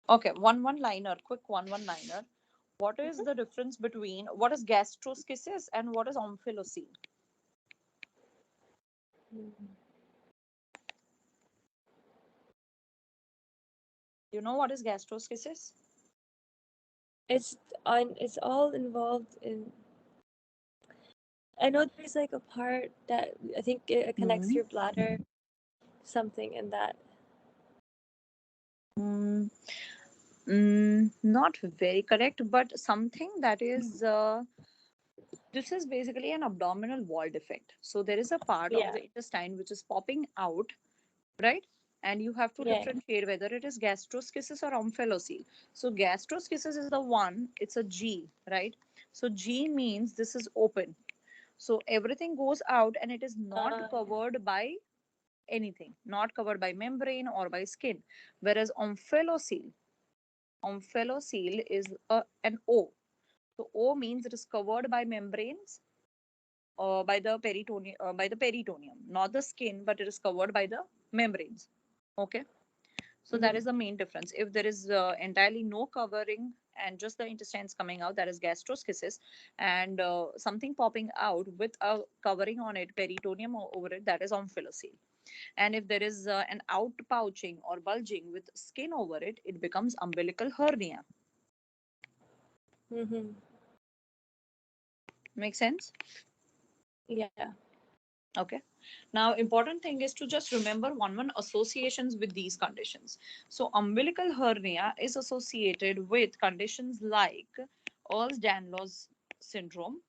Okay, one liner, quick one liner. What is the difference between what is gastroschisis and what is omphilocele? Mhm. You know what is gastroschisis? It's all involved in. I know there's like a part that I think it connects Hmm. your bladder, something in that. Mm, not very correct, but something that is. This is basically an abdominal wall defect. So there is a part of Yeah, the intestine which is popping out, right? And you have to yeah. differentiate whether it is gastroschisis or omphilocele. So gastroschisis is the one, it's a G, right? So G means this is open. So everything goes out and it is not Yeah. covered by anything, not covered by membrane or by skin. Whereas omphilocele is an O. So O means it is covered by membranes by the peritoneum, not the skin, but it is covered by the membranes. Okay, so that Hmm. is the main difference. If there is entirely no covering and just the intestines coming out, that is gastroschisis, and something popping out with a covering on it, peritoneum over it, that is omphilocele. And if there is an outpouching or bulging with skin over it, it becomes umbilical hernia. Hmm. Make sense? Yeah. Okay. Now, important thing is to just remember one associations with these conditions. So, umbilical hernia is associated with conditions like Ehlers-Danlos syndrome,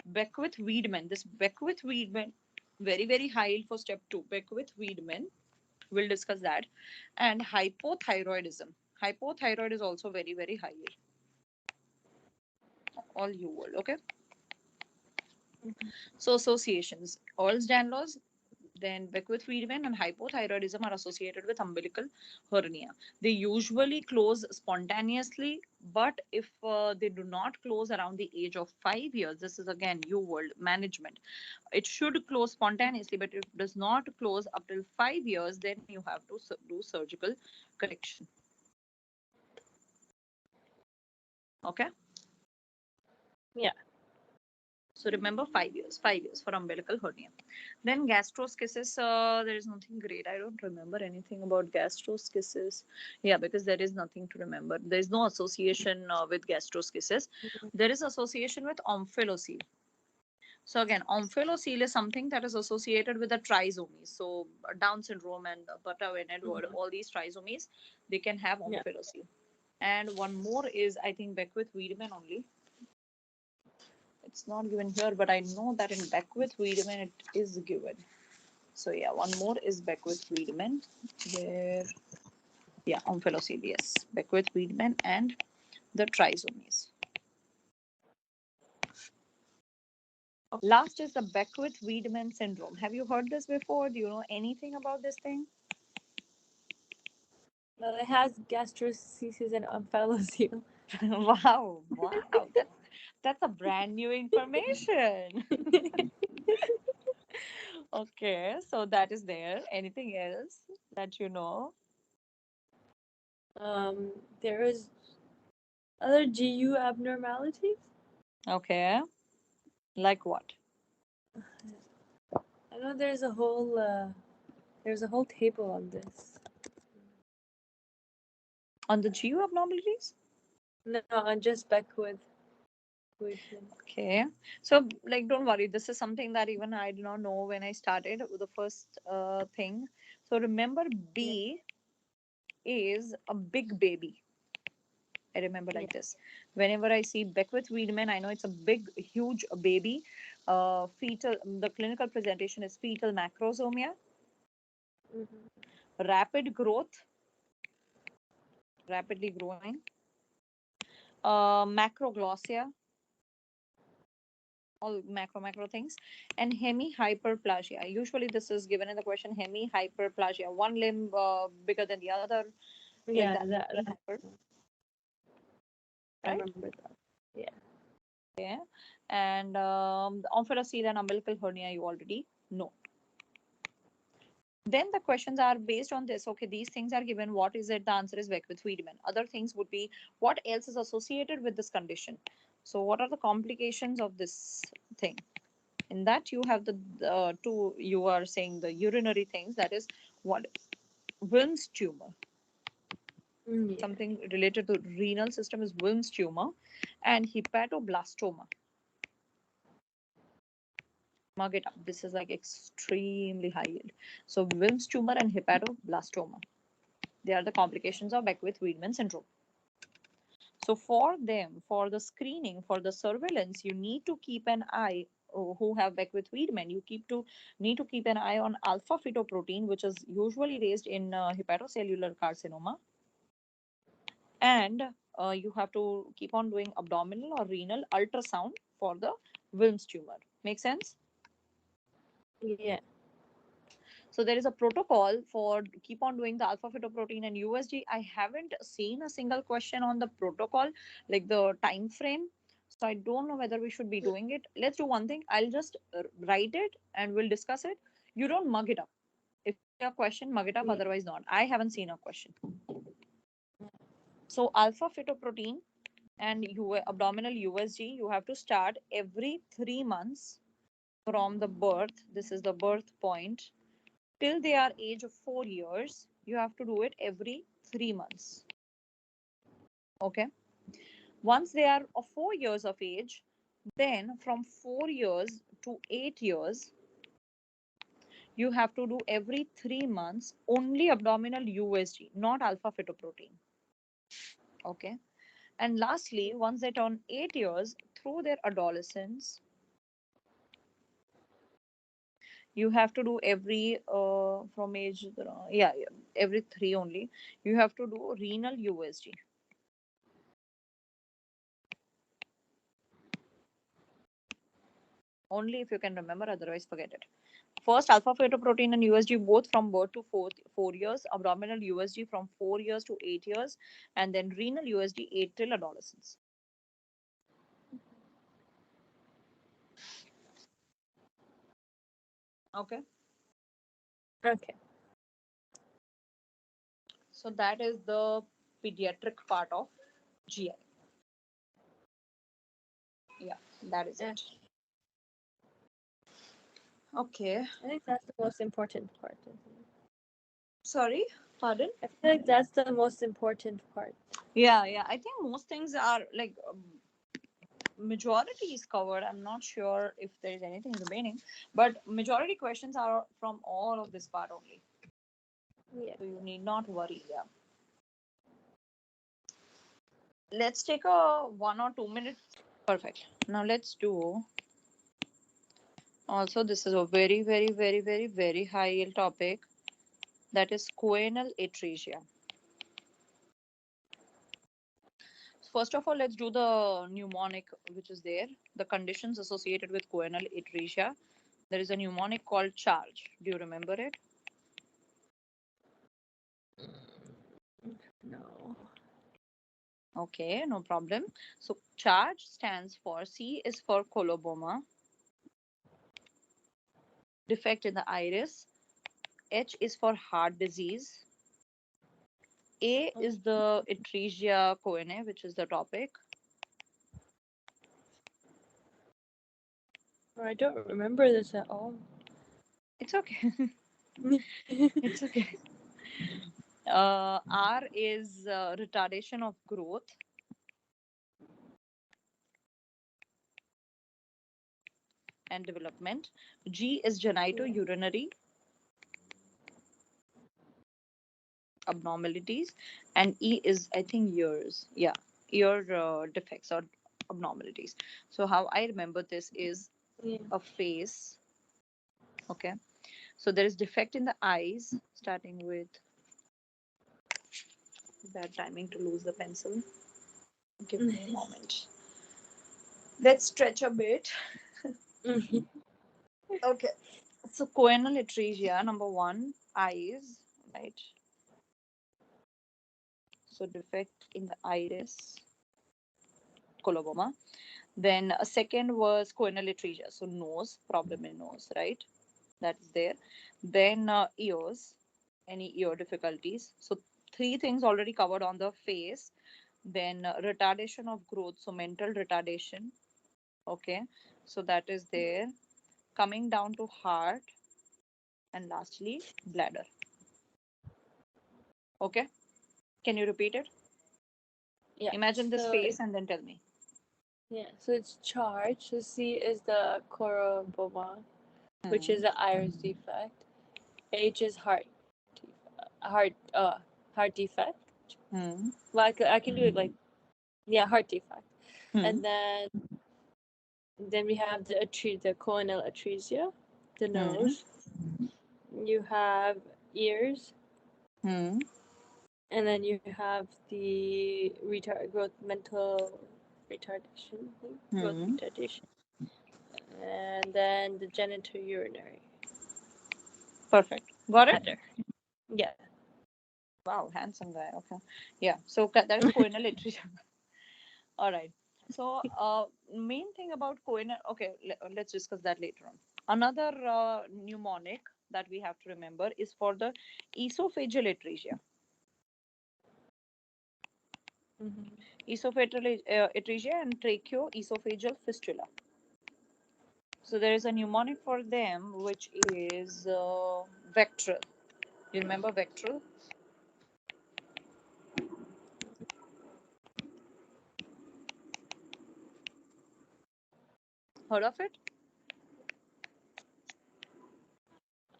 Beckwith-Wiedemann. This Beckwith-Wiedemann, very high for step two. Beckwith-Wiedemann, we'll discuss that, and hypothyroidism. Hypothyroid is also very high. All you will, okay. So associations, Ehlers-Danlos, then Beckwith-Wiedemann and hypothyroidism are associated with umbilical hernia. They usually close spontaneously, but if they do not close around the age of 5 years, this is again you world management. It should close spontaneously, but if it does not close up till 5 years, then you have to do surgical correction. Okay. Yeah. So remember 5 years, 5 years for umbilical hernia. Then gastroschisis, there is nothing great. I don't remember anything about gastroschisis. Yeah, because there is nothing to remember. There is no association with gastroschisis. There is association with omphilocele. So again, omphilocele is something that is associated with the trisomies. So Down syndrome and Butterworth and Edward, Hmm. all these trisomies, they can have Yeah. omphilocele. And one more is, I think, Beckwith-Wiedemann only. It's not given here, but I know that in Beckwith Wiedemann it is given. So yeah, one more is Beckwith Wiedemann. There, yeah, omphilocele, yes, Beckwith Wiedemann and the trisomies. Last is the Beckwith Wiedemann syndrome. Have you heard this before? Do you know anything about this thing? Well, it has gastroschisis and omphalosil. Wow, that's a brand new information. Okay, so that is there. Anything else that you know? There is other GU abnormalities. Okay, like what? I know there's a whole table on this. On the GU abnormalities? No, on just Beckwith. Wiedemann. Okay. So, like, don't worry. This is something that even I did not know when I started with the first thing. So, remember, Yeah. B is a big baby. I remember Yeah. like this. Whenever I see Beckwith Wiedemann, I know it's a big, huge baby. Fetal, the clinical presentation is fetal macrosomia, Hmm. rapid growth, rapidly growing, macroglossia, all macro things, and hemihyperplasia. Usually this is given in the question, hemihyperplasia, one limb bigger than the other, like Yeah, that, that hemihyper, I right? remember that. Yeah. Okay. And the omphaloceles and umbilical hernia you already know. Then the questions are based on this. Okay, these things are given. What is it? The answer is Beckwith Wiedemann. Other things would be what else is associated with this condition. So, what are the complications of this thing? In that, you have the two, you are saying the urinary things. That is what Wilms tumor. Yeah. Something related to renal system is Wilms tumor and hepatoblastoma. Mark it up. This is like extremely high yield. So, Wilms tumor and hepatoblastoma. They are the complications of Beckwith-Wiedemann syndrome. So for them, for the screening, for the surveillance, you need to keep an eye who have Beckwith-Wiedemann. You need to keep an eye on alpha fetoprotein, which is usually raised in hepatocellular carcinoma, and you have to keep on doing abdominal or renal ultrasound for the Wilms tumor. Make sense? Yeah. So there is a protocol for keep on doing the alpha fetoprotein and USG. I haven't seen a single question on the protocol, like the time frame. So I don't know whether we should be doing it. Let's do one thing. I'll just write it and we'll discuss it. You don't mug it up. If you see a question, mug it up. Yeah. Otherwise, not. I haven't seen a question. So alpha fetoprotein and abdominal USG, you have to start every 3 months from the birth. This is the birth point till they are age of 4 years. You have to do it every 3 months. Okay. Once they are of 4 years of age, then from 4 years to 8 years, you have to do every 3 months only abdominal USG, not alpha fetoprotein. Okay. And lastly, once they turn 8 years through their adolescence, you have to do every from age yeah, every three only. You have to do renal USG. Only if you can remember, otherwise forget it. First, alpha fetoprotein and USG both from birth to 4 years, abdominal USG from 4 years to 8 years, and then renal USG 8 till adolescence. Okay, Okay. so that is the pediatric part of GI. Yeah, that is Yeah. it. Okay, I think that's the most important part. Isn't it? sorry, pardon. I feel like that's the most important part. Yeah, yeah. I think most things are like majority is covered. I'm not sure if there is anything remaining, but majority questions are from all of this part only. Yeah. So you need not worry. Yeah. Let's take a 1 or 2 minutes. Perfect. Now let's do. Also, this is a very, very, very, very, very high yield topic. That is choanal atresia. First of all, let's do the mnemonic which is there. The conditions associated with choanal atresia. There is a mnemonic called charge. Do you remember it? No. Okay, no problem. So charge stands for C is for coloboma, defect in the iris. H is for heart disease. A is the atresia choanae, which is the topic. I don't remember this at all. It's okay. It's okay. R is retardation of growth and development. G is Yeah. genitourinary abnormalities, and E is I think ears. Yeah, ear defects or abnormalities. So how I remember this is Yeah. a face. Okay, so there is defect in the eyes, starting with bad timing to lose the pencil. Give me a moment. Let's stretch a bit. Okay. So choanal atresia, number one, eyes, right? So defect in the iris, coloboma. Then a second was choanal atresia, so nose, problem in nose, right? that is there. Then ears, any ear difficulties. So three things already covered on the face. Then retardation of growth, so mental retardation. Okay, so that is there. Coming down to heart, and lastly bladder. Okay, can you repeat it? Yeah. Imagine this So face and then tell me. yeah, so it's charge. So C is the choroboma, which Hmm. is the iris defect. H is heart defect. Hmm. Well, I can do it like, yeah, heart defect. Hmm. And then we have the corneal atresia, the Hmm. nose. You have ears, Hmm. and then you have the mental retardation, I think, growth Hmm. retardation, and then the genitourinary Perfect. Got it? bladder. Yeah. Wow, handsome guy. Okay. Yeah. So that is coronal literature. All right. So, main thing about coronal. Okay, let's discuss that later on. Another mnemonic that we have to remember is for the esophageal atresia. Mm-hmm. Esophageal atresia and tracheoesophageal fistula. So there is a mnemonic for them which is vectral. You remember vectral? Heard of it?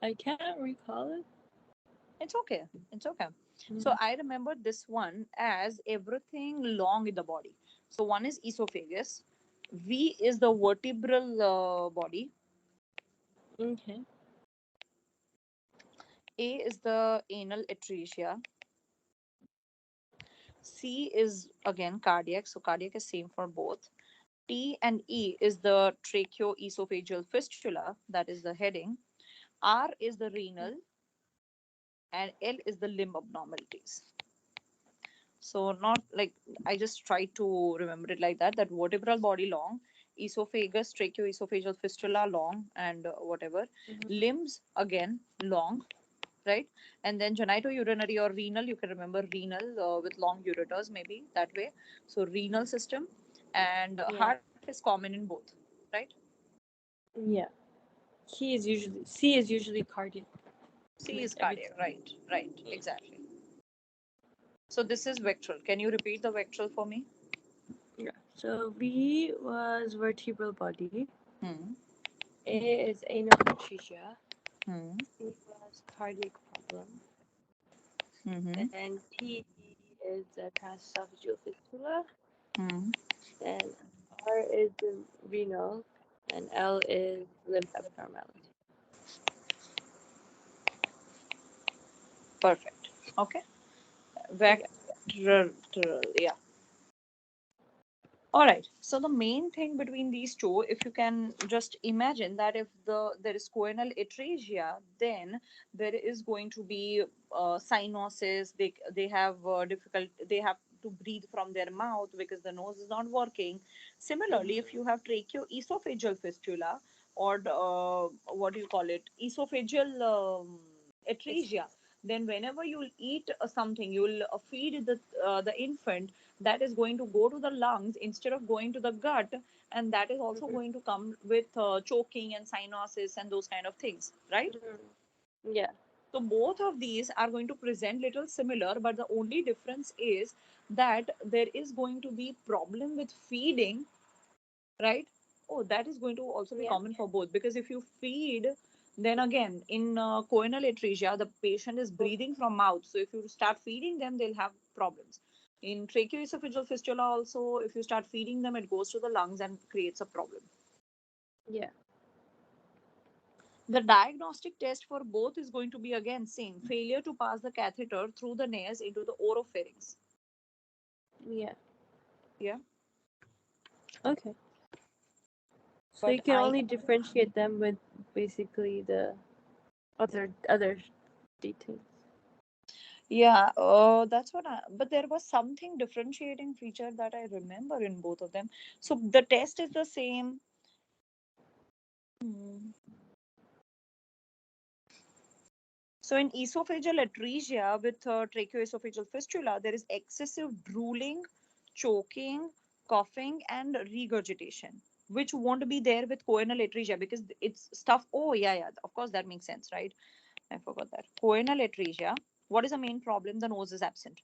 I can't recall it. It's okay. It's okay. So Mm-hmm. I remember this one as everything long in the body. So one is esophagus. V is the vertebral body. Okay. A is the anal atresia. C is again cardiac. So cardiac is same for both. T and E is the tracheoesophageal fistula. That is the heading. R is the renal, and L is the limb abnormalities. So not like I just try to remember it like that. That vertebral body long, esophagus, tracheoesophageal fistula long, and whatever. Mm-hmm. Limbs again long, right? And then genitourinary or renal. You can remember renal with long ureters maybe that way. So renal system, and Yeah. heart is common in both, right? Yeah. C is usually cardiac. C Like is every cardiac, time. right? Right, Yeah. exactly. So this is vectral. Can you repeat the vectral for me? Yeah. So V was vertebral body. Hmm. A is anal atresia. Hmm. C was cardiac problem. Hmm. Then T is the transesophageal fistula. Hmm. Then R is the renal. And L is lymph abnormality. Perfect. Okay. Yeah. Vectral. Yeah. All right. So the main thing between these two, if you can just imagine that if there is choanal atresia, then there is going to be cyanosis. They have difficult. They have to breathe from their mouth because the nose is not working. Similarly, if Mm-hmm. you have tracheoesophageal fistula or what do you call it, esophageal It's atresia, then whenever you'll eat something, you'll feed the infant, that is going to go to the lungs instead of going to the gut, and that is also mm-hmm. going to come with choking and cyanosis and those kind of things, right? Mm-hmm. Yeah. So both of these are going to present little similar, but the only difference is that there is going to be problem with feeding, right? Oh, that is going to also be Yeah. common for both, because if you feed, then again in choanal atresia the patient is breathing from mouth, so if you start feeding them they'll have problems. In tracheoesophageal fistula also, if you start feeding them it goes to the lungs and creates a problem. Yeah. The diagnostic test for both is going to be again same: failure to pass the catheter through the nares into the oropharynx. Yeah. Yeah. Okay. So But you can only differentiate them with basically the other details. yeah, that's what but there was something differentiating feature that I remember in both of them. So the test is the same. Hmm. So in esophageal atresia with tracheoesophageal fistula, there is excessive drooling, choking, coughing, and regurgitation, which won't be there with choanal atresia because it's stuff. Oh yeah, yeah. Of course, that makes sense, right? I forgot that. Choanal atresia. What is the main problem? The nose is absent,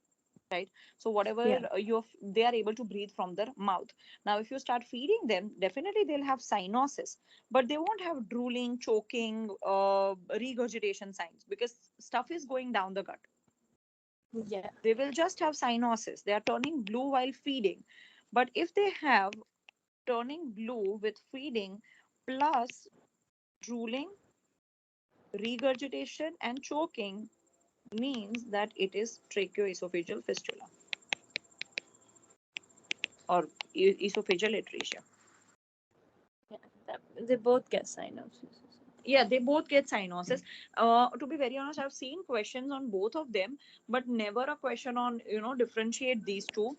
right? So whatever Yeah. they are able to breathe from their mouth. Now if you start feeding them, definitely they'll have cyanosis, but they won't have drooling, choking, regurgitation signs because stuff is going down the gut. Yeah. They will just have cyanosis, they are turning blue while feeding. But if they have turning blue with feeding plus drooling, regurgitation and choking, means that it is tracheoesophageal fistula or esophageal atresia. Yeah. They both get cyanosis. Yeah, they both get cyanosis. To be very honest, I've seen questions on both of them, but never a question on differentiate these two.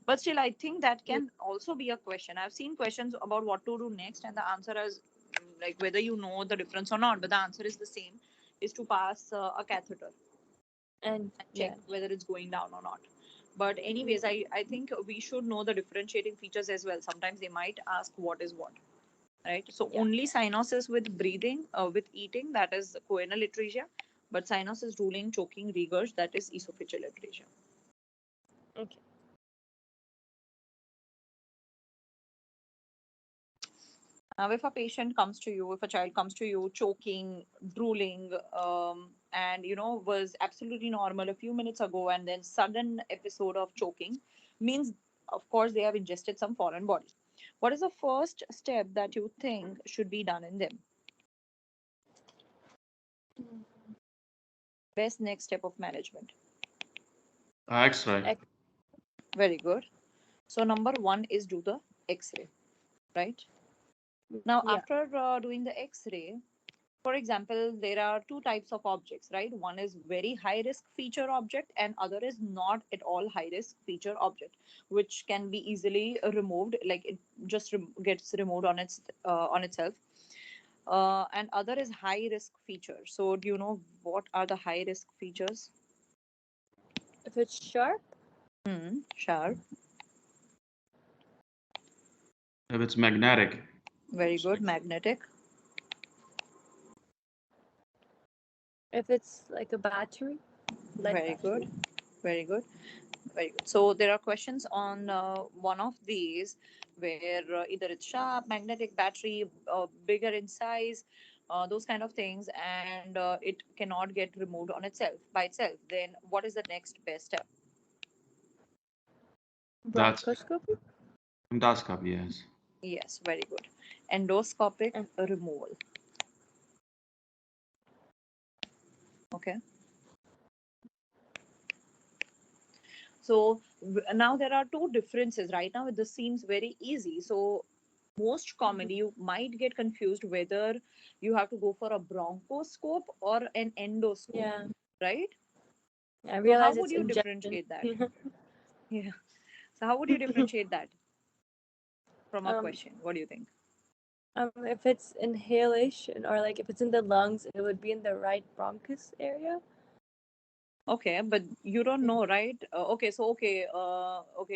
But still, I think that Yeah. can also be a question. I've seen questions about what to do next, and the answer is like whether you know the difference or not, but the answer is the same: is to pass a catheter And and check yeah. whether it's going down or not. But anyways, I think we should know the differentiating features as well. Sometimes they might ask what is what, right? So Yeah. only cyanosis with breathing, with eating, that is choanal atresia, but cyanosis, drooling, choking, regurg, that is esophageal atresia. Okay. Now, if a patient comes to you, if a child comes to you choking, drooling, and was absolutely normal a few minutes ago, and then sudden episode of choking, means of course they have ingested some foreign body. What is the first step that you think should be done in them? Best next step of management. X-ray. Very good. So number one is do the X-ray, right? Now, Yeah. after doing the X-ray, for example, there are two types of objects, right? One is very high risk feature object, and other is not at all high risk feature object, which can be easily removed, like it just gets removed on itself. And other is high risk feature. So, do you know what are the high risk features? If it's sharp, Sure. If it's magnetic. Very good. Magnetic. if it's like a battery, lead Very good. battery. Very good. Very good. So there are questions on one of these where either it's sharp, magnetic, battery, bigger in size, those kind of things, and it cannot get removed on itself by itself. Then what is the next best step? That's Bronchoscopy. endoscopy, yes. Yes, very good. Endoscopic And removal. Okay. So now there are two differences. Right now, this seems very easy. So most commonly, you might get confused whether you have to go for a bronchoscope or an endoscope, yeah, right? I So how realize would it's you injection. differentiate that? Yeah. So how would you differentiate that from a um, question? What do you think? if it's inhalation or like if it's in the lungs, it would be in the right bronchus area. Okay, but you don't know, right? Okay, so okay,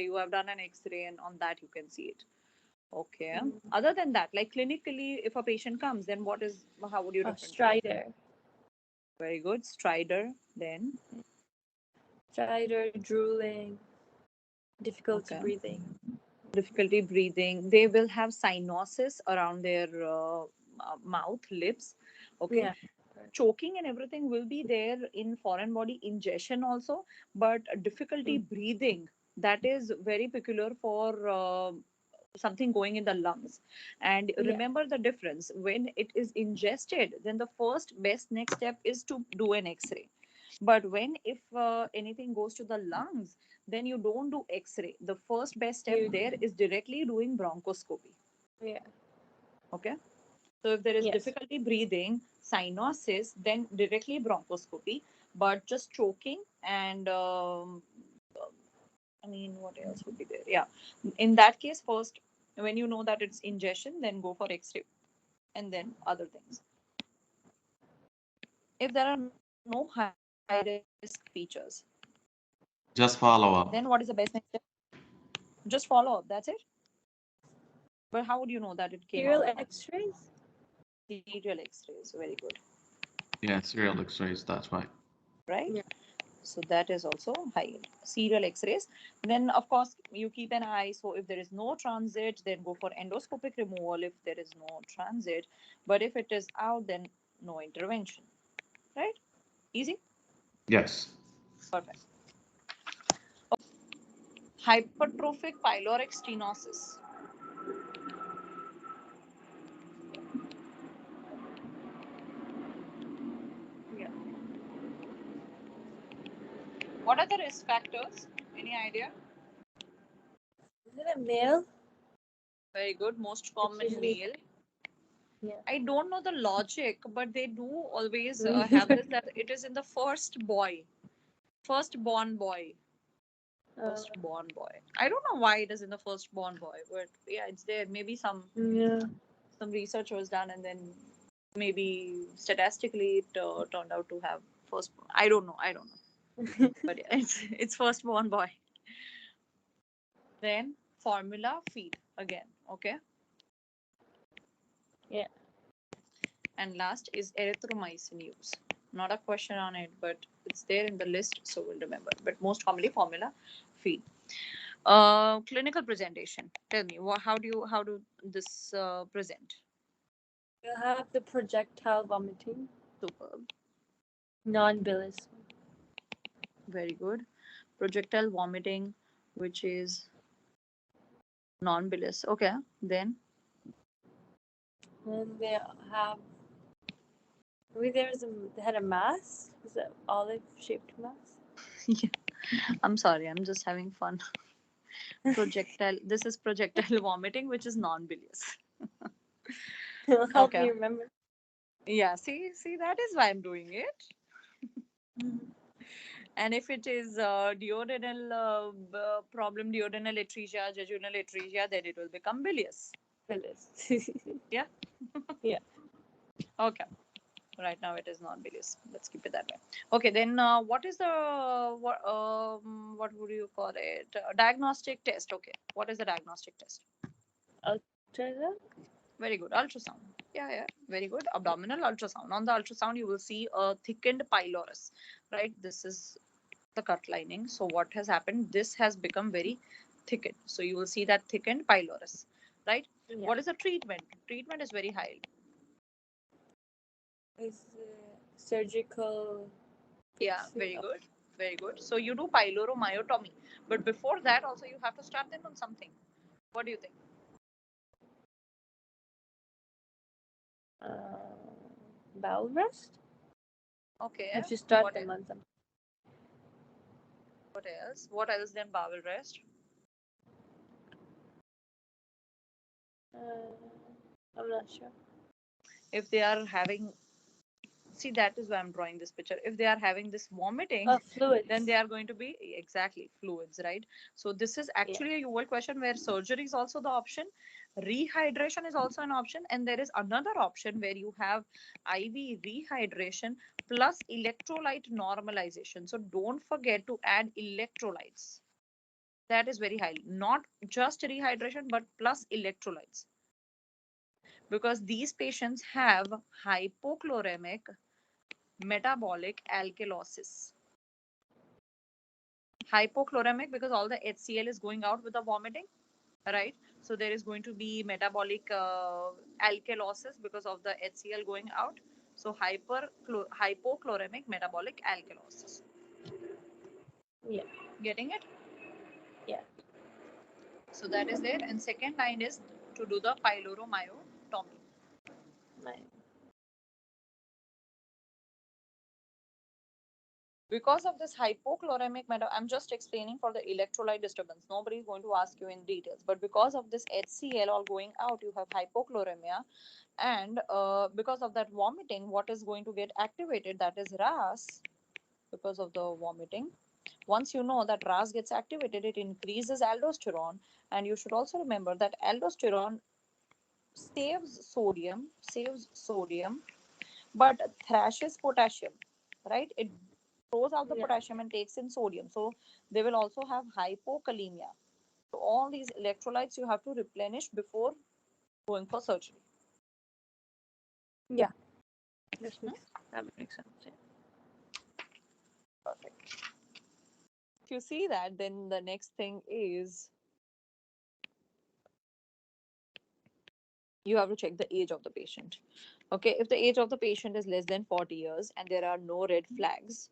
you have done an X-ray, and on that you can see it. Okay. Mm. Other than that, like clinically, if a patient comes, then how would you Oh, differentiate? stridor, Very good. Strider, then. stridor, drooling, difficulty Okay. breathing. Difficulty breathing. They will have cyanosis around their mouth, lips. Okay. Yeah. Choking and everything will be there in foreign body ingestion also, but difficulty Mm. breathing, that is very peculiar for something going in the lungs. And Yeah. remember the difference: when it is ingested, then the first best next step is to do an X-ray. But when if anything goes to the lungs, then you don't do X-ray. The first best step You. there is directly doing bronchoscopy. Yeah. Okay. So if there is Yes. difficulty breathing, cyanosis, then directly bronchoscopy. But just choking and I mean, what else would be there? Yeah. In that case, first, when you know that it's ingestion, then go for X-ray, and then other things. If there are no no high risk features. Just follow Then up. what is the best next step? Just follow up. That's it. But how would you know that it came Serial out? X-rays. Serial X-rays. Very good. Yeah, serial X-rays. That's right. Right. Yeah. So that is also high yield. Serial X-rays. Then of course you keep an eye. So if there is no transit, then go for endoscopic removal. If there is no transit, but if it is out, then no intervention. Right? Easy. Yes. Perfect. Hypertrophic pyloric stenosis. Yeah. What are the risk factors? Any idea? Is it a male? Very good. Most It's common usually male. yeah. I don't know the logic, but they do always have this that it is in the first boy, first born boy, uh, first born boy. I don't know why it is in the first born boy, but yeah, it's there. Maybe yeah. some research was done, and then maybe statistically it turned out to have first. I don't know. I don't know. But yeah, it's first born boy. Then formula feed again. Okay. Yeah. And last is erythromycin use. Not a question on it, but it's there in the list, so we'll remember. But most commonly, formula feed. Clinical presentation. Tell me, how do this present? You'll have the projectile vomiting, Superb, non-bilious. very good. Projectile vomiting, which is non-bilious. Okay, then And they have maybe they had a mass. Was it olive-shaped mass? yeah, I'm sorry, I'm just having fun. Projectile. This is projectile vomiting, which is non-bilious. It'll help Okay. me remember. Yeah. See, that is why I'm doing it. Mhm. And if it is duodenal problem, duodenal atresia, jejunal atresia, then it will become bilious. Bilious. Yeah. Yeah. Okay. Right now it is not bilious. Let's keep it that way. Okay. Then what is the what would you call it? Diagnostic test. Okay. What is the diagnostic test? Ultrasound. Very good. Ultrasound. Yeah, yeah. Very good. Abdominal ultrasound. On the ultrasound, you will see a thickened pylorus. Right. This is the cut lining. So what has happened? This has become very thickened. So you will see that thickened pylorus, right? Yeah. What is the treatment? Treatment is very high. Is surgical. Yeah, very good. Very good. So you do pyloromyotomy. But before that, also you have to start them on something. What do you think? Bowel rest. Okay. You have to start What them else? on something. What else? What else than bowel rest? I'm not sure. If they are having, see, that is why I'm drawing this picture. If they are having this vomiting, Fluids. then they are going to be exactly fluids, right? So this is Yeah. actually a UL question where surgery is also the option, rehydration is also an option, and there is another option where you have IV rehydration plus electrolyte normalization. So don't forget to add electrolytes. That is very high. Not just rehydration, but plus electrolytes, because these patients have hypochloremic metabolic alkalosis. Hypochloremic because all the HCl is going out with the vomiting, right? So there is going to be metabolic alkalosis because of the HCl going out. So hypochloremic metabolic alkalosis. Yeah. Getting it? Yeah. So that is there. And second line is to do the pyloromyotomy. My, Because of this hypochloremic meta, I'm just explaining for the electrolyte disturbance. Nobody is going to ask you in details. But because of this HCl all going out, you have hypochloremia. And because of that vomiting, what is going to get activated? That is RAS because of the vomiting. Once you know that RAS gets activated, it increases aldosterone. And you should also remember that aldosterone saves sodium, but thrashes potassium, right? It throws out the Yeah. potassium and takes in sodium. So they will also have hypokalemia. So all these electrolytes you have to replenish before going for surgery. Yeah. Hmm? That makes sense. Yeah. Perfect. If you see that, then the next thing is you have to check the age of the patient. Okay, if the age of the patient is less than 40 years and there are no red flags,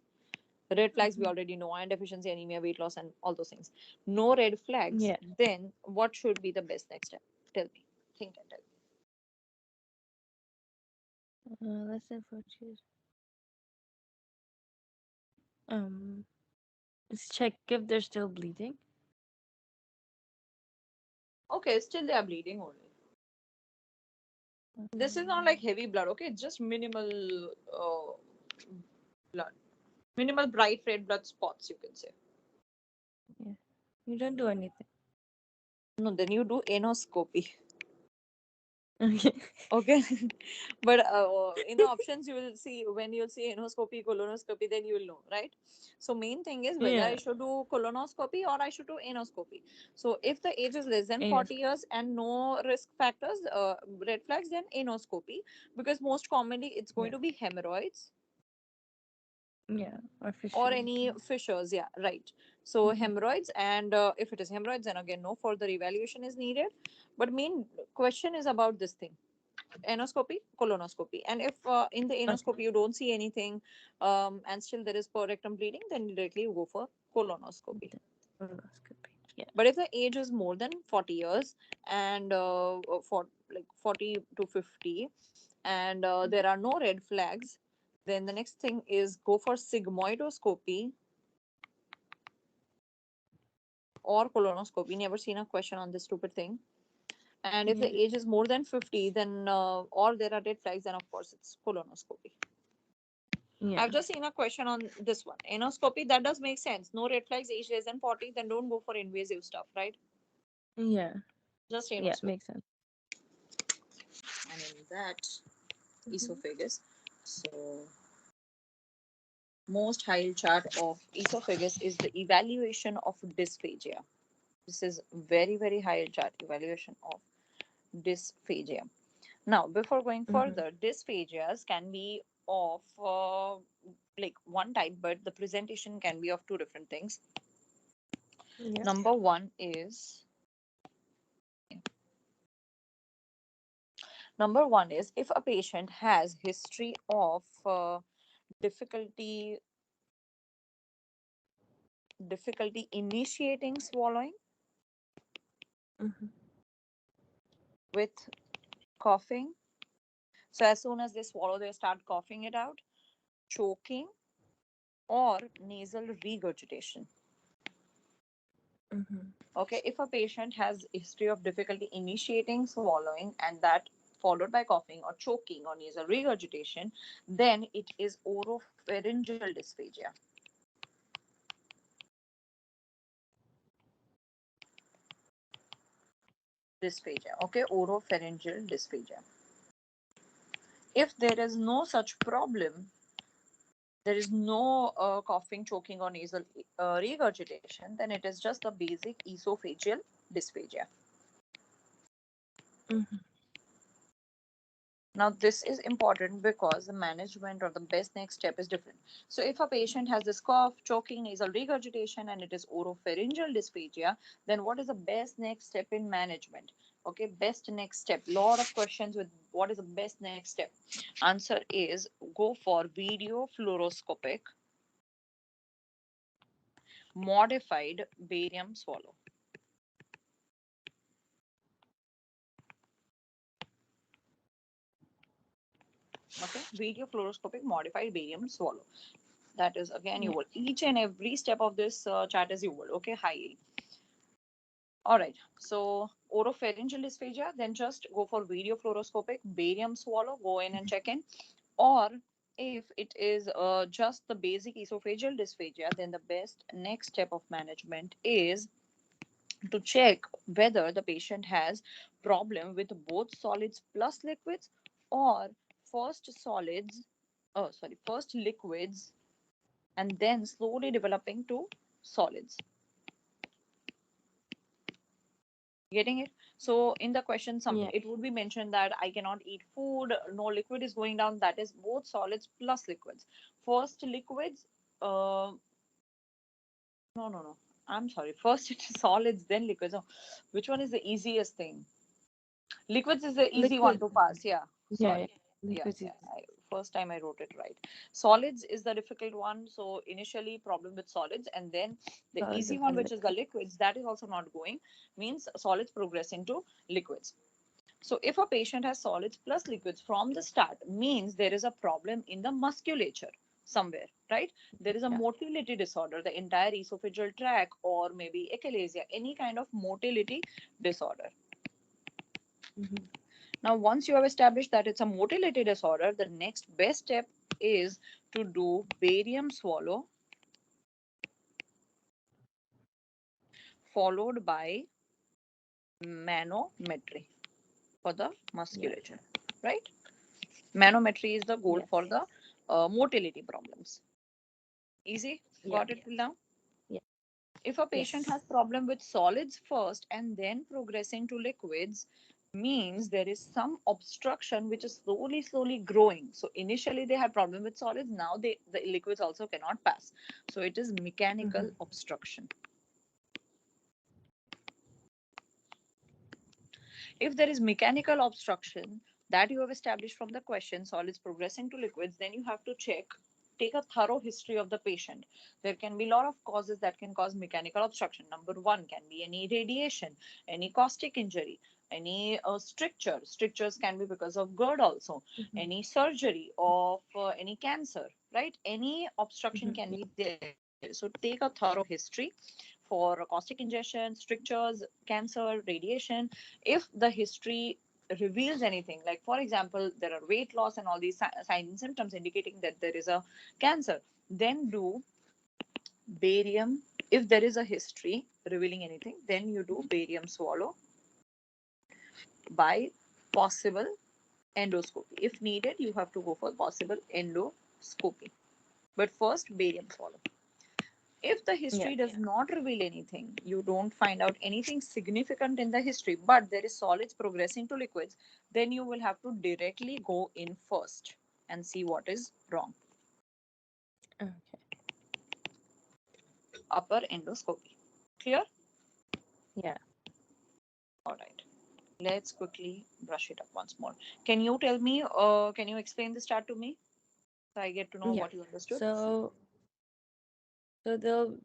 red flags we Mhm. already know, iron deficiency, anemia, weight loss, and all those things. No red flags, Yeah. then what should be the best next step? Tell me. Think and tell me. Less than 40 years. Um, let's check if they're still bleeding. Okay, still they are bleeding only. This is not like heavy blood, okay? It's just minimal blood. Minimal bright red blood spots, you can say. Yeah. You don't do anything. No, then you do anoscopy. Okay. Okay. But in the options, you will see when you'll see anoscopy, colonoscopy, then you will know, right? So, main thing is whether Yeah. I should do colonoscopy or I should do anoscopy. So, if the age is less than Anus. 40 years and no risk factors, red flags, then anoscopy, because most commonly it's going Yeah. to be hemorrhoids Yeah. Or or fissures. any fissures. Yeah, right. So, Mm-hmm. hemorrhoids, and if it is hemorrhoids, then again, no further evaluation is needed. But main question is about this thing: anoscopy, colonoscopy. And if in the Okay. anoscopy you don't see anything, and still there is per rectum bleeding, then directly you go for colonoscopy. The colonoscopy. Yeah. But if the age is more than 40 years and for like 40 to 50, and there are no red flags, then the next thing is go for sigmoidoscopy or colonoscopy. Never seen a question on this stupid thing. And if the Yeah. age is more than 50, then or there are red flags, then of course it's colonoscopy. Yeah. I've just seen a question on this one. Anoscopy, that does make sense. No red flags, age less than 40, then don't go for invasive stuff, right? Yeah. Just Yeah. anoscopy. Makes sense. And in that, Mm-hmm. esophagus. So, most high chart of esophagus is the evaluation of dysphagia. This is very, very high chart evaluation of dysphagia. Now, before going Mm-hmm. further, dysphagias can be of like one type, but the presentation can be of two different things. Yeah. Number one is Number one is if a patient has history of difficulty difficulty initiating swallowing Mm-hmm. with coughing. So as soon as they swallow, they start coughing it out, choking, or nasal regurgitation. Mm-hmm. Okay, if a patient has history of difficulty initiating swallowing and that followed by coughing or choking or nasal regurgitation, then it is oropharyngeal dysphagia. Dysphagia. Okay, oropharyngeal dysphagia. If there is no such problem, there is no coughing, choking, or nasal regurgitation, then it is just the basic esophageal dysphagia. Mm-hmm. Now, this is important because the management or the best next step is different. So, if a patient has this cough, choking, nasal regurgitation, and it is oropharyngeal dysphagia, then what is the best next step in management? Okay, best next step. Lot of questions with what is the best next step. Answer is go for video fluoroscopic modified barium swallow. Okay, video fluoroscopic modified barium swallow. That is again you Yeah. will each and every step of this chart is you will. Okay, highly. All right. So oropharyngeal dysphagia, then just go for video fluoroscopic barium swallow. Go in and check in. Or if it is just the basic esophageal dysphagia, then the best next step of management is to check whether the patient has problem with both solids plus liquids or first solids, first liquids and then slowly developing to solids. Getting it? So in the question, some Yeah. it would be mentioned that I cannot eat food, no liquid is going down. That is both solids plus liquids. First liquids, no. I'm sorry. First it is solids, then liquids. Oh, which one is the easiest thing? Liquids is the easy one Liquid. to pass. Yeah. Yeah, yeah. Sorry. Yeah, Liquids is yeah. First time I wrote it right. Solids is the difficult one. So initially problem with solids, and then the solids easy and one, then which is the liquid. liquids, that is also not going. Means solids progress into liquids. So if a patient has solids plus liquids from the start, means there is a problem in the musculature somewhere, right? There is a Yeah. motility disorder, the entire esophageal tract, or maybe achalasia, any kind of motility disorder. Hmm. Now, once you have established that it's a motility disorder, the next best step is to do barium swallow followed by manometry for the Yeah. musculature, right? Manometry is the goal Yes. for the motility problems. Easy? Yeah. Got it till now? Yeah. If a patient Yes. has problem with solids first and then progressing to liquids, means there is some obstruction which is slowly growing. So initially they had problem with solids, now the liquids also cannot pass. So it is mechanical Hmm. obstruction. If there is mechanical obstruction that you have established from the question, solids progressing to liquids, then you have to take a thorough history of the patient. There can be a lot of causes that can cause mechanical obstruction. Number one can be any radiation, any caustic injury, any stricture. Strictures can be because of GERD also, Hmm. any surgery of any cancer, right? Any obstruction Hmm. can Yeah. be there. So take a thorough history for caustic ingestion, strictures, cancer, radiation. If the history reveals anything, like for example there are weight loss and all these signs and symptoms indicating that there is a cancer, then do barium. If there is a history revealing anything, then you do barium swallow by possible endoscopy. If needed, you have to go for possible endoscopy, but first barium swallow. If the Yeah. history does not reveal anything, you don't find out anything significant in the history, but there is solids progressing to liquids, then you will have to directly go in first and see what is wrong. Okay. Upper endoscopy. Clear? Yeah. All right. Let's quickly brush it up once more. Can you tell me, can you explain this chart to me so I get to know Yeah. what you understood? So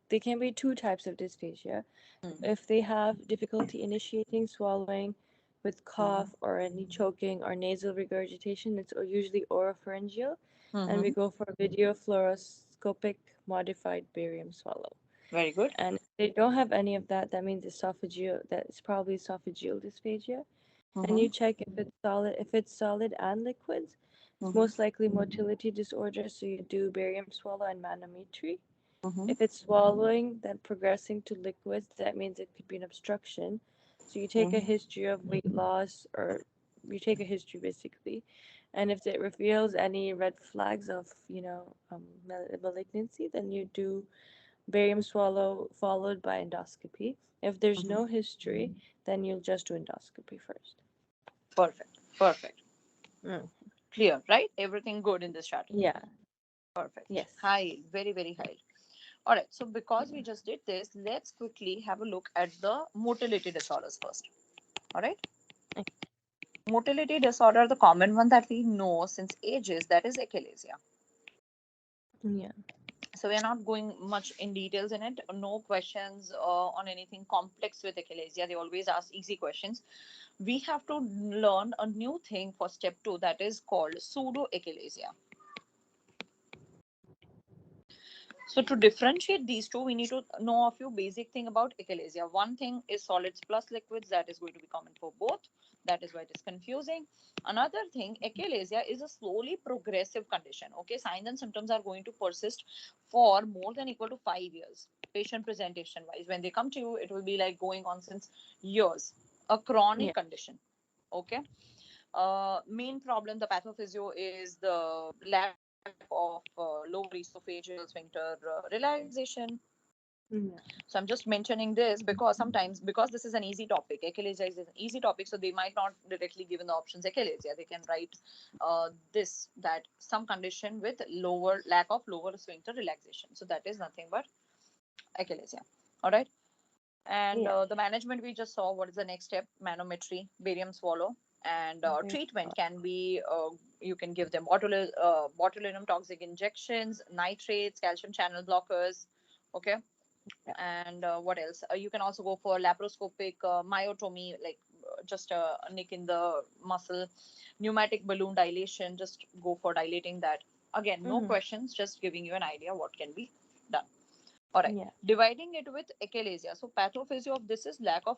they can be two types of dysphagia. Hmm. If they have difficulty initiating swallowing with Mm-hmm. cough or any choking or nasal regurgitation, it's usually oropharyngeal, and we Mm-hmm. go for video fluoroscopic modified barium swallow. Very good. And if they don't have any of that, that means esophageal. That is probably esophageal dysphagia. And Mm-hmm. you check if it's solid. If it's solid and liquids, it's Mm-hmm. most likely motility disorder. So you do barium swallow and manometry. Mm-hmm. If it's swallowing, then progressing to liquids, that means it could be an obstruction. So you take a Mm-hmm. history of weight loss, or you take a history basically. And if it reveals any red flags of, malignancy, then you do barium swallow followed by endoscopy. If there's Mm-hmm. no history, then you'll just do endoscopy first. Perfect. Perfect. Mm. Clear, right? Everything good in this chart. Yeah. Perfect. Yes. High, very, very high. All right. So because we just did this, let's quickly have a look at the motility disorders first. All right. Motility disorder, the common one that we know since ages, that is achalasia. Yeah. So we are not going much in details in it. No questions on anything complex with achalasia. They always ask easy questions. We have to learn a new thing for step two that is called pseudo achalasia. So to differentiate these two, we need to know a few basic thing about achalasia. One thing is solids plus liquids. That is going to be common for both. That is why it is confusing. Another thing, achalasia is a slowly progressive condition. Okay, signs and symptoms are going to persist for more than equal to 5 years. Patient presentation wise, when they come to you, it will be like going on since years. A chronic Yeah. condition. Okay. Main problem, the pathophysio is the lab of lower esophageal sphincter relaxation. Yeah. So I'm just mentioning this because sometimes, because this is an easy topic, achalasia is an easy topic, so they might not directly given the options achalasia. They can write this, that some condition with lower lack of lower sphincter relaxation. So that is nothing but achalasia. All right. And Yeah. the management we just saw. What is the next step? Manometry, barium swallow, and Okay. treatment can be you can give them botulinum toxic injections, nitrates, calcium channel blockers. Okay. Yeah. And what else? You can also go for laparoscopic myotomy, like just a nick in the muscle, pneumatic balloon dilation. Just go for dilating that. Again, no Mm-hmm. questions, just giving you an idea what can be done. All right. Yeah. Dividing it with achalasia. So pathophysio of this is lack of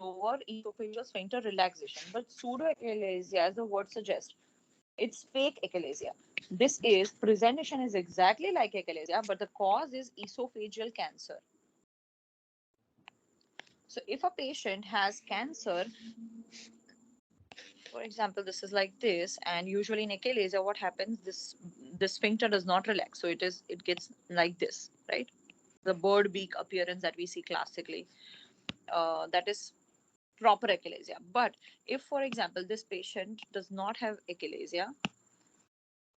lower esophageal sphincter relaxation. But pseudoachalasia, as the word suggests, it's fake achalasia. This is presentation is exactly like achalasia, but the cause is esophageal cancer. So if a patient has cancer, for example, this is like this, and usually in achalasia, what happens? This sphincter does not relax, so it gets like this, right? The bird beak appearance that we see classically, that is proper achalasia. But if, for example, this patient does not have achalasia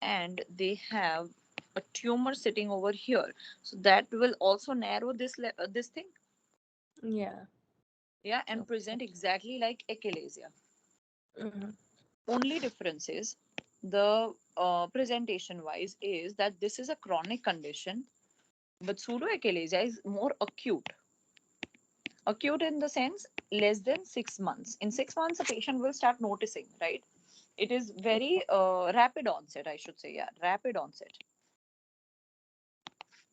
and they have a tumor sitting over here, so that will also narrow this thing, Yeah. yeah, and Okay. present exactly like achalasia. Mm-hmm. Only difference is the presentation wise is that this is a chronic condition, but pseudoachalasia is more acute. Acute in the sense less than 6 months. In 6 months, a patient will start noticing, right? It is very rapid onset, I should say. Yeah, rapid onset.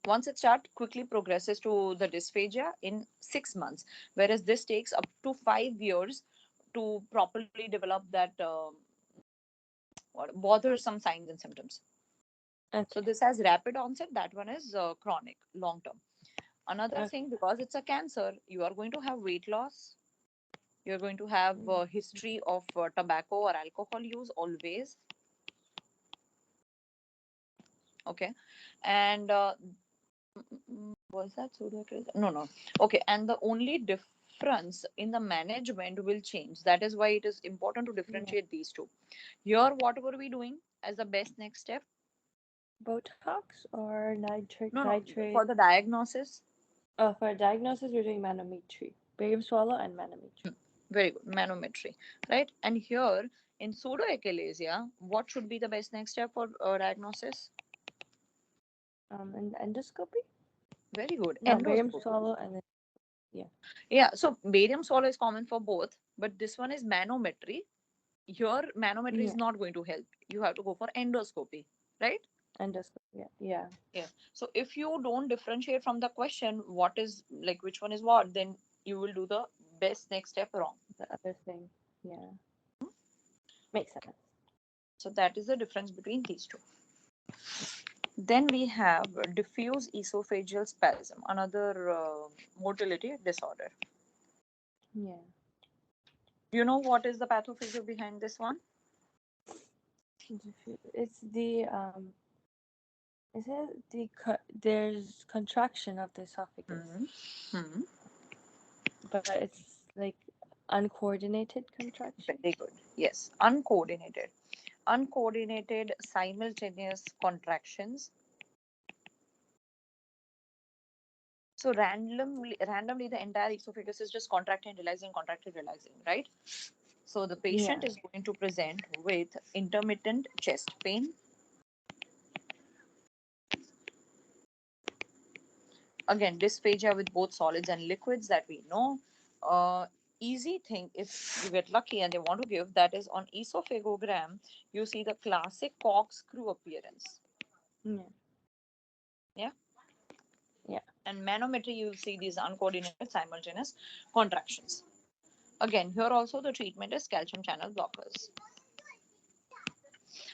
Once it starts, quickly progresses to the dysphagia in 6 months, whereas this takes up to 5 years to properly develop that bothersome signs and symptoms. So Okay. this has rapid onset. That one is chronic, long term. Another Okay. thing, because it's a cancer, you are going to have weight loss. You're going to have a history of tobacco or alcohol use always. Okay, and was that pseudoacrisis? No, no. Okay, and the only difference in the management will change. That is why it is important to Yeah. differentiate these two. Here, what were we doing as the best next step? Botox or No, no. nitrate? For the diagnosis, Oh, for diagnosis, we're doing manometry, barium swallow, and manometry. very good, manometry, right? And here in pseudoachalasia, what should be the best next step for diagnosis? And endoscopy? Very good, No, barium endoscopy. swallow, and then yeah. Yeah, so barium swallow is common for both, but this one is manometry. Your manometry Yeah. is not going to help. You have to go for endoscopy, right? Endoscopy. Yeah. Yeah. Yeah. So if you don't differentiate from the question what is like which one is what, then you will do the best next step wrong. The other thing. Yeah. Makes sense. So that is the difference between these two. Then we have diffuse esophageal spasm, another motility disorder. Yeah. You know what is the pathophysio behind this one? It's the is it there's contraction of the esophagus, Hmm. Hmm. but it's like uncoordinated contraction. Very good. Yes, uncoordinated. Uncoordinated simultaneous contractions. So randomly the entire esophagus is just contracting, relaxing, right? So the Yeah. patient is going to present with intermittent chest pain. Again, dysphagia with both solids and liquids that we know. Easy thing, if you get lucky and they want to give, that is on esophagogram, you see the classic corkscrew appearance. Yeah. Yeah. Yeah. And manometry, you will see these uncoordinated simultaneous contractions. Again, here also the treatment is calcium channel blockers.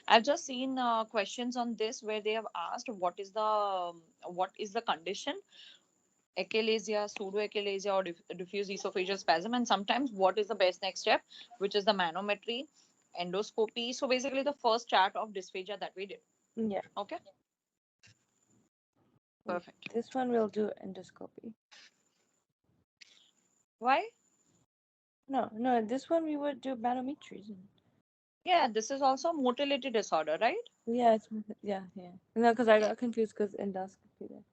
I've just seen questions on this where they have asked what is the condition, achalasia, pseudoachalasia, or diffuse esophageal spasm, and sometimes what is the best next step, which is the manometry, endoscopy. So basically, the first chart of dysphagia that we did. Yeah. Okay, Yeah. perfect. This one we'll do endoscopy. Why? No, no, this one we would do manometries. Yeah, this is also motility disorder, right? Yeah, yeah. No, because I got confused because endoscopy there.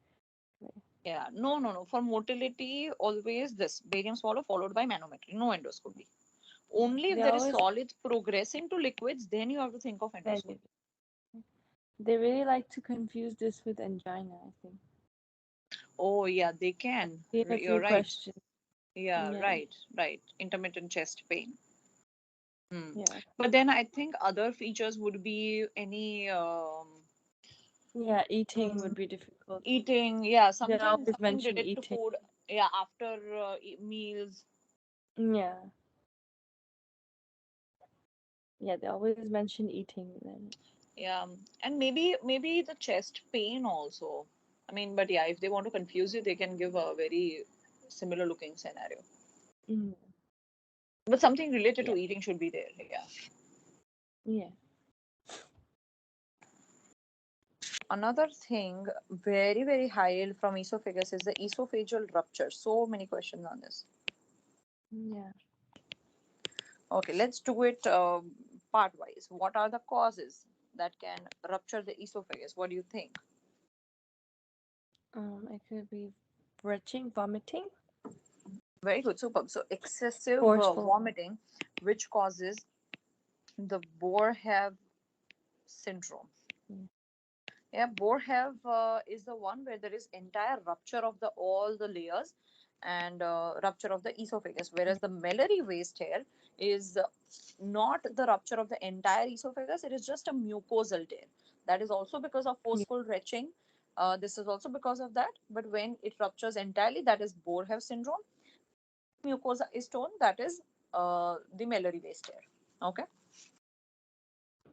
Right. Yeah, no. For motility, always this barium swallow followed by manometry, no endoscopy. Yeah. Only if They there is always solids progressing to liquids, then you have to think of then endoscopy. they really like to confuse this with angina, I think. Oh, yeah, they can. Seen a You're few right. questions. Yeah, Yeah, right. Intermittent chest pain. Hmm. yeah. But then I think other features would be any Yeah, eating would be difficult. eating. Yeah, They always something mention related to eating. food. Yeah, after meals. Yeah. Yeah, they always mention eating then. Yeah, and maybe the chest pain also. I mean, but yeah, if they want to confuse you, they can give a very similar looking scenario. Mm. But something related Yeah. to eating should be there. Yeah. Yeah. Another thing, very high yield from esophagus is the esophageal rupture. So many questions on this. Yeah. Okay, let's do it part wise. What are the causes that can rupture the esophagus? What do you think? It could be retching, vomiting, Very good, superb. So excessive forceful. vomiting, which causes the Boerhaave syndrome. Yeah. Yeah, Boerhaave is the one where there is entire rupture of the all the layers and rupture of the esophagus, whereas the Mallory waist hair is not the rupture of the entire esophagus. It is just a mucosal tear. That is also because of Yeah. forceful retching. This is also because of that. But when it ruptures entirely, that is Boerhaave syndrome. Mucosa is torn. That is the Mallory waist hair. Okay.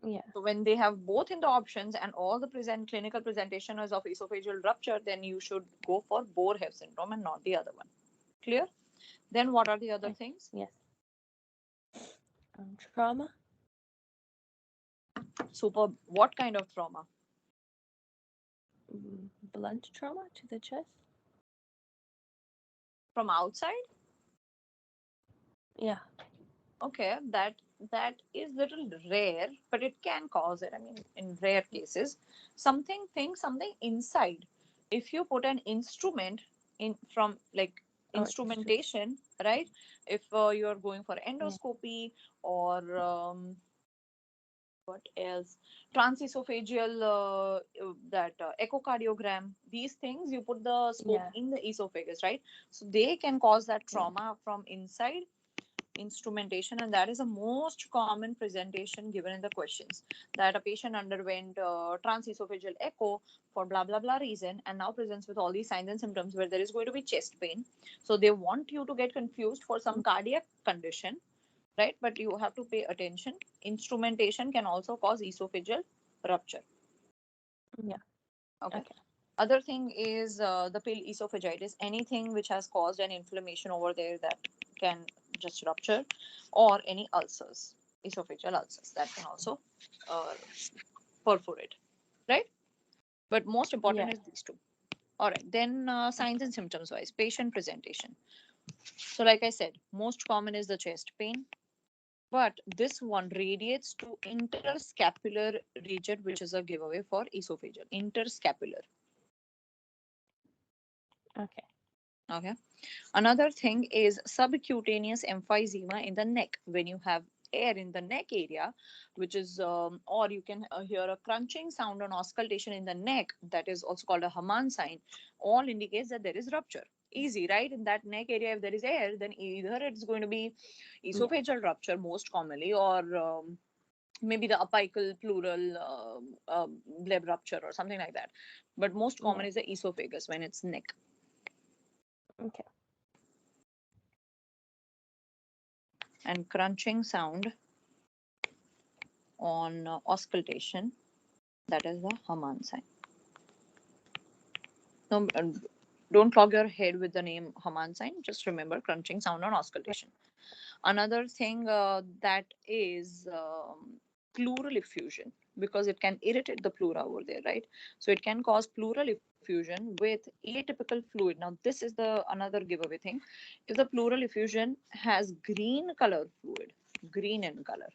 Yeah. So when they have both in the options and all the present clinical presentation is of esophageal rupture, then you should go for Boerhaave syndrome and not the other one. Clear? Then what are the other Okay. things? Yes. Trauma. Super. What kind of trauma? Blunt trauma to the chest. From outside? Yeah. Okay, that is little rare, but it can cause it. I mean, in rare cases, something inside. If you put an instrument in from like Oh, interesting. instrumentation, right? If you are going for Yeah. endoscopy or what else, transesophageal that echocardiogram, these things you put the scope Yeah. in the esophagus, right? So they can cause that Yeah. trauma from inside instrumentation, and that is the most common presentation given in the questions, that a patient underwent transesophageal echo for blah blah blah reason and now presents with all these signs and symptoms where there is going to be chest pain. So they want you to get confused for some cardiac condition, right? But you have to pay attention. Instrumentation can also cause esophageal rupture. Yeah. Okay. Okay. Other thing is the pill esophagitis, anything which has caused an inflammation over there that can just rupture, or any ulcers, esophageal ulcers that can also uh, perforate, right? But most important Yeah. is these two. All right, then signs and symptoms wise, patient presentation. So, like I said, most common is the chest pain, but this one radiates to interscapular region, which is a giveaway for esophageal. Interscapular. Okay. Okay. Another thing is subcutaneous emphysema in the neck. When you have air in the neck area, which is, or you can hear a crunching sound on auscultation in the neck, that is also called a Haman sign, all indicates that there is rupture. Easy, right? In that neck area, if there is air, then either it's going to be Yeah. esophageal rupture most commonly, or maybe the apical pleural bleb rupture or something like that. But most common Yeah. is the esophagus when it's neck. Okay. And crunching sound on auscultation, that is the Haman sign. No, don't clog your head with the name Haman sign. Just remember crunching sound on Right. auscultation. Another thing that is pleural effusion. because it can irritate the pleura over there, right? So it can cause pleural effusion with atypical fluid. Now this is the another giveaway thing. If the pleural effusion has green color fluid, green in color,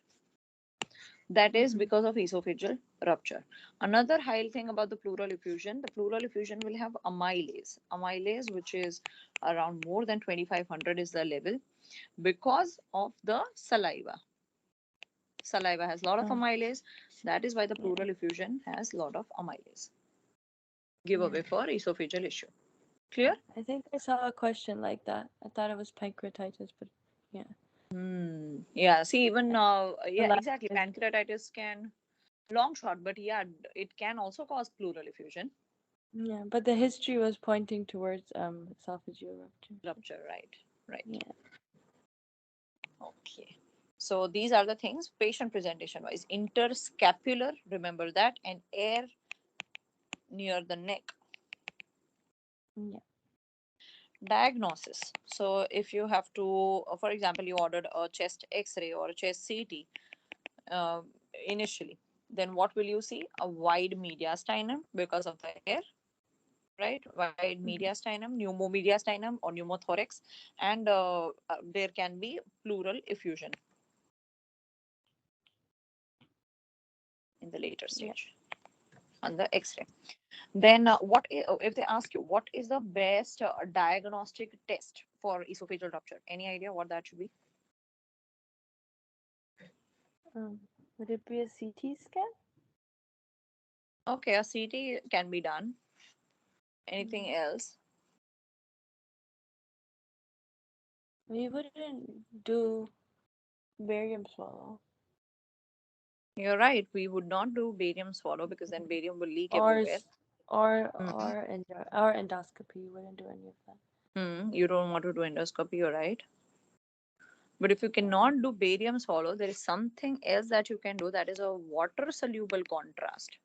that is Mm-hmm. because of esophageal rupture. Another high thing about the pleural effusion will have amylase. Amylase, which is around more than 2500 is the level because of the saliva. Saliva has a lot of Oh, amylase. That is why the yeah, pleural effusion has a lot of amylase. yeah. Giveaway for esophageal issue. Clear? I think I saw a question like that. I thought it was pancreatitis, but yeah. Yeah. See, even The yeah, last exactly. is, Pancreatitis can long shot, but yeah, it can also cause pleural effusion yeah, but the history was pointing towards esophageal rupture. So, rupture. Right. Right. yeah. Okay. So these are the things patient presentation wise. Interscapular, remember that, and air near the neck. Yeah. Diagnosis. So if you have to, for example, you ordered a chest X-ray or a chest CT uh, initially, then what will you see? A wide mediastinum because of the air, right? Wide Mm-hmm. mediastinum, pneumomediastinum or pneumothorax, and there can be pleural effusion in the later Yeah. stage on the X-ray. Then, if they ask you what is the best diagnostic test for esophageal rupture? Any idea what that should be? Would it be a CT scan? Okay, a CT can be done. Mm. Anything else? We wouldn't do barium swallow You're right. We would not do barium swallow because then barium will leak or everywhere. s- or Hmm. or endoscopy. We wouldn't do any of that. You don't want to do endoscopy, you're right. But if you Yeah. cannot do barium swallow, there is something else that you can do. That is a water soluble contrast.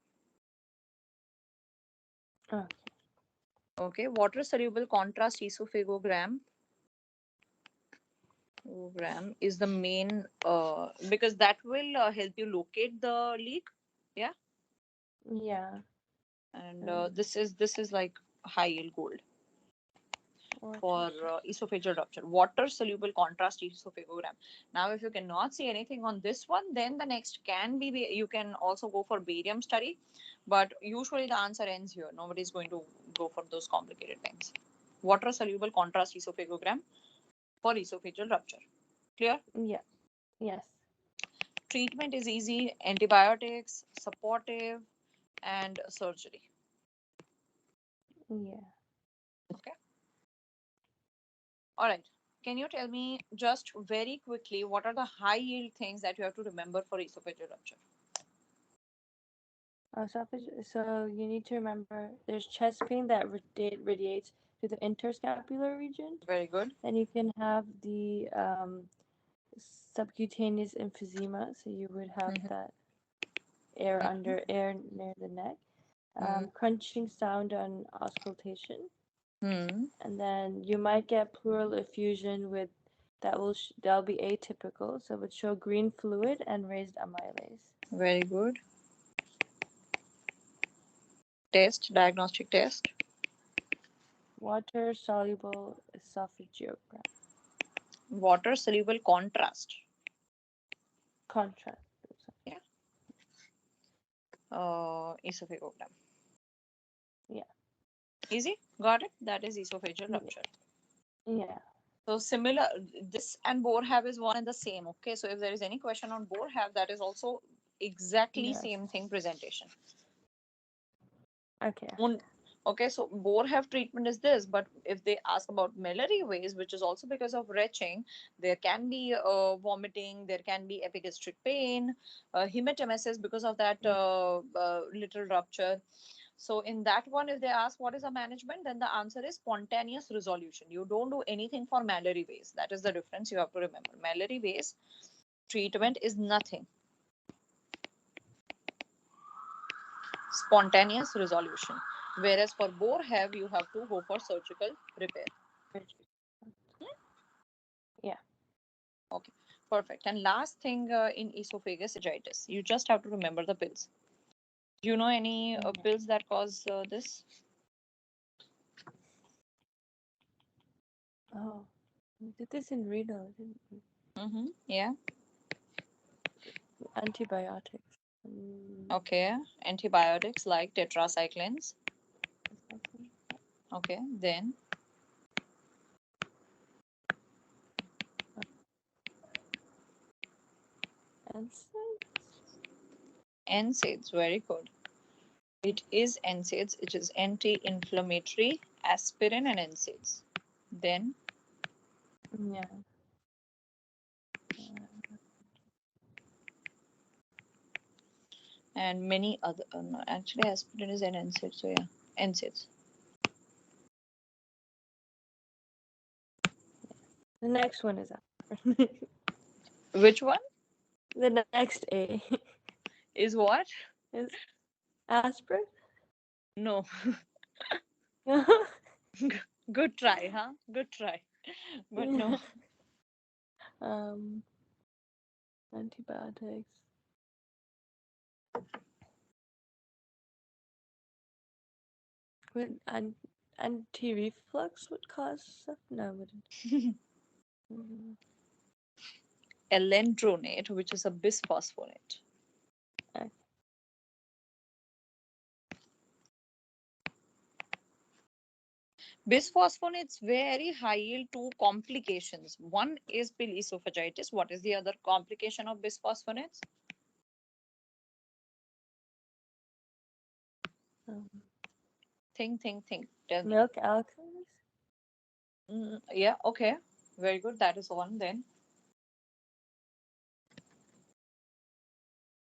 Okay. Okay, water soluble contrast esophagogram is the main because that will help you locate the leak. Yeah, Yeah. and Um, this is like high yield gold water. for esophageal rupture. Water soluble contrast esophagogram. Now, if you cannot see anything on this one, then the next can be you can also go for barium study, but usually the answer ends here. Nobody's going to go for those complicated things. Water soluble contrast esophagogram for esophageal rupture. Clear? Yeah. Yes. Treatment is easy, antibiotics, supportive, and surgery. Yeah. Okay. All right. Can you tell me just very quickly what are the high yield things that you have to remember for esophageal rupture? So you need to remember there's chest pain that radiates to the interscapular region. Very good. Then you can have the subcutaneous emphysema. So you would have Mhm, that air near the neck. mhm, Crunching sound on auscultation. mhm. And then you might get pleural effusion with that'll be atypical. So it would show green fluid and raised amylase. Very good. Test, diagnostic test. Water soluble esophageogram. Water soluble contrast. Contrast. Yeah. Esophagogram. Yeah. Easy. Got it. That is esophageal Yeah. rupture. Yeah. So similar, this and Boerhaave is one and the same. Okay. So if there is any question on Boerhaave, that is also exactly Yes. same thing presentation. Okay. Okay, so Boerhaave treatment is this, but if they ask about Mallory ways, which is also because of retching, there can be vomiting, there can be epigastric pain, hematemesis because of that little rupture. So in that one, if they ask what is the management, then the answer is spontaneous resolution. You don't do anything for Mallory ways. That is the difference you have to remember. Mallory ways treatment is nothing. Spontaneous resolution. Whereas for Boerhaave, you have to go for surgical repair. Yeah. Okay, perfect. And last thing in esophagus esophagitis, you just have to remember the pills. Do you know any Yeah. pills that cause this? Oh, we did this in renal, didn't we? Mm-hmm. Yeah. Antibiotics. Mm, Okay. Antibiotics like tetracyclines. is that one? Okay. Then NSAIDs? NSAIDs. Very good. It is NSAIDs. It is anti-inflammatory, aspirin and NSAIDs. Then Yeah. Uh, and many other. No, actually, aspirin is an NSAID. So yeah, NSAIDs. the next one is aspirin. Which one The next A is what? is aspirin. No. Good try, huh? Good try. But no. Yeah. Um, antibiotics. Would anti-reflux would cause stuff? No, it wouldn't. Mm, Alendronate, which is a bisphosphonate. okay. Bisphosphonates very high yield to complications. One is pill esophagitis. What is the other complication of bisphosphonates? Um, Think. Tell me. milk alkalis. Yeah, okay. Very good. That is one then.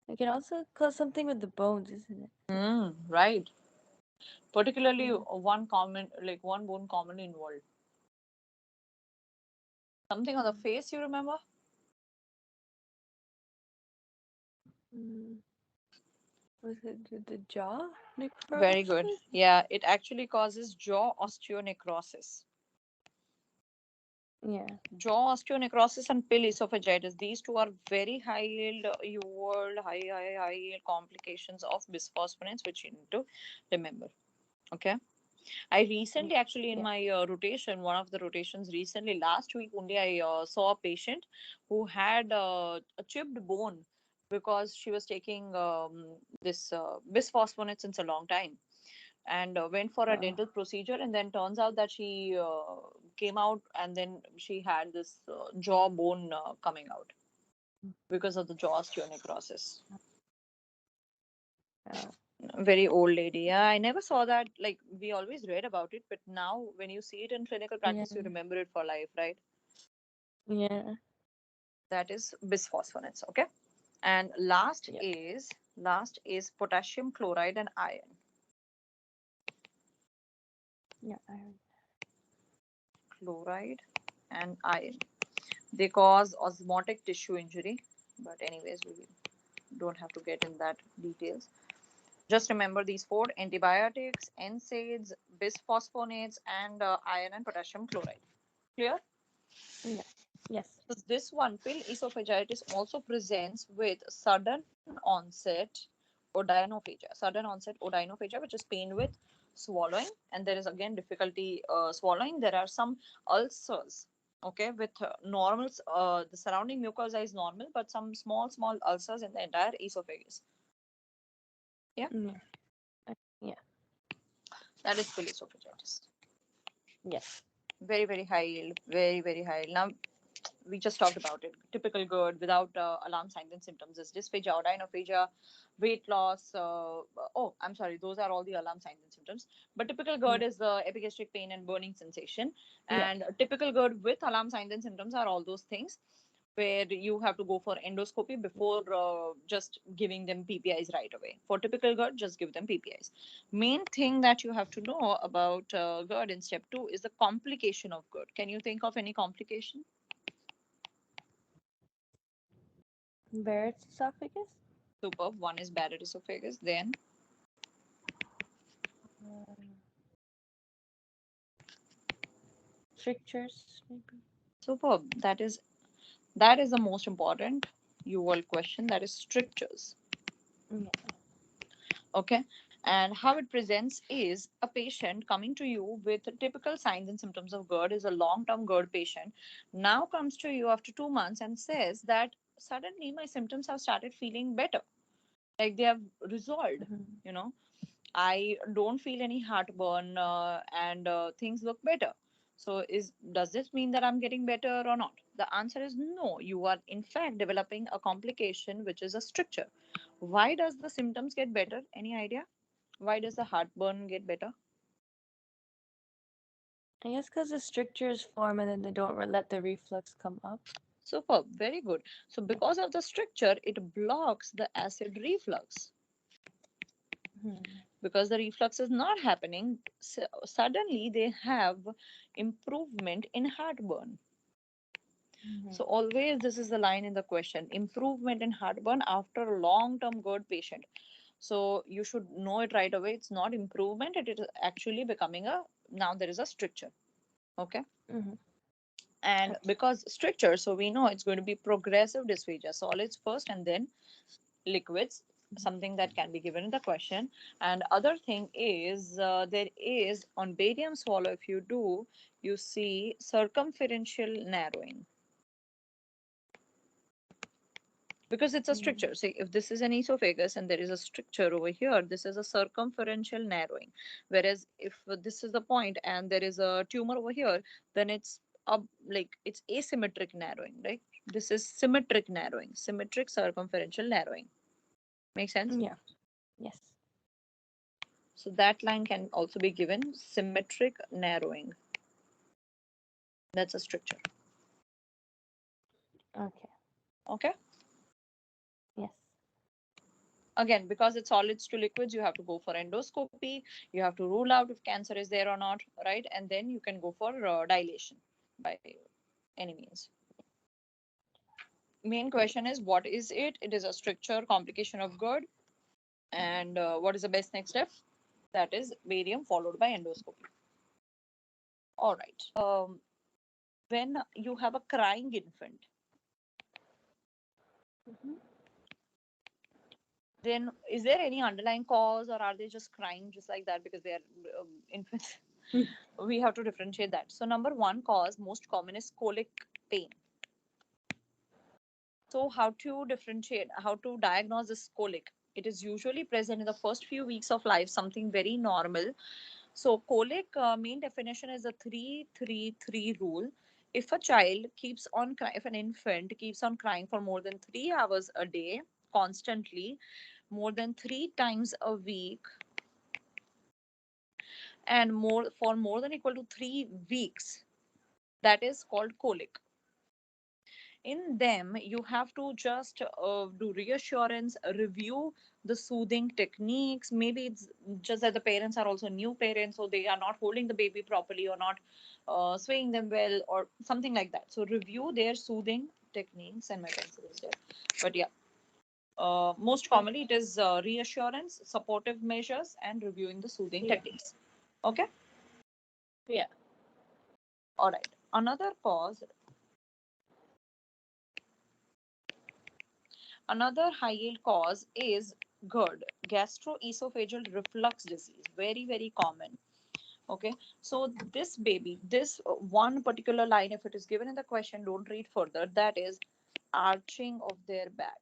It can also cause something with the bones, isn't it? Right. Particularly Mm, one common, like one bone commonly involved. Something on the face, you remember? mm, was it the jaw Very good. necrosis? Yeah, it actually causes jaw osteonecrosis. Yeah. Jaw osteonecrosis and pill esophagitis. These two are very high yield, you world high yield complications of bisphosphonates, which you need to remember. Okay. I Yeah. recently, actually, in Yeah. my rotation, one of the rotations recently, last week only, I saw a patient who had a chipped bone because she was taking this bisphosphonates since a long time and went for a Oh. dental procedure. And then turns out that she came out and then she had this jaw bone coming out because of the jaw osteonecrosis. Oh. Very old lady. Yeah, I never saw that. Like, we always read about it, but now when you see it in clinical Yeah. practice, you remember it for life, right? Yeah. That is bisphosphonates. Okay. And last Yep. is potassium chloride and iron. Yeah. Iron. Chloride and iron. They cause osmotic tissue injury. But anyways, we don't have to get in that details. Just remember these four: antibiotics, NSAIDs, bisphosphonates, and iron and potassium chloride. Clear? Yeah. Yes. So this one, pill esophagitis, also presents with sudden onset odynophagia, which is pain with swallowing, and there is again difficulty swallowing. There are some ulcers, okay, with normal, the surrounding mucosa is normal, but some small ulcers in the entire esophagus. Yeah, Yeah. Yeah. that is pill esophagitis. Yes. Very high yield, very high yield. Now we just talked about it. Typical GERD without alarm signs and symptoms is dysphagia, odynophagia, weight loss. Oh, I'm sorry, those are all the alarm signs and symptoms. But typical Yeah. GERD is the epigastric pain and burning sensation. Yeah. And typical GERD with alarm signs and symptoms are all those things where you have to go for endoscopy before just giving them PPIs right away. For typical GERD, just give them PPIs. Main thing that you have to know about GERD in step 2 is the complication of GERD. Can you think of any complication? Barrett's esophagus. Superb. One is Barrett esophagus. Then Um, strictures, maybe. superb. That is the most important UL question. That is strictures. Yeah. Okay. And how it presents is a patient coming to you with typical signs and symptoms of GERD, is a long term GERD patient, now comes to you after 2 months and says that suddenly my symptoms have started feeling better, like they have resolved, Mhm. you know. I don't feel any heartburn, and things look better. So, is does this mean that I'm getting better or not? The answer is no. You are in fact developing a complication, which is a stricture. Why does the symptoms get better? Any idea? Why does the heartburn get better? I guess because the strictures form and then they don't let the reflux come up. Superb, very good. So, because of the stricture, it blocks the acid reflux. Mhm. Because the reflux is not happening, suddenly they have improvement in heartburn. Mhm. So always this is the line in the question: improvement in heartburn after a long-term GERD patient. So you should know it right away. It's not improvement; it is actually becoming a, now there is a stricture. Okay, Mhm. and Okay. because stricture, so we know it's going to be progressive dysphagia. Solids first, and then liquids. Mhm. Something that can be given in the question. And other thing is there is on barium swallow. If you do, you see circumferential narrowing because it's a Mhm. stricture. See, if this is an esophagus and there is a stricture over here, this is a circumferential narrowing. Whereas if this is the point and there is a tumor over here, then it's up, like it's asymmetric narrowing, right? This is symmetric narrowing, symmetric circumferential narrowing. Make sense? Yeah. Yes. So that line can also be given symmetric narrowing. That's a stricture. Okay. Okay. Yes. Again, because it's solids to liquids, you have to go for endoscopy. You have to rule out if cancer is there or not, right? And then you can go for dilation by any means. Main question is, what is it? It is a stricture complication of GERD. And what is the best next step? That is barium followed by endoscopy. All right. When you have a crying infant, Mhm. then is there any underlying cause, or are they just crying just like that because they are infants? We have to differentiate that. So number one cause, most common, is colic pain. So how to differentiate, how to diagnose this colic? It is usually present in the first few weeks of life, something very normal. So colic, main definition is a 3-3-3 rule. If a child keeps on crying, if an infant keeps on crying for more than 3 hours a day, constantly, more than 3 times a week, and more for more than equal to 3 weeks, that is called colic. In them, you have to just do reassurance, review the soothing techniques. Maybe it's just that the parents are also new parents, so they are not holding the baby properly or not swaying them well or something like that. So review their soothing techniques. And my pencil is there, but yeah, most commonly it is reassurance, supportive measures, and reviewing the soothing Yeah. techniques. Okay. Yeah. All right. Another high yield cause is GERD, gastroesophageal reflux disease, very, very common. Okay, so this baby, this one particular line, if it is given in the question, don't read further. That is arching of their back.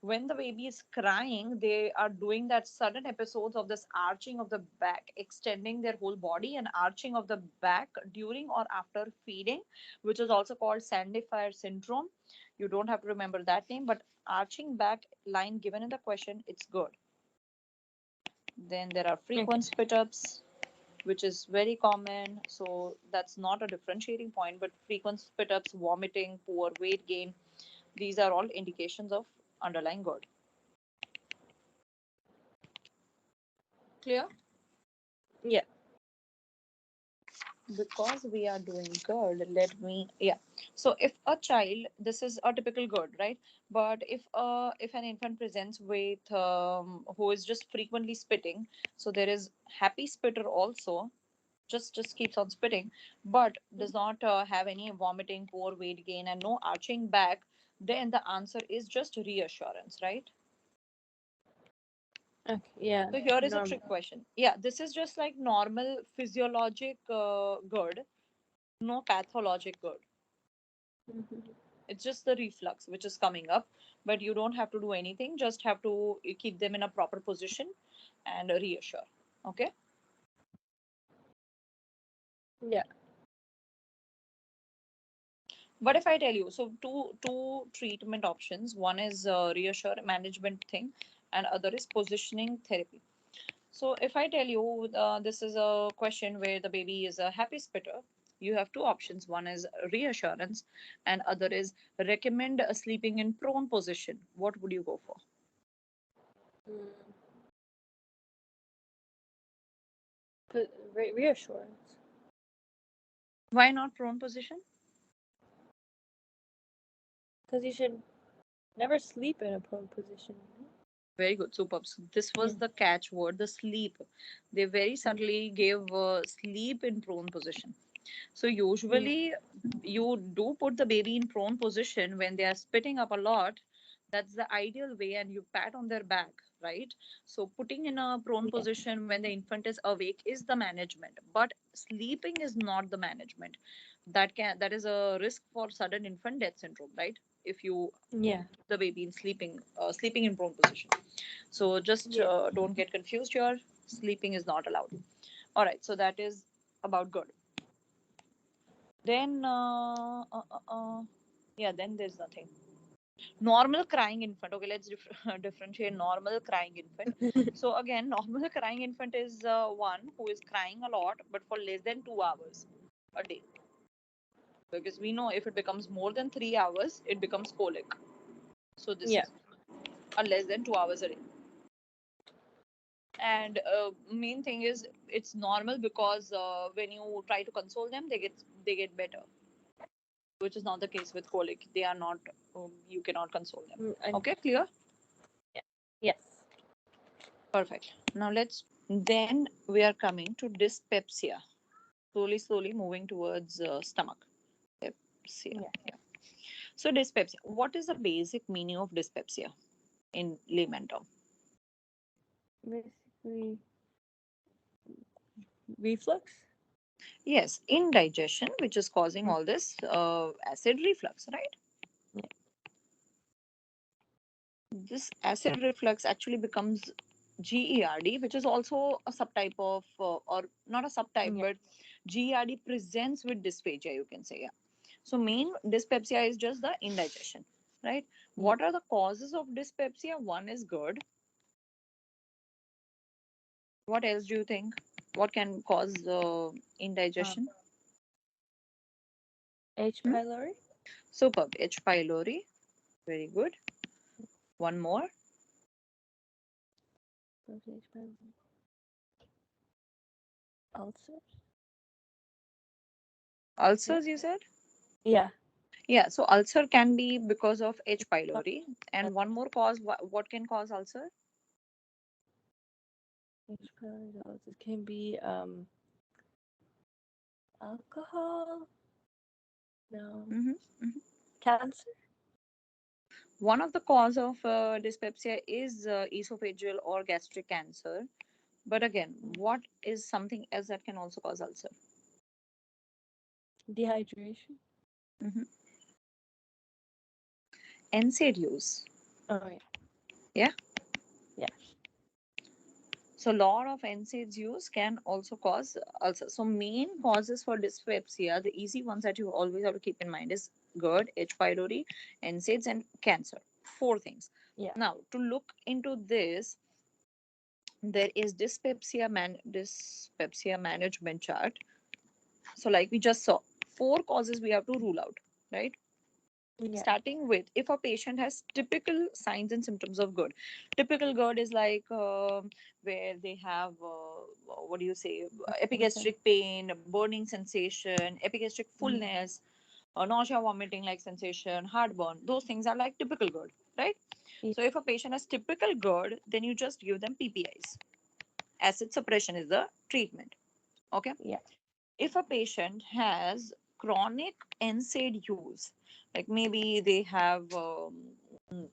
When the baby is crying, they are doing that sudden episodes of this arching of the back, extending their whole body, and arching of the back during or after feeding, which is also called Sandifer syndrome. You don't have to remember that name, but arching back line given in the question, it's good. Then there are frequent Okay. spit ups, which is very common. So that's not a differentiating point, but frequent spit ups, vomiting, poor weight gain, these are all indications of underlying GERD. Clear? Yeah. Because we are doing GERD, let me, yeah. So if a child, this is a typical GERD, right? But if an infant presents with who is just frequently spitting, so there is happy spitter also, just keeps on spitting, but does not have any vomiting, poor weight gain, and no arching back, then the answer is just reassurance, right? Okay, yeah, So here is a trick normal. question. Yeah, this is just like normal physiologic GERD, no pathologic GERD. Hmm. It's just the reflux which is coming up, but you don't have to do anything. Just have to keep them in a proper position and reassure. Okay. Yeah. But if I tell you, so two treatment options. One is reassure management thing, and other is positioning therapy. So if I tell you this is a question where the baby is a happy spitter, you have two options. One is reassurance, and other is recommend sleeping in prone position. What would you go for? Mm. But reassurance, Why not prone position? because you should never sleep in a prone position. Very good, superb. So this Yeah. was the catch word, the sleep. They very Mm. subtly gave sleep in prone position. So Yeah. usually you do put the baby in prone position when they are spitting up a lot. That's the ideal way, and you pat on their back, right? So putting in a prone Yeah. position when the infant is awake is the management, but sleeping is not the management. That is a risk for sudden infant death syndrome, right? If you Yeah. put the baby in sleeping in prone position. So just Yeah. don't get confused here. Sleeping is not allowed. All right. So that is about good. Then, yeah, then there's nothing. Normal crying infant. Okay, let's differentiate normal crying infant. So again, normal crying infant is one who is crying a lot, but for less than 2 hours a day. Because we know if it becomes more than 3 hours, it becomes colic. So this Yeah. is a less than 2 hours a day. And main thing is it's normal because when you try to console them, they get better, which is not the case with colic. They are not, you cannot console them. And Okay, clear? yeah. Yes. Perfect. Now let's, then we are coming to dyspepsia. Slowly moving towards stomach. Dyspepsia. Yeah. Yeah. So dyspepsia. What is the basic meaning of dyspepsia in layman term? Basically, reflux. Yes, indigestion, which is causing Mm. all this acid reflux, right? Yeah. This acid reflux actually becomes GERD, which is also a subtype of, or not a subtype, Yeah. but GERD presents with dysphagia, you can say. Yeah. So, main dyspepsia is just the indigestion, right? Yeah. What are the causes of dyspepsia? One is GERD. What else do you think? What can cause Um, indigestion? H. Hmm? pylori. Superb. H. pylori. Very good. One more. What's H. pylori? Ulcers. Yeah. Ulcers, you said? Yeah. Yeah, so ulcer can be because of H. Uh, pylori. And one more cause, what can cause ulcer? H. pylori. Ulcers can be alcohol. No. Hmm. Hmm. Cancer. One of the cause of dyspepsia is esophageal or gastric cancer. But again, Mm. what is something else that can also cause ulcer? Dehydration. Hmm. NSAID use. Oh yeah. Yeah. Yeah. So a lot of NSAIDs use can also cause ulcer. So main causes for dyspepsia, the easy ones that you always have to keep in mind is GERD, H. pylori, NSAIDs, and cancer. Four things. Yeah. Now, to look into this, there is dyspepsia management chart. So like we just saw, four causes we have to rule out, right? Yeah. Starting with, if a patient has typical signs and symptoms of GERD. Typical GERD is like where they have what do you say, Symptoms. epigastric pain, burning sensation, epigastric Mm. fullness, nausea, vomiting like sensation, heartburn. Those things are like typical GERD, right? Yeah. So if a patient has typical GERD, then you just give them PPIs. Acid suppression is the treatment. Okay. Yeah. If a patient has chronic NSAID use, like maybe they have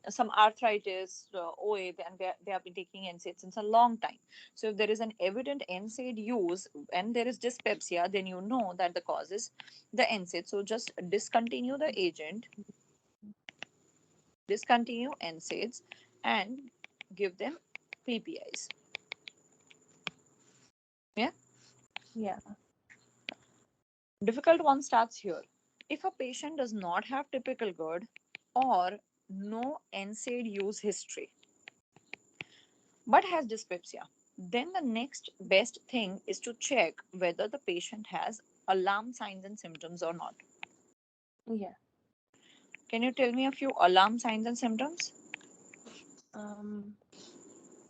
some arthritis, OA, and they have been taking NSAID since a long time. So if there is an evident NSAID use and there is dyspepsia, then you know that the cause is the NSAID. So just discontinue the agent, discontinue NSAIDs, and give them PPIs. Yeah. Yeah. Difficult one starts here. If a patient does not have typical GERD or no NSAID use history but has dyspepsia, then the next best thing is to check whether the patient has alarm signs and symptoms or not. Yeah. Can you tell me a few alarm signs and symptoms? Um,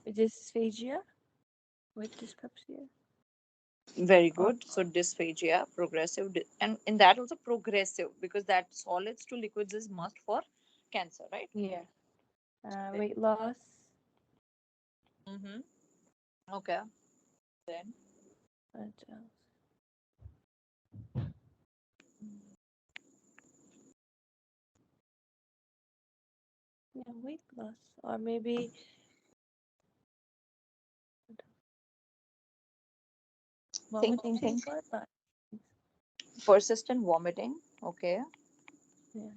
dysphagia with dyspepsia. Very Or good. So dysphagia, progressive, and in that also progressive because that solids to liquids is must for cancer, right? yeah. Weight loss. Mm-hmm. Okay. Then What else? Yeah, weight loss. Or maybe vomiting think blood. But persistent vomiting. Okay. yeah.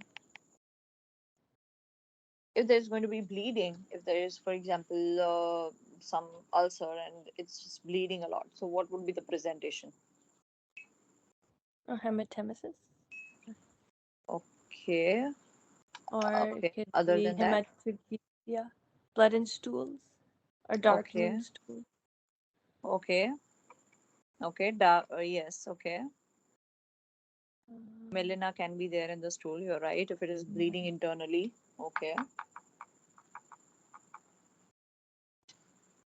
If there's going to be bleeding, if there is, for example, some ulcer and it's just bleeding a lot, so what would be the presentation? Or hematemesis. Okay. Or it Okay. could Other be than that, hematuria, blood in stools, or darkening okay. stool. Okay. Okay. Yes. Okay. Um, Melena can be there in the stool. You're right. If it is bleeding internally, okay.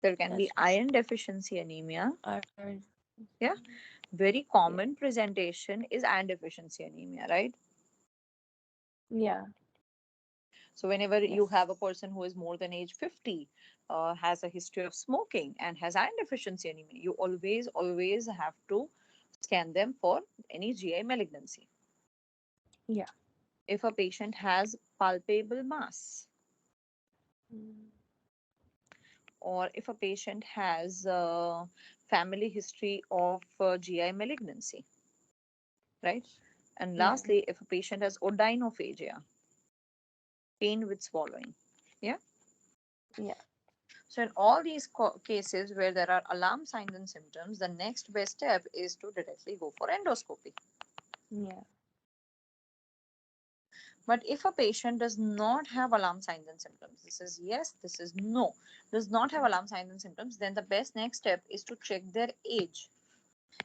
There can be that's iron deficiency anemia. iron. Yeah. Very Yeah. common presentation is iron deficiency anemia, right? Yeah. So whenever you Yes. have a person who is more than age 50, has a history of smoking and has iron deficiency anemia, you always have to scan them for any GI malignancy. Yeah. If a patient has palpable mass, Mm, or if a patient has family history of GI malignancy, right? And yeah. lastly, if a patient has odynophagia, pain with swallowing, yeah. Yeah. So in all these cases where there are alarm signs and symptoms, the next best step is to directly go for endoscopy. Yeah. But if a patient does not have alarm signs and symptoms, this is yes, this is no, does not have alarm signs and symptoms, then the best next step is to check their age.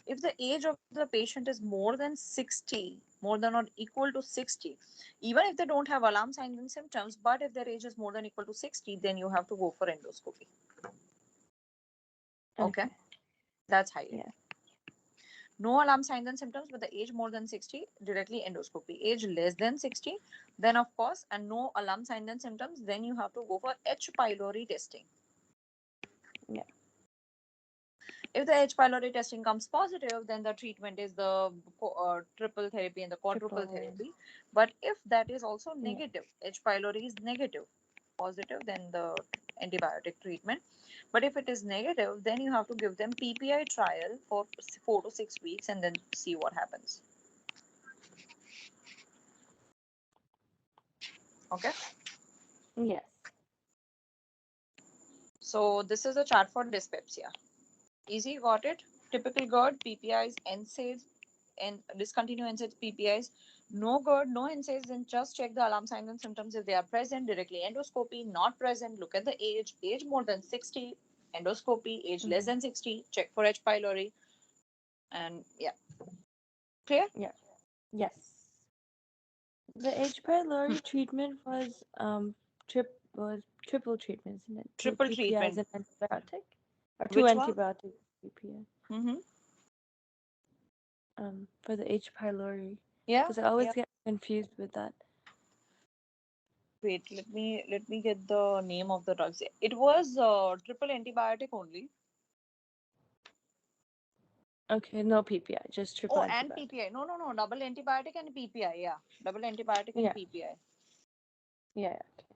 If the age of the patient is more than 60, more than or equal to 60, even if they don't have alarm signs and symptoms, but if their age is more than equal to 60, then you have to go for endoscopy. Okay, Okay. that's highlighted. Yeah. No alarm signs and symptoms, but the age more than 60, directly endoscopy. Age less than 60, then of course, and no alarm signs and symptoms, then you have to go for H. pylori testing. Yeah. If the H. pylori testing comes positive, then the treatment is the triple therapy and the quadruple Triple. therapy. But if that is also Yeah. negative, H. pylori is negative, positive, then the antibiotic treatment. But if it is negative, then you have to give them PPI trial for 4 to 6 weeks and then see what happens. Okay. Yes. So this is a chart for dyspepsia. Easy, got it? Typical GERD, PPIs, NSAIDs, and discontinue NSAIDs, PPIs. No GERD, no NSAIDs, then just check the alarm signs and symptoms. If they are present, directly endoscopy. Not present, look at the age. Age more than 60, endoscopy. Age less Mm-hmm. than 60, check for H. pylori. And yeah, clear? Yeah. Yes. The H. pylori treatment was triple treatment, isn't it? Two Triple PPIs treatment. and antibiotic, or two Which one? antibiotic PPI. Mm-hmm. For the H. pylori, Yeah, because I always yeah. get confused with that. Wait, let me get the name of the drugs. It was triple antibiotic only. Okay, no PPI, just triple Oh, and antibiotic. PPI. No, no, no. Double antibiotic and PPI. Yeah. Double antibiotic and Yeah, PPI. yeah, yeah. Okay.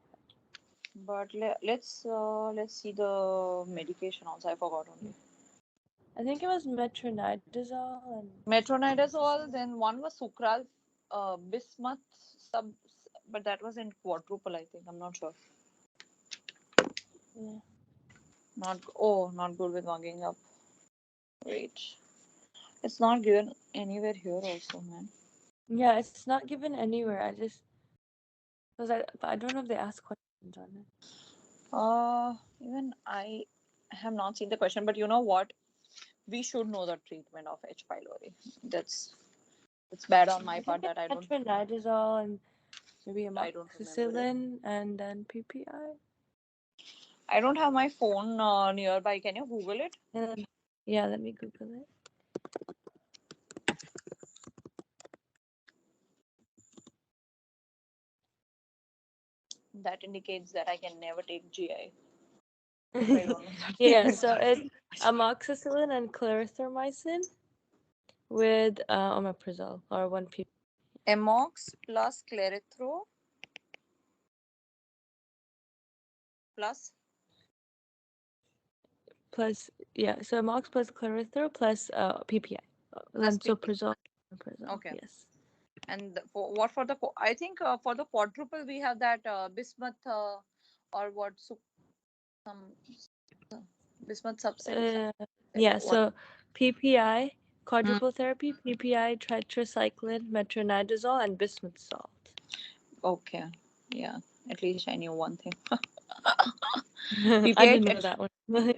But let's see the medication also. I forgot only. I think it was metronidazole and Metronidazole. Then one was sucral, bismuth sub, but that was in quadruple. I think I'm not sure. yeah. Not good with mugging up. Wait, it's not given anywhere here also, man. Yeah, it's not given anywhere. But I don't know if they ask questions on it. Even I have not seen the question, but you know what? We should know the treatment of H. pylori. That's it's bad on my I part think that it's metronidazole and maybe I don't remember it. amoxicillin and then PPI. I don't have my phone nearby. Can you Google it? And then, yeah, let me Google it. That indicates that I can never take GI if I don't know the Yeah, treatment. so it's amoxicillin and clarithromycin with omeprazole or 1 pp. Amox plus Clarithrol plus Plus, yeah, so amox plus clarithrol plus PPI. plus PP. Lansoprazole, omeprazole, Okay. yes. And for the I think for the quadruple we have that bismuth or what some bismuth subset. Uh, Like yeah, what? so PPI, Mm. quadruple therapy, PPI, tetracycline, metronidazole, and bismuth salt. Okay. Yeah. At least I knew one thing. I PPI didn't know that one. Yeah.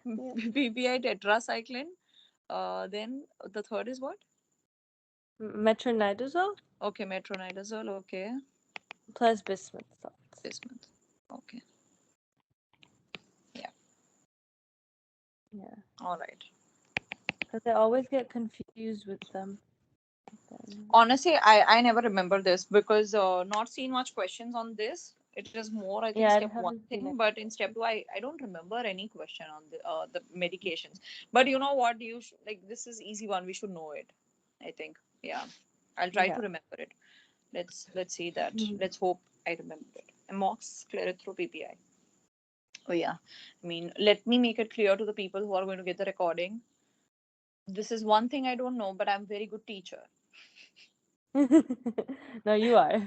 PPI tetracycline. Then the third is what? Metronidazole Okay, metronidazole. Okay, plus bismuth salt. bismuth. Okay, yeah. Yeah, All right. because I always get confused with them. Then, Honestly, I never remember this because not seen much questions on this. It is more, I think, yeah, I step one haven't seen thing, it. but in step two, I don't remember any question on the medications. But you know what? Like this is easy one. We should know it. I think. Yeah, I'll try to Yeah. remember it. Let's see that. Mhm. Let's hope I remember it. Amox sclerothrope PPI. Oh yeah. I mean, let me make it clear to the people who are going to get the recording. This is one thing I don't know, but I'm very good teacher. No, you are.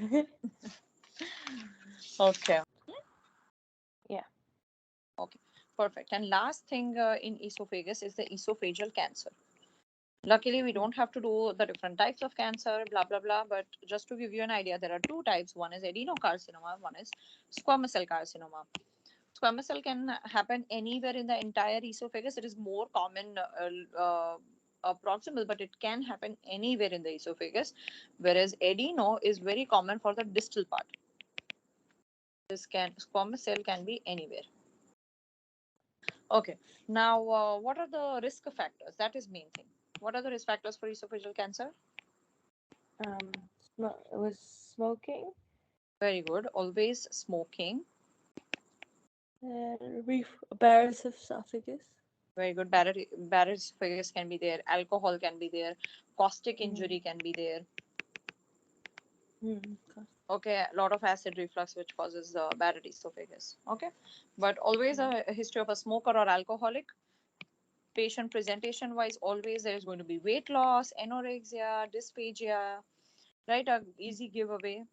Okay. Yeah. Okay. Perfect. And last thing in esophagus is the esophageal cancer. Luckily, we don't have to do the different types of cancer, blah blah blah. But just to give you an idea, there are two types. One is adenocarcinoma. One is squamous cell carcinoma. Squamous cell can happen anywhere in the entire esophagus. It is more common proximal, but it can happen anywhere in the esophagus. Whereas adeno is very common for the distal part. This can squamous cell can be anywhere. Okay. Now, what are the risk factors? That is main thing. What are the risk factors for esophageal cancer? It was smoking Very good. Always smoking. and Barrett's esophagus. Very good. Barrett's esophagus can be there. Alcohol can be there. Caustic Mm-hmm. injury can be there. Mm-hmm. Okay, a lot of acid reflux which causes Barrett esophagus. Okay, but always a history of a smoker or alcoholic. Patient presentation wise, always there is going to be weight loss, anorexia, dysphagia, right? A easy giveaway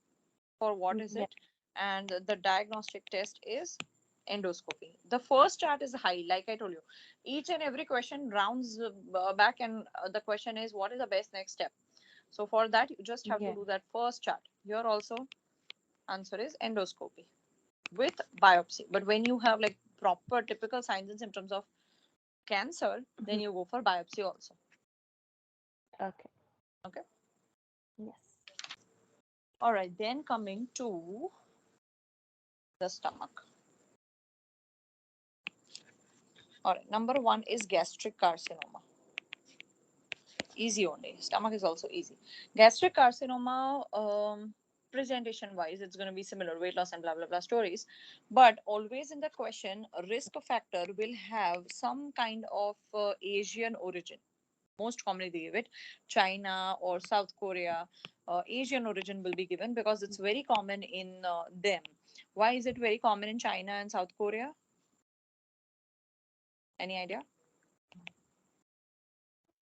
for what is Yeah. it, and the diagnostic test is endoscopy. The first chart is high, like I told you. Each and every question rounds back, and the question is what is the best next step. So for that, you just have to Yeah. do that first chart. Here also, answer is endoscopy with biopsy. But when you have like proper typical signs and symptoms of cancer, then Mhm. you go for biopsy also. Okay. Okay. Yes. All right. Then coming to the stomach. All right. Number one is gastric carcinoma. Easy only. Stomach is also easy. Gastric carcinoma, presentation wise, it's going to be similar weight loss and blah blah blah stories. But always in the question, risk factor will have some kind of Asian origin. Most commonly they give it China or South Korea. Asian origin will be given because it's very common in them. Why is it very common in China and South Korea? Any idea?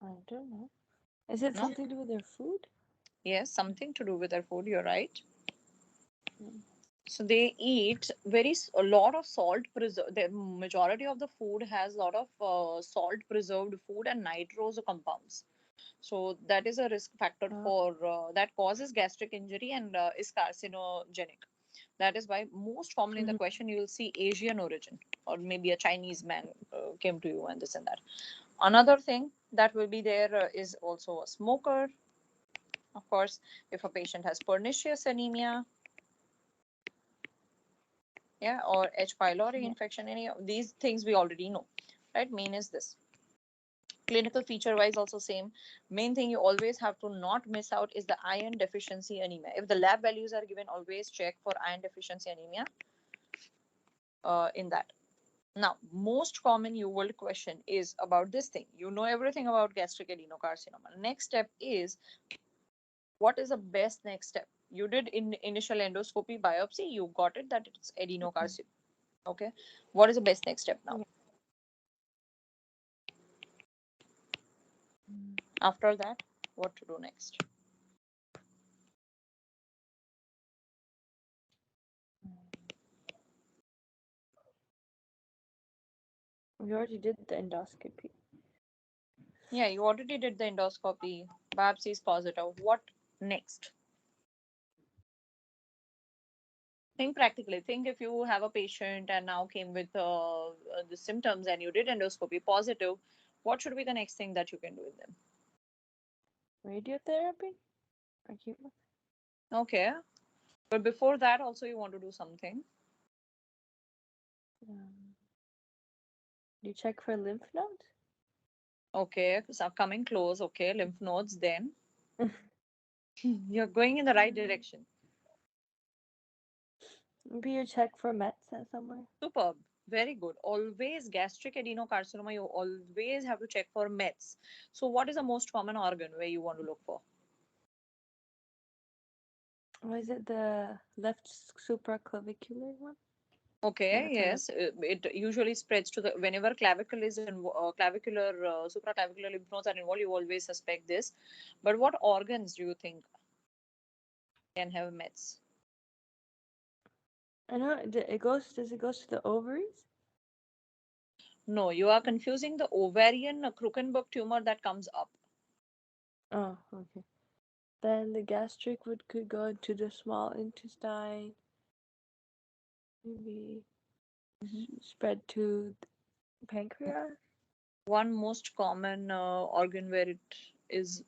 I don't know. Is it No? something to do with their food? Yes, something to do with their food. You're right. Mm. So they eat a lot of salt preserved. The majority of the food has a lot of salt preserved food and nitrous compounds. So that is a risk factor Oh, for that causes gastric injury and is carcinogenic. That is why most commonly in the mhm. question you will see Asian origin or maybe a Chinese man came to you and this and that. Another thing that will be there is also a smoker. Of course, if a patient has pernicious anemia, yeah, or H. pylori Yeah. infection, any of these things we already know, right? Main is this. Clinical feature wise, also same. Main thing you always have to not miss out is the iron deficiency anemia. If the lab values are given, always check for iron deficiency anemia in that. Now, most common you will question is about this thing. You know everything about gastric adenocarcinoma. Next step is what is the best next step? You did in initial endoscopy biopsy, you got it that it's adenocarcinoma. Okay. What is the best next step now? Yeah. Mm. After that, what to do next? We already did the endoscopy. Yeah, you already did the endoscopy. Biopsy is positive. What next? Think practically. Think if you have a patient and now came with the symptoms and you did endoscopy positive, what should be the next thing that you can do with them? Radiotherapy? Or chemo? Okay. But before that, also you want to do something. Um, you check for lymph nodes? Okay. So coming close. Okay. Lymph nodes. Then you're going in the right direction. Maybe you check for mets at somewhere. Superb. Very good. Always gastric adenocarcinoma, you always have to check for Mets. So, what is the most common organ where you want to look for? Or is it the left supraclavicular one? Yeah, Okay, it's a left. yes, it usually spreads to the whenever clavicle is in clavicular, supraclavicular lymph nodes are involved, you always suspect this. But what organs do you think can have Mets? I know it goes. Does it goes to the ovaries? No, you are confusing the ovarian Krukenberg tumor that comes up. Oh, okay. Then the gastric would could go into the small intestine. Maybe Mhm. spread to the pancreas. One most common organ where it is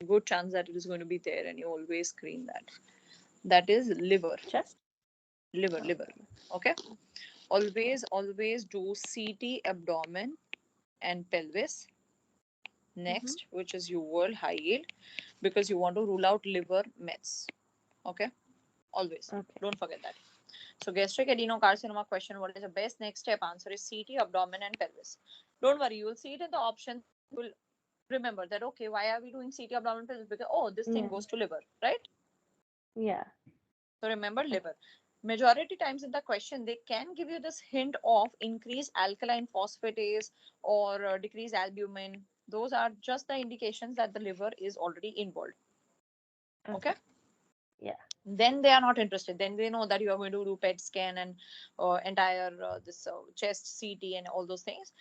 good chance that it is going to be there, and you always screen that. That is liver. Chest? Liver. Okay. Okay. Yeah. Always do CT abdomen and pelvis Mhm. next, which is your world high yield, because you want to rule out liver mets. Okay. Always. Okay. Don't forget that. So gastric adenocarcinoma question, what is the best next step? Answer is CT, abdomen and pelvis. Don't worry, you will see it in the options and you will remember that, okay, why are we doing CT, abdomen, pelvis? Because, oh, this thing Yeah. goes to liver, right? Yeah. So remember Okay. liver. Majority times in the question, they can give you this hint of increased alkaline phosphatase or decreased albumin. Those are just the indications that the liver is already involved. Okay. Okay. Yeah. Then they are not interested. Then they know that you are going to do PET scan and entire this chest CT and all those things.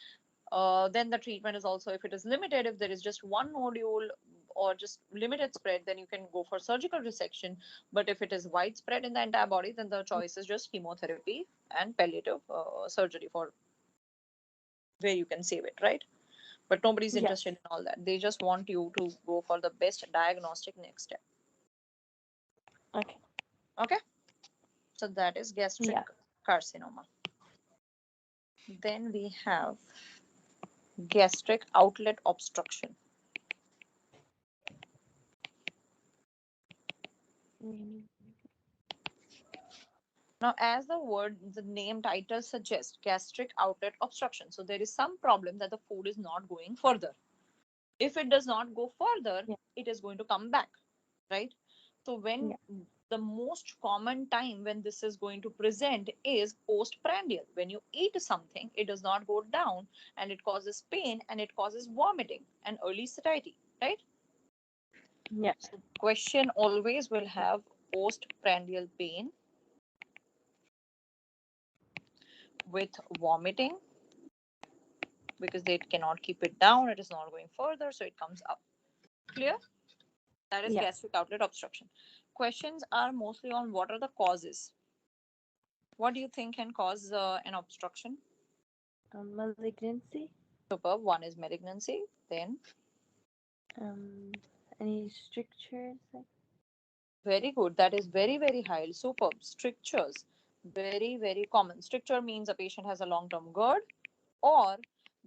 Then the treatment is also, if it is limited, if there is just one nodule or just limited spread, then you can go for surgical resection. But if it is widespread in the entire body, then the choice is just chemotherapy and palliative surgery for where you can save it, right? But nobody's interested Yes. in all that. They just want you to go for the best diagnostic next step. Okay. Okay, so that is gastric Yeah. carcinoma. Then we have gastric outlet obstruction. Mm. Now, as the name title suggests, gastric outlet obstruction. So there is some problem that the food is not going further. If it does not go further, Yeah. it is going to come back, right? So when Yeah. The most common time when this is going to present is postprandial. When you eat something, it does not go down and it causes pain and it causes vomiting and early satiety, right? Yeah. So question always will have postprandial pain with vomiting because they cannot keep it down, it is not going further, so it comes up. Clear? That is Yeah. gastric outlet obstruction. Questions are mostly on what are the causes. What do you think can cause an obstruction? Malignancy. Superb. One is malignancy. Then, Um, any strictures? Like, very good. That is very, very high. Superb. Strictures. Very, very common. Stricture means a patient has a long term GERD or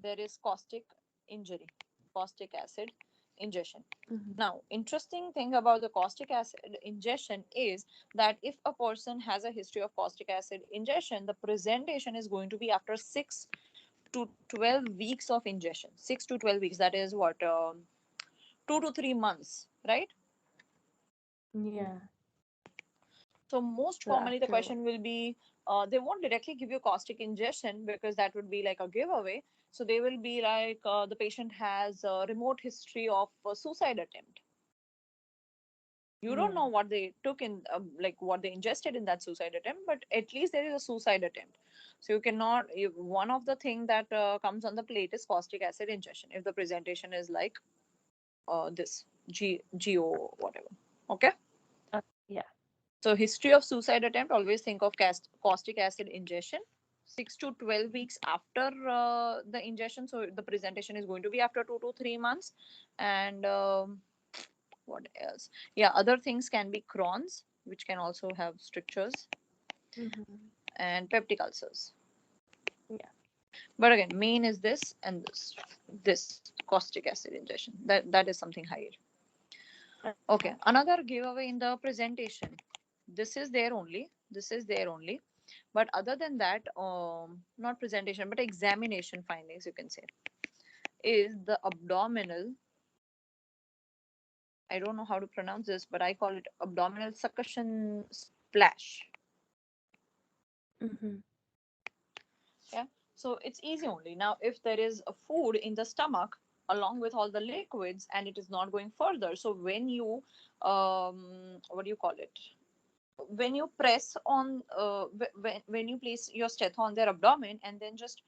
there is caustic injury, caustic acid ingestion. mm-hmm. Now, interesting thing about the caustic acid ingestion is that if a person has a history of caustic acid ingestion, the presentation is going to be after 6 to 12 weeks of ingestion. 6 to 12 weeks, that is what, 2 to 3 months, right? Yeah. So most So commonly the after. question will be, they won't directly give you caustic ingestion because that would be like a giveaway. So they will be like, the patient has a remote history of a suicide attempt. You don't Yeah. know what they took in, like what they ingested in that suicide attempt, but at least there is a suicide attempt. So you cannot, one of the thing that comes on the plate is caustic acid ingestion if the presentation is like this GO whatever. Okay. Yeah. So history of suicide attempt, always think of caustic acid ingestion. 6 to 12 weeks after the ingestion, so the presentation is going to be after 2 to 3 months. And what else? Yeah, other things can be Crohn's, which can also have strictures, Mm-hmm. and peptic ulcers. Yeah. But again, main is this and this caustic acid ingestion. That is something higher. Okay, Okay. another giveaway in the presentation. This is there only. This is there only. But other than that, not presentation, but examination findings, you can say, is the abdominal. I don't know how to pronounce this, but I call it abdominal succussion splash. Mm-hmm. Yeah. So it's easy only. Now, if there is a food in the stomach along with all the liquids and it is not going further, so when you, what do you call it? When you press on, when you place your steth on their abdomen and then just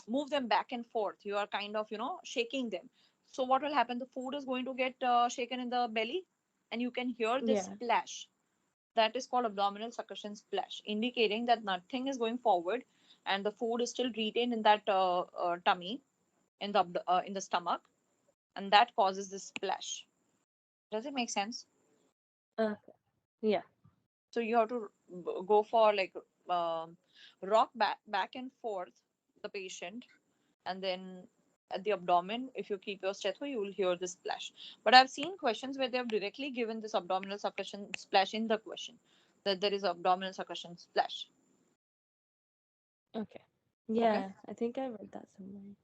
move them back and forth, you are kind of, shaking them. So what will happen? The food is going to get shaken in the belly and you can hear this Yeah. splash. That is called abdominal succussion splash, indicating that nothing is going forward and the food is still retained in that tummy, in the stomach, and that causes this splash. Does it make sense? Okay. Yeah. So you have to go for like, rock back and forth the patient, and then at the abdomen, if you keep your stethoscope, you will hear this splash. But I've seen questions where they have directly given this abdominal succussion splash in the question, that there is abdominal succussion splash. Okay. Okay. Yeah. I think I read that somewhere.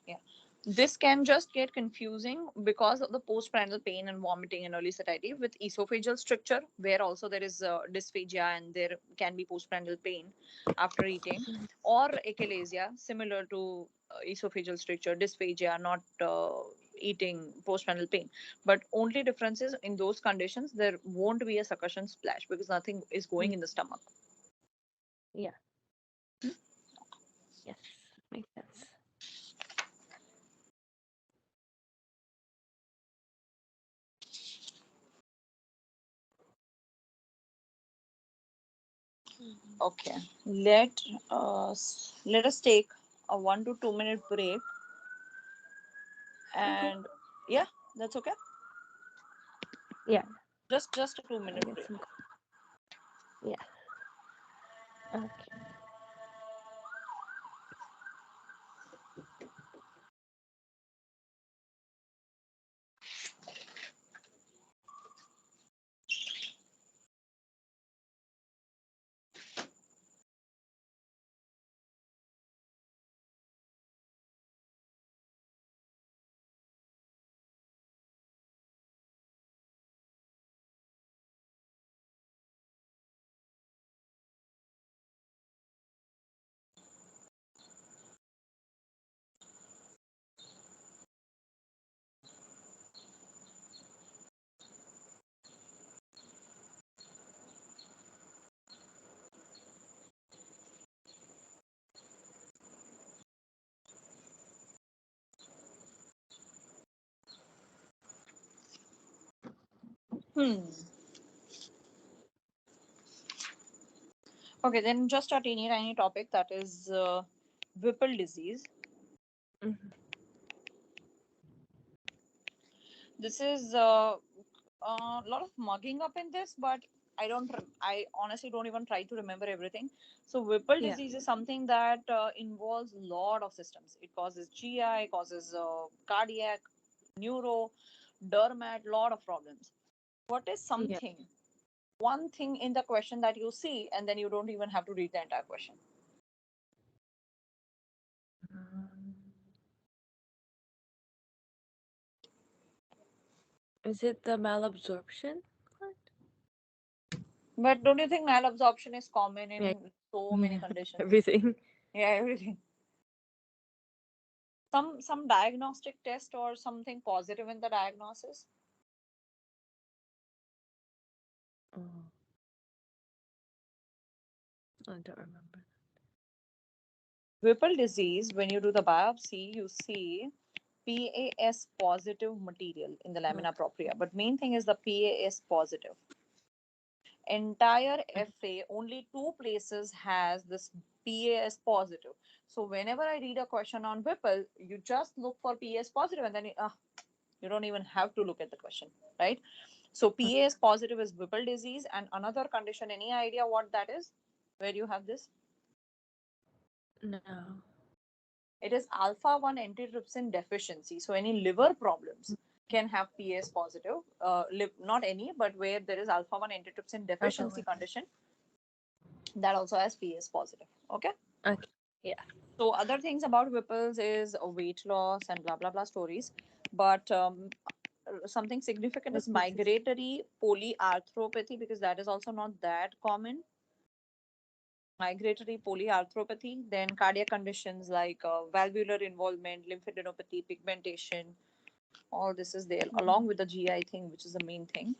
Yeah. This can just get confusing because of the postprandial pain and vomiting and early satiety with esophageal stricture, where also there is dysphagia and there can be postprandial pain after eating, Mhm. or achalasia, similar to esophageal stricture, dysphagia, not eating, postprandial pain. But only difference is in those conditions, there won't be a succussion splash because nothing is going Mm. in the stomach. Yeah. Yes. Makes sense. Mhm. Okay, let us take a 1 to 2 minute break, Okay. and yeah, that's okay. Yeah. Just a two I'll minute get break. some. Yeah. Okay. Hmm. Okay, then just a teeny tiny topic that is Whipple disease. Mhm. This is a lot of mugging up in this, but I honestly don't even try to remember everything. So Whipple Yeah. disease is something that involves a lot of systems. It causes GI, causes cardiac, neuro, dermat, lot of problems. What is Yeah. something, one thing in the question that you see, and then you don't even have to read the entire question? Um, is it the malabsorption part? But don't you think malabsorption is common Yeah. in so many Yeah. conditions? Everything. Yeah, everything. Some diagnostic test or something positive in the diagnosis. Oh, I don't remember. Whipple disease, when you do the biopsy, you see PAS positive material in the lamina Okay. propria. But main thing is the PAS positive. Entire FA, only two places has this PAS positive. So whenever I read a question on Whipple, you just look for PAS positive and then you don't even have to look at the question, right? So PAS positive is Whipple disease, and another condition. Any idea what that is? Where you have this? No. It is alpha 1 antitrypsin deficiency. So any liver problems can have PAS positive. Not any, but where there is alpha 1 antitrypsin Alpha deficiency one. condition, that also has PAS positive. Okay. Okay. Yeah. So other things about Whipples is weight loss and blah blah blah stories, but something significant is What this is? migratory polyarthropathy, because that is also not that common. Migratory polyarthropathy, then cardiac conditions like valvular involvement, lymphadenopathy, pigmentation, all this is there along with the GI thing, which is the main thing,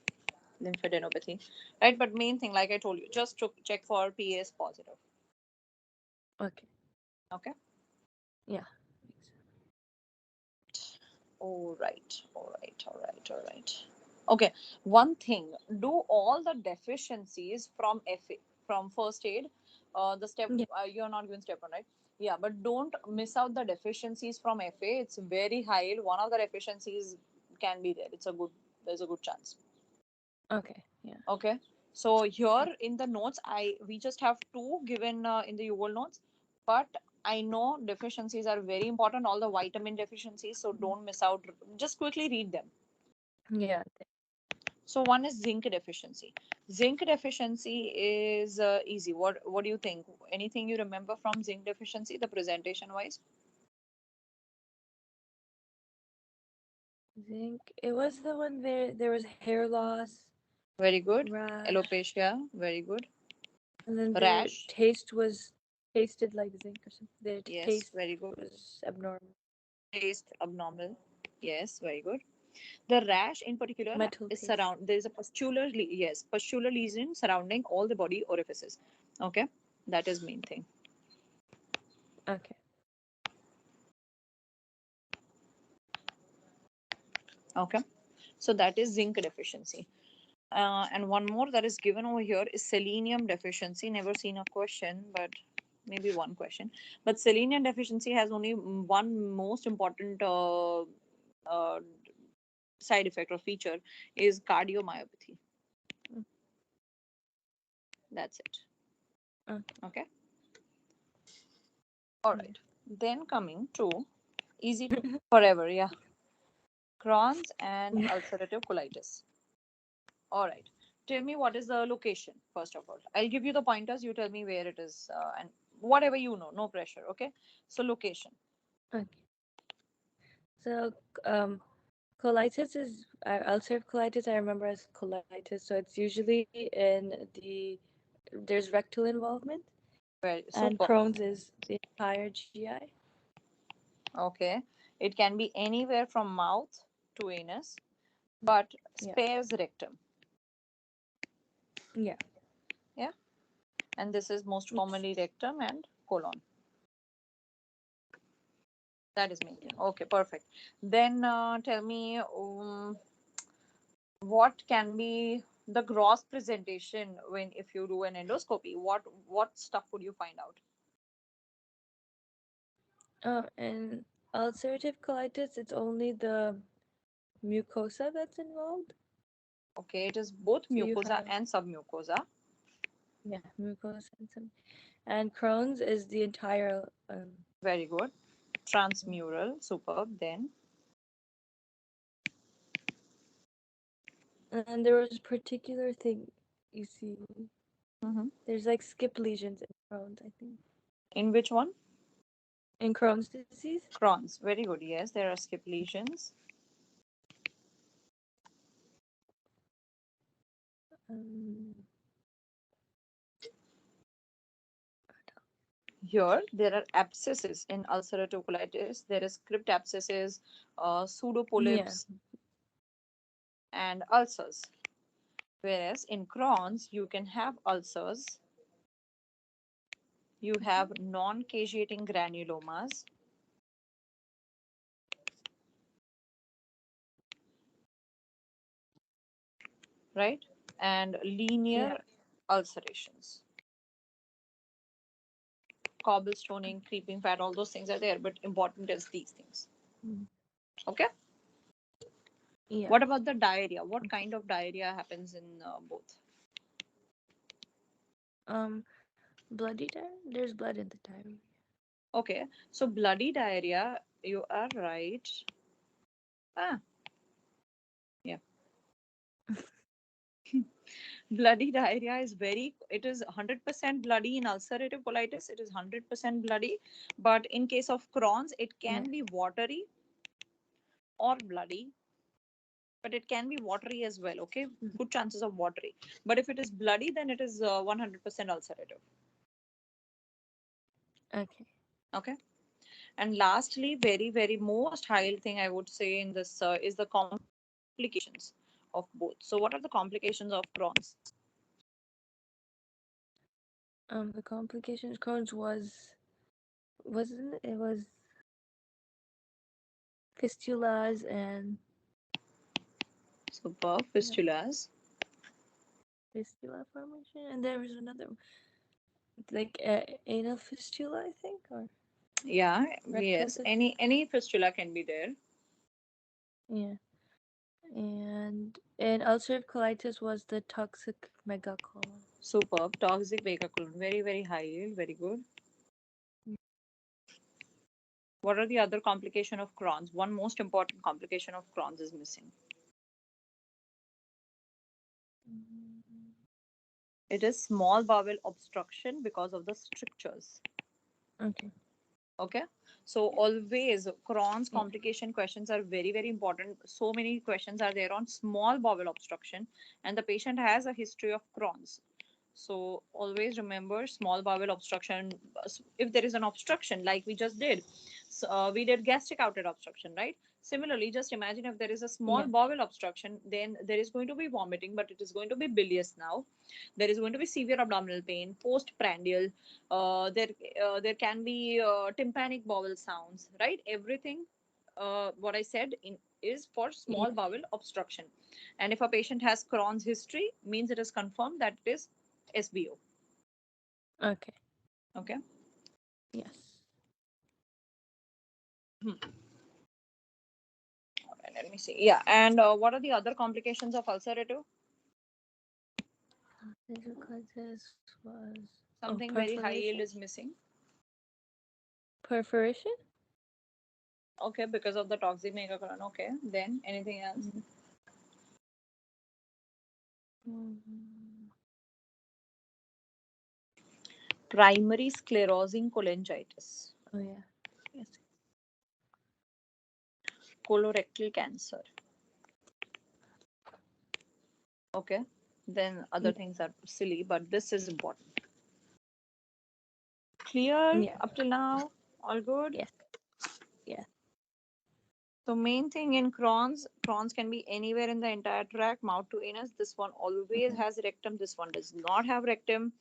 lymphadenopathy, right? But main thing, like I told you, just to check for PAS positive. Okay. Okay. Yeah. All right, all right, all right, all right. Okay, one thing, do all the deficiencies from FA, from first aid, the step, Yeah. you're not given step one, right? Yeah, but don't miss out the deficiencies from FA. It's very high. One of the deficiencies can be there. There's a good chance. Okay. Yeah. Okay. So here in the notes, we just have two given in the UL notes, but I know deficiencies are very important. All the vitamin deficiencies, so don't miss out. Just quickly read them. Yeah. So one is zinc deficiency. Zinc deficiency is easy. What do you think? Anything you remember from zinc deficiency, the presentation wise? Zinc. It was the one there was hair loss, Very good. rash, Alopecia. Very good. and then their Rash. taste was tasted like zinc or something. Their Yes. taste Very good. was abnormal. Taste abnormal. Yes. Very good. The rash in particular Metal is taste. there is a pustular lesion surrounding all the body orifices. Okay, that is main thing. Okay. Okay, so that is zinc deficiency. And one more that is given over here is selenium deficiency. Never seen a question, but maybe one question. But selenium deficiency has only one most important uh, side effect or feature is cardiomyopathy. Mm. That's it. Okay. Okay. All Yeah. right. Then coming to easy to forever, yeah. Crohn's and Yeah. ulcerative colitis. All right. Tell me what is the location, first of all. I'll give you the pointers. You tell me where it is and whatever you know. No pressure, okay? So, location. Okay. So, colitis is ulcerative colitis. I remember as colitis. So it's usually in the there's rectal involvement, Very and super. Crohn's is the entire GI. Okay. It can be anywhere from mouth to anus, but Yeah. spares rectum. Yeah. Yeah. And this is most Yes. commonly rectum and colon. That is main Yeah. thing. Okay, perfect. Then tell me What can be the gross presentation when if you do an endoscopy? What stuff would you find out? And ulcerative colitis, it's only the mucosa that's involved. Okay, it is both So you mucosa have, and submucosa. yeah, mucosa and some, and Crohn's is the entire. Very good. Transmural, superb. Then And there was a particular thing you see. hmm There's like skip lesions in Crohn's, I think. in which one? In Crohn's disease. Crohn's. Very good. Yes, there are skip lesions. Um, Here, there are abscesses in ulcerative colitis. There is crypt abscesses, yeah. pseudopolyps, and ulcers. Whereas in Crohn's, you can have ulcers, you have non caseating granulomas, right? And Yeah. linear ulcerations. Cobblestoning, creeping fat, all those things are there, but important is these things. Mm. Okay? Yeah. What about the diarrhea? What kind of diarrhea happens in both? Um, bloody diarrhea. There's blood in the diarrhea. Okay, so bloody diarrhea, you are right. Ah, yeah. Bloody diarrhea is very, it is 100% bloody in ulcerative colitis, it is 100% bloody. But in case of Crohn's, it Yeah. can be watery or bloody, but it can be watery as well. Okay, Mhm. good chances of watery. But if it is bloody, then it is 100% ulcerative. Okay. Okay. And lastly, very, very most high thing I would say in this is the complications of both. So, what are the complications of Crohn's? The complications Crohn's wasn't it was fistulas and Superb. uh, Fistulas. fistula formation, and there was another like anal fistula, I think, or Yeah, rectal yes. fistula. Any fistula can be there. Yeah. And ulcerative colitis was the toxic megacolon. Superb. Toxic vehicle. Very, very high yield. Very good. What are the other complication of Crohn's? One most important complication of Crohn's is missing. Mm, It is small bowel obstruction because of the strictures. okay. Okay. So Yeah. always Crohn's Yeah. complication questions are very, very important. So many questions are there on small bowel obstruction, and the patient has a history of Crohn's. So always remember small bowel obstruction. If there is an obstruction, like we just did, so, we did gastric outlet obstruction, right? Similarly, just imagine if there is a small Yeah. bowel obstruction, then there is going to be vomiting, but it is going to be bilious now. There is going to be severe abdominal pain, postprandial. There can be tympanic bowel sounds, right? Everything what I said in is for small Yeah. bowel obstruction. And if a patient has Crohn's history, means it is confirmed that it is SBO. Okay. Okay. Yes. Hmm. All right, let me see. Yeah. And what are the other complications of ulcerative? Ulcerative colitis was Something very high yield perforation. is missing. Perforation. Okay, because of the toxic megacolon. Okay. Then anything else? Mm. Mm. Primary sclerosing cholangitis, Oh yeah. Yes. colorectal cancer. Okay. Then other Yeah. things are silly, but this is important. Clear Yeah. up till now? All good? Yes. Yeah. So main thing in Crohn's can be anywhere in the entire tract, mouth to anus. This one always Mhm. has rectum. This one does not have rectum.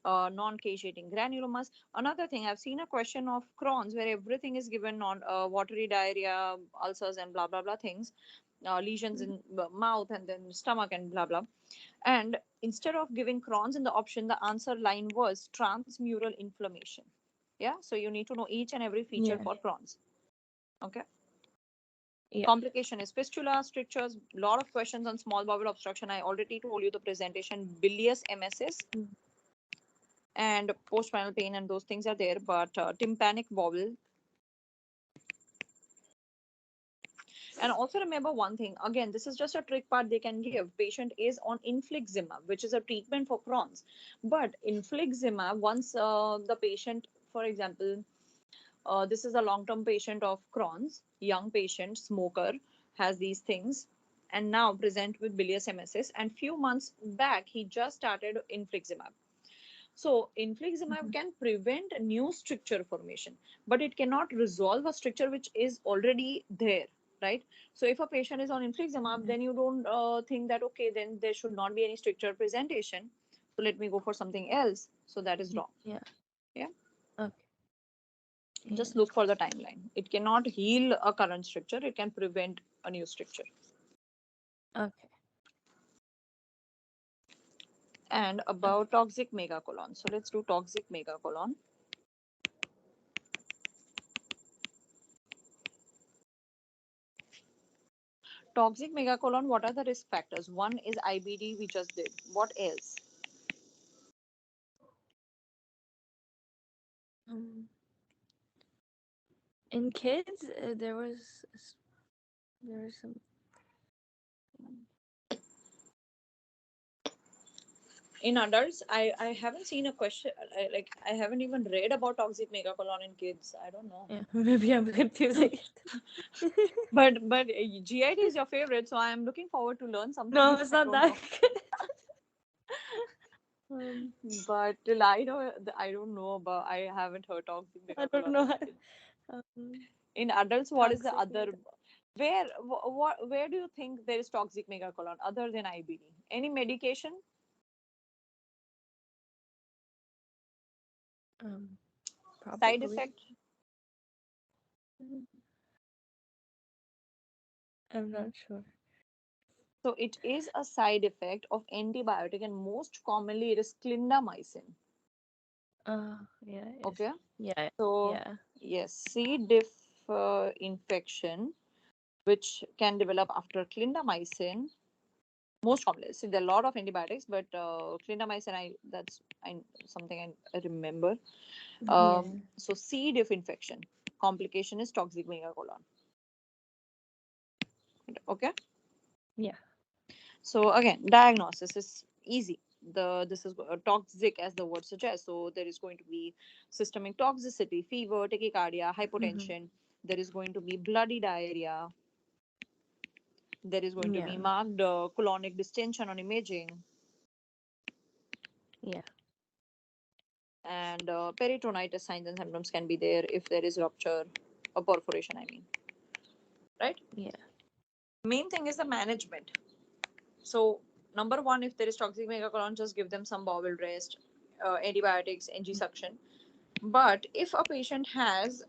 Non-caseating granulomas. Another thing, I've seen a question of Crohn's where everything is given on watery diarrhea, ulcers, and blah blah blah things. lesions in the mouth and then stomach and blah blah. And instead of giving Crohn's in the option, the answer line was transmural inflammation. Yeah, so you need to know each and every feature Yeah. for Crohn's. Okay. Yeah. Complication is fistula, strictures, lot of questions on small bowel obstruction. I already told you the presentation, bilious MSS Mm. and postprandial pain and those things are there, but tympanic bowel. And also remember one thing, again, this is just a trick part they can give. Patient is on infliximab, which is a treatment for Crohn's. But infliximab, once the patient, for example, this is a long-term patient of Crohn's, young patient, smoker, has these things, and now present with bilious MSS. And few months back, he just started infliximab. So infliximab Mhm. can prevent new stricture formation, but it cannot resolve a stricture which is already there, right? So if a patient is on infliximab, Yeah. then you don't think that okay, then there should not be any stricture presentation. So let me go for something else. So that is wrong. Yeah. Yeah, Okay. Yeah. just look for the timeline. It cannot heal a current stricture. It can prevent a new stricture. Okay. And Okay. about toxic megacolon. So let's do toxic megacolon. Toxic megacolon, what are the risk factors? One is IBD, we just did. What else? Um, in kids, there was some. In adults, I haven't seen a question, like, I haven't even read about toxic megacolon in kids. I don't know. Yeah, maybe I'm confusing it. But GIT is your favorite, so I am looking forward to learn something No, which it's I not don't that know. good. um, But till I know, I don't know about, I haven't heard toxic I don't megacolon know. in kids. Um, In adults, what is the toxic other? mega. Where do you think there is toxic megacolon other than IBD? Any medication? Um, Side Probably. effect? Mm, I'm not sure. So it is a side effect of antibiotic, and most commonly it is clindamycin. Yeah, it's Okay. yeah, So yeah. yes, C. diff infection, which can develop after clindamycin. Most commonly, see there are a lot of antibiotics, but clindamycin, I something I remember. Yeah. So C. diff infection. Complication is toxic megacolon. Okay. Yeah. So again, diagnosis is easy. This is toxic as the word suggests. So there is going to be systemic toxicity, fever, tachycardia, Mm-hmm. hypotension. There is going to be bloody diarrhea. There is going to Yeah. be marked colonic distension on imaging, Yeah. and peritonitis signs and symptoms can be there if there is rupture or perforation. I mean, right? Yeah. Main thing is the management. So number one, if there is toxic megacolon, just give them some bowel rest, antibiotics, NG suction. But if a patient has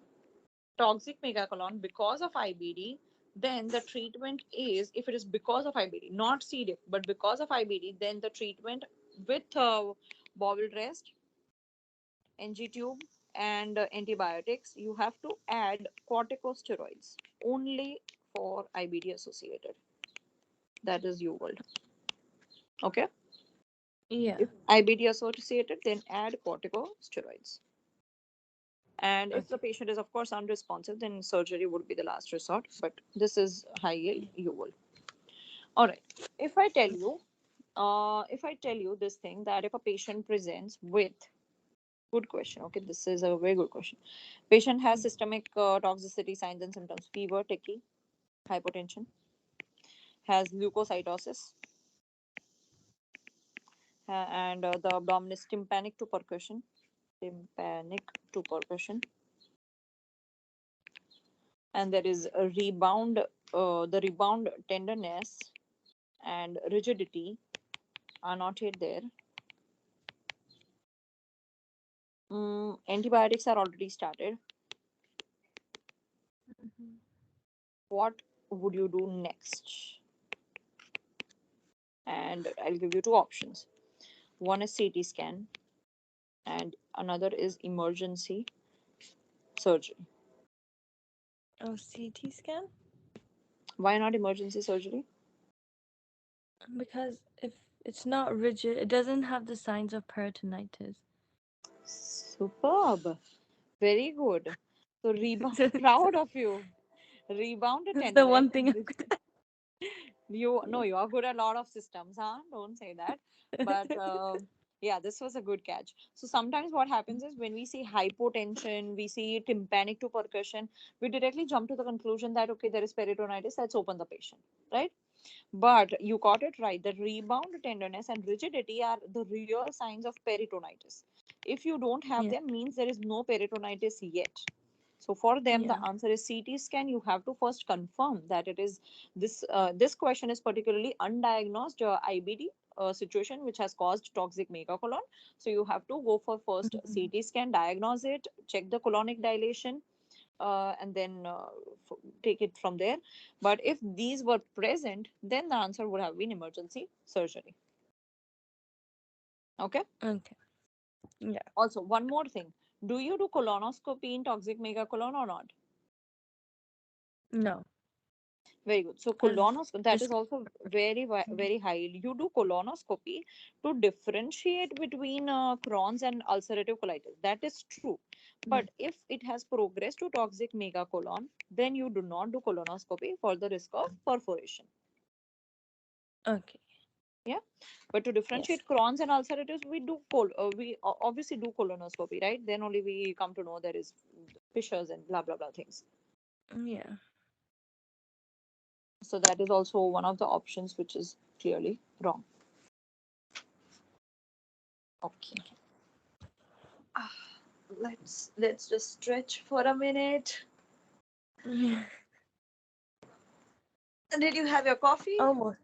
toxic megacolon because of IBD, then the treatment is, if it is because of IBD, not C. diff, but because of IBD, then the treatment with bowel rest, NG tube, and antibiotics, you have to add corticosteroids only for IBD associated. That is UWorld. Okay. Yeah. If IBD associated, then add corticosteroids. And if the Okay. patient is, of course, unresponsive, then surgery would be the last resort. But this is high yield UWorld. All right. If I tell you, if I tell you this thing, that if a patient presents with, good question. Okay, this is a very good question. Patient has systemic toxicity signs and symptoms: fever, tachy, hypotension, has leukocytosis, and the abdomen is tympanic to percussion. Tympanic to percussion, and there is a rebound, the rebound tenderness and rigidity are not yet there. Antibiotics are already started. Mhm. What would you do next? And I'll give you two options. One is CT scan, and another is emergency surgery. Oh, CT scan? Why not emergency surgery? Because if it's not rigid, it doesn't have the signs of peritonitis. Superb. Very good. So rebound, So proud of you. Rebound it's the tenderness one thing and I'm good at. you no, you are good at a lot of systems, huh? Don't say that. But yeah, this was a good catch. So sometimes what happens is when we see hypotension, we see tympanic to percussion, we directly jump to the conclusion that okay, there is peritonitis. Let's open the patient, right? But you got it right. The rebound tenderness and rigidity are the real signs of peritonitis. If you don't have Yeah. them, means there is no peritonitis yet. So for them, the Yeah. answer is CT scan. You have to first confirm that it is this. This question is particularly undiagnosed IBD situation which has caused toxic megacolon. So you have to go for first Mhm. CT scan, diagnose it, check the colonic dilation, and then take it from there. But if these were present, then the answer would have been emergency surgery. Okay. Okay. Yeah. Also, one more thing. Do you do colonoscopy in toxic megacolon or not? No. Very good. So I've colonoscopy, that is just also very high. You do colonoscopy to differentiate between Crohn's and ulcerative colitis. That is true. yeah. But if it has progressed to toxic megacolon, then you do not do colonoscopy for the risk of perforation. Okay. Yeah. But to Yes. differentiate Crohn's and ulcerative, we obviously do colonoscopy, right? Then only we come to know there is fissures and blah blah blah things. Yeah. So that is also one of the options which is clearly wrong. Okay. Okay. Ah, let's just stretch for a minute. Yeah. Did you have your coffee? Almost.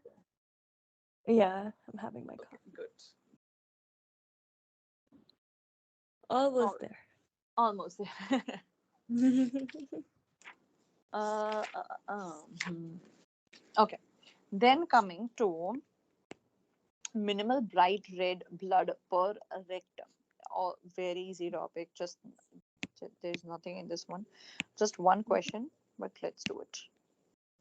Yeah. I'm having my Okay, coffee. good. All Almost right, there. almost there. uh, uh, hmm. Okay. Then coming to minimal bright red blood per rectum. Oh, very easy topic. There's nothing in this one. Just one question, but let's do it.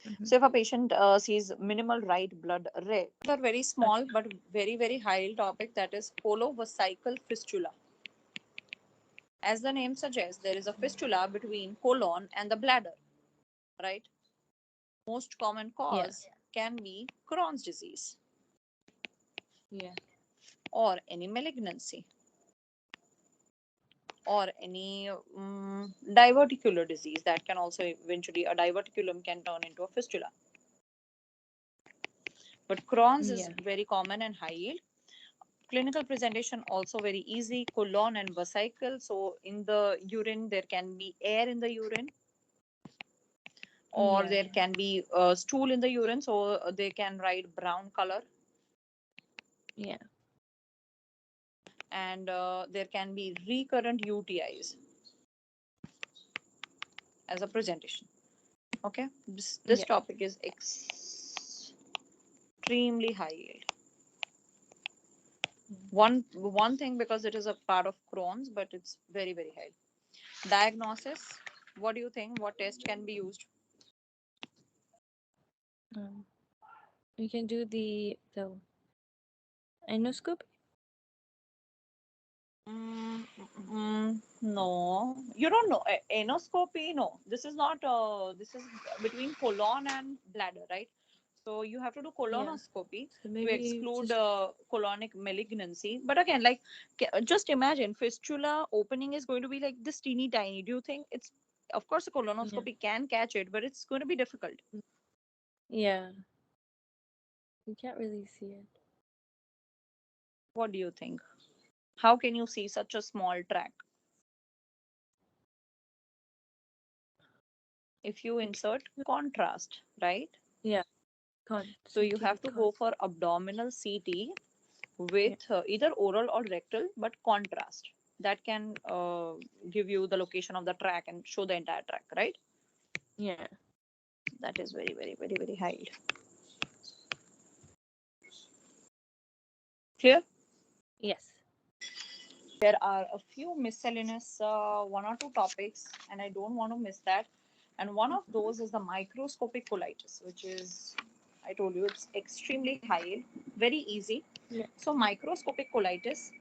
Mhm. So if a patient sees minimal right blood red, another very small Okay. but very high topic, that is colovesical fistula. As the name suggests, there is a fistula between colon and the bladder, right? Most common Yeah. cause can be Crohn's disease Yeah. or any malignancy or any diverticular disease. That can also eventually, a diverticulum can turn into a fistula. But Crohn's is Yeah. very common and high yield. Clinical presentation also very easy, colon and vesicle. So in the urine, there can be air in the urine, or Yeah. there can be stool in the urine. So they can write brown color, Yeah. and there can be recurrent UTIs as a presentation. Okay, this Yeah. topic is extremely high yield. One thing, because it is a part of Crohn's, but it's very high. Diagnosis. What do you think? What test can be used? Um, you can do the endoscopy. No, you don't know. Anoscopy, no. This is not. This is between colon and bladder, right? So you have to do Yeah. colonoscopy So to maybe exclude just colonic malignancy. But again, like, just imagine fistula opening is going to be like this teeny tiny. Do you think it's? Of course, a yeah. colonoscopy can catch it, but it's going to be difficult. Yeah. You can't really see it. What do you think? How can you see such a small track? If you Okay. insert contrast, right? Yeah. So you CT have with to go con. for abdominal CT Yeah. with either oral or rectal, but contrast. That can give you the location of the track and show the entire track, right? Yeah. That is very, very, very, very high. Clear? Yes. There are a few miscellaneous one or two topics, and I don't want to miss that. And one of those is the microscopic colitis, which is, I told you, it's extremely high, very easy. Yeah. So, microscopic colitis,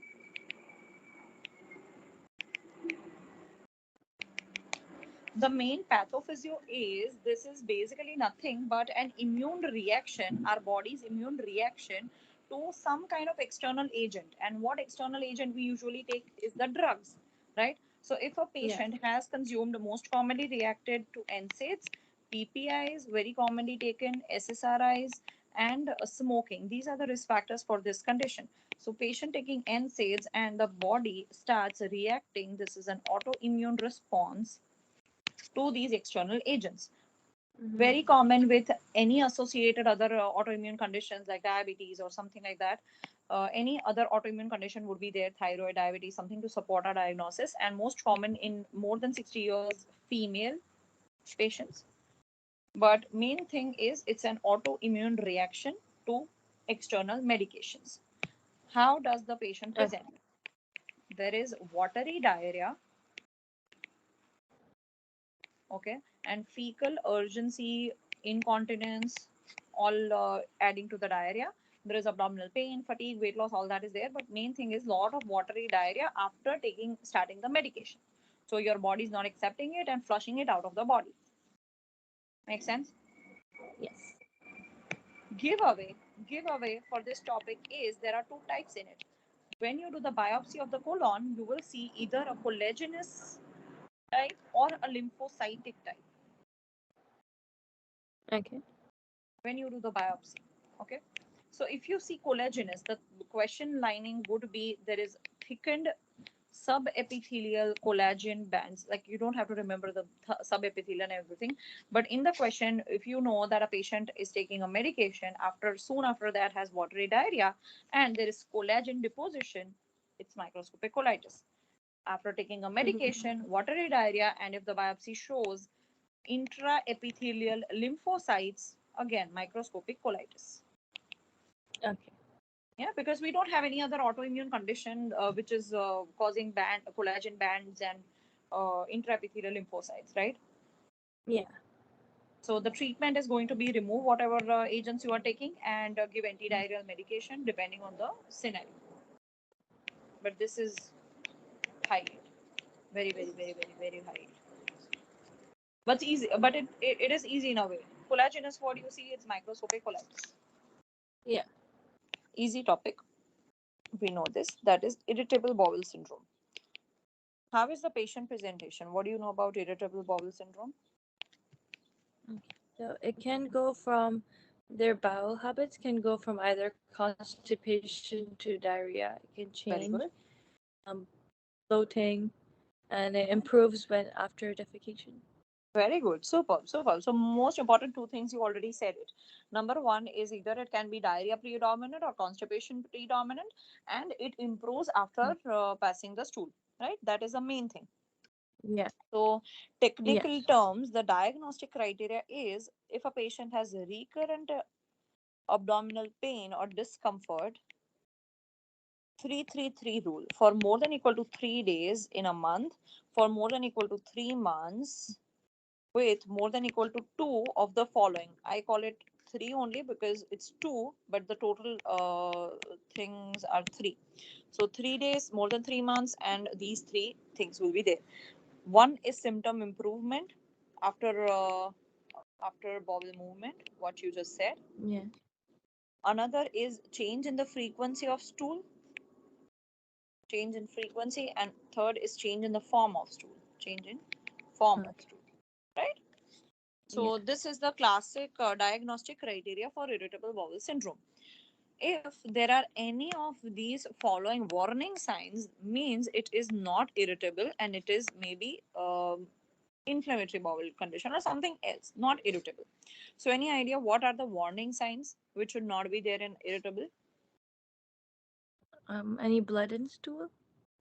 the main pathophysio is, this is basically nothing but an immune reaction, our body's immune reaction to some kind of external agent. And what external agent we usually take is the drugs, right? So if a Yeah. patient has consumed, most commonly reacted to NSAIDs, PPIs, very commonly taken, SSRIs, and smoking, these are the risk factors for this condition. So patient taking NSAIDs and the body starts reacting, this is an autoimmune response to these external agents. Mm-hmm. Very common with any associated other autoimmune conditions like diabetes or something like that. Any other autoimmune condition would be there, thyroid, diabetes, something to support our diagnosis, and most common in more than 60 years female patients. But main thing is it's an autoimmune reaction to external medications. How does the patient Okay. present? There is watery diarrhea, okay, and fecal urgency, incontinence, all adding to the diarrhea. There is abdominal pain, fatigue, weight loss, all that is there, but main thing is lot of watery diarrhea after taking starting the medication. So your body is not accepting it and flushing it out of the body. Make sense? Yes. Giveaway, giveaway for this topic is there are two types in it. When you do the biopsy of the colon, you will see either a collagenous type or a lymphocytic type Okay. when you do the biopsy. Okay. So if you see collagenous, the question lining would be there is thickened subepithelial collagen bands. Like you don't have to remember the subepithelial and everything, but in the question, if you know that a patient is taking a medication, after soon after that has watery diarrhea and there is collagen deposition, it's microscopic colitis. After taking a Mm-hmm. medication, watery diarrhea, and if the biopsy shows intraepithelial lymphocytes, again microscopic colitis. Okay. Yeah, because we don't have any other autoimmune condition which is causing band collagen bands and intraepithelial lymphocytes, right? Yeah. So the treatment is going to be remove whatever agents you are taking and give antidiarrheal medication depending on the scenario. But this is high, very, very, very, very, very high. But easy, but it is easy in a way. Collagenous, what you see, it's microscopic colitis. Yeah. Easy topic. We know this. That is irritable bowel syndrome. How is the patient presentation? What do you know about irritable bowel syndrome? Okay. So it can go from their bowel habits can go from either constipation to diarrhea. It can change, Very good. um, bloating, and it improves when after defecation. Very good. Superb. Superb. So most important two things you already said it. Number one is either it can be diarrhea predominant or constipation predominant, and it improves after passing the stool. Right. That is the main thing. Yeah. So technical Yes. terms, the diagnostic criteria is if a patient has recurrent abdominal pain or discomfort, 333 rule, for more than equal to 3 days in a month, for more than equal to 3 months, with more than equal to two of the following. I call it three only because it's two, but the total things are three. So 3 days, more than 3 months, and these three things will be there. One is symptom improvement after bowel movement, what you just said. Yeah. Another is change in the frequency of stool, change in frequency, and third is change in the form of stool, change in form of Okay. stool, right? Yeah. So this is the classic diagnostic criteria for irritable bowel syndrome. If there are any of these following warning signs, means it is not irritable and it is maybe inflammatory bowel condition or something else, not irritable. So any idea what are the warning signs which should not be there in irritable? Any blood in stool?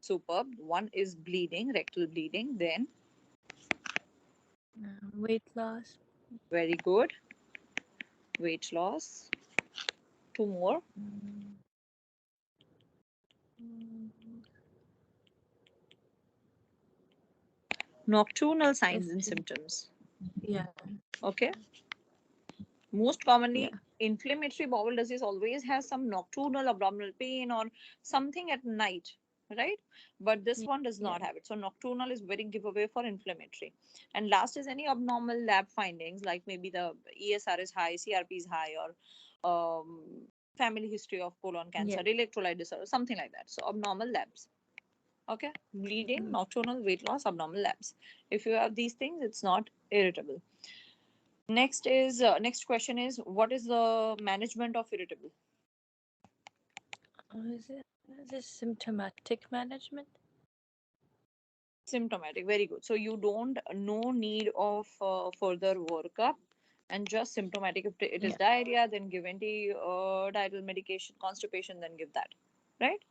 Superb. One is bleeding, rectal bleeding. Then Weight loss. Very good. Weight loss. Two more. Mm, mm, Nocturnal signs Let's and see. symptoms. Yeah. Okay. Most Yeah. commonly, inflammatory bowel disease always has some nocturnal abdominal pain or something at night, right? But this one does Yeah. not have it. So nocturnal is very giveaway for inflammatory. And last is any abnormal lab findings, like maybe the ESR is high, CRP is high, or family history of colon Yeah. cancer, electrolyte disorder, something like that. So abnormal labs. Okay, bleeding, Mhm. nocturnal, weight loss, abnormal labs. If you have these things, it's not irritable. Next question is, what is the management of irritable? Is it symptomatic management? Symptomatic, very good. So you don't no need of further workup, and just symptomatic. If it is Yeah. diarrhea, then give anti-diarrheal medication. Constipation, then give that, right?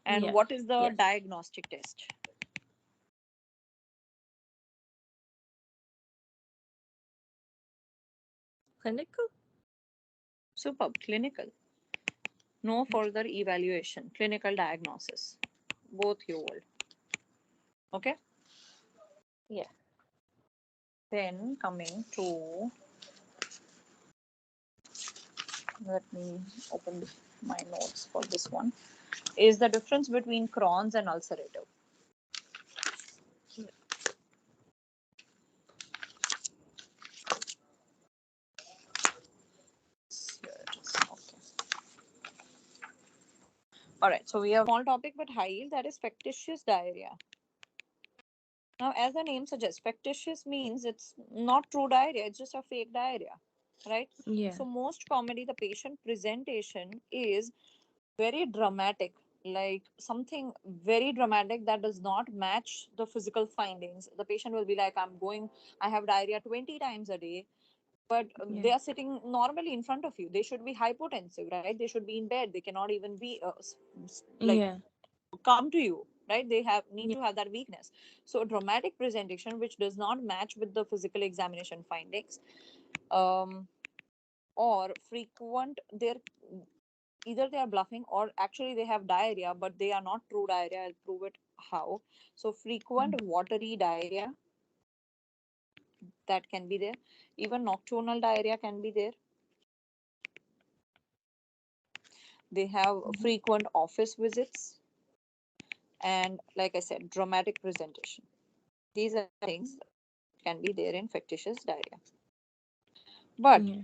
And Yeah. what is the Yes. diagnostic test? Clinical? Superb, clinical. No further evaluation, clinical diagnosis. Both you hold. Okay. Yeah. Then coming to, let me open my notes for this one, is the difference between Crohn's and ulcerative. Yeah. Here it is. Okay. All right. So we have small topic but high yield, that is factitious diarrhea. Now, as the name suggests, factitious means it's not true diarrhea, it's just a fake diarrhea, right? Yeah. So most commonly the patient presentation is very dramatic, like something very dramatic that does not match the physical findings. The patient will be like, I have diarrhea 20 times a day, but Yeah. they are sitting normally in front of you. They should be hypotensive, right? They should be in bed. They cannot even be like Yeah. come to you, right? They have need Yeah. to have that weakness. So dramatic presentation which does not match with the physical examination findings, um, or frequent, they're either they are bluffing or actually they have diarrhea but they are not true diarrhea. I'll prove it how. So Mm. frequent watery diarrhea, that can be there. Even nocturnal diarrhea can be there. They have Mhm. frequent office visits, and like I said, dramatic presentation. These are things that can be there in factitious diarrhea. But Yeah.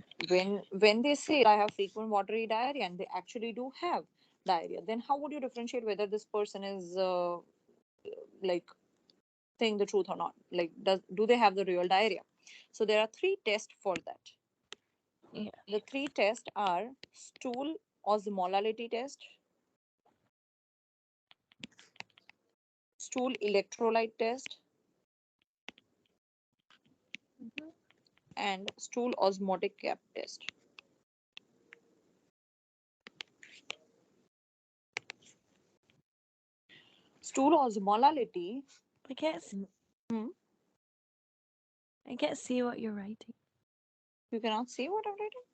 when they say I have frequent watery diarrhea and they actually do have diarrhea, then how would you differentiate whether this person is like saying the truth or not? Like, do they have the real diarrhea? So there are three tests for that. Yeah. The three tests are stool osmolality test, stool electrolyte test, Mhm. and stool osmotic cap test. Stool osmolality. I can't. Hmm, I can't see what you're writing. you cannot see what I'm writing.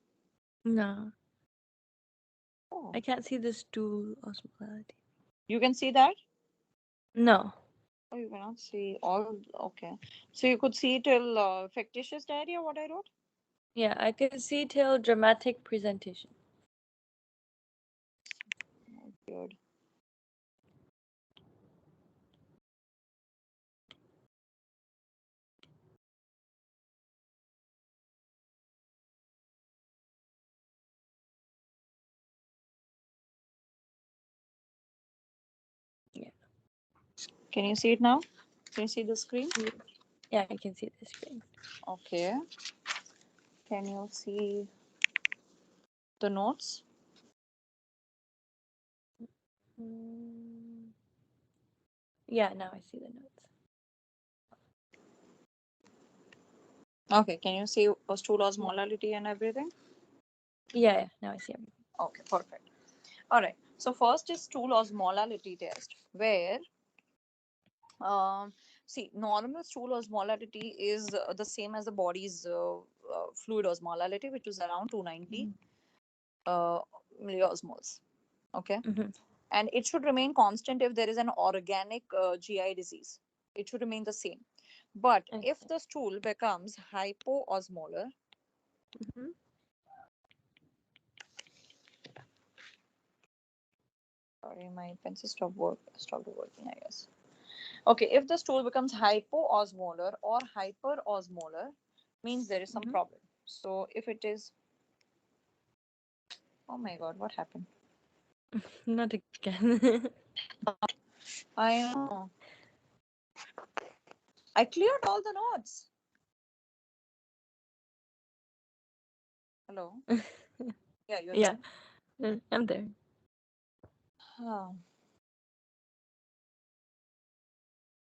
No, Oh, I can't see the stool osmolality. you can see that. No. Oh, you cannot see all. Okay, so you could see till factitious diarrhea. What I wrote. Yeah, I can see till dramatic presentation. Oh, weird. Yeah. Can you see it now? Can you see the screen? Yeah, yeah, I can see the screen. Okay. Can you see the notes? Mm, yeah, now I see the notes. Okay. Can you see stool osmolality and everything? Yeah, yeah, now I see everything. Okay, perfect. All right. So first is stool osmolality test, where see normal stool osmolality is the same as the body's fluid osmolality, which is around 290 Mhm. milliosmoles. Okay. Mhm. And it should remain constant if there is an organic GI disease. It should remain the same. But if Okay. the stool becomes hypoosmolar, Mhm. sorry, my pencil stopped working, I guess. Okay, if the stool becomes hypoosmolar or hyperosmolar, means there is some Mhm. problem. So if it is, oh my god, what happened? Not again. I know. I cleared all the notes. Hello? Yeah, you're Yeah, there? I'm there. Oh,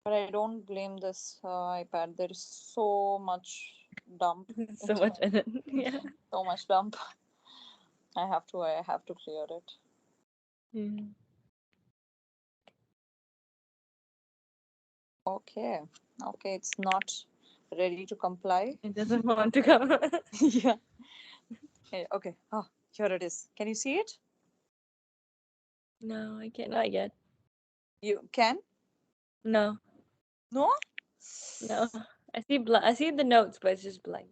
but I don't blame this iPad. There is so much dump So much inside. in it. Yeah. So much dump. I have to clear it. Yeah. Okay. Okay, it's not ready to comply. It doesn't want to come. Yeah. Okay. Oh, here it is. Can you see it? No, I can't. Not yet. You can? No, No? no. I see I see the notes, but it's just blank.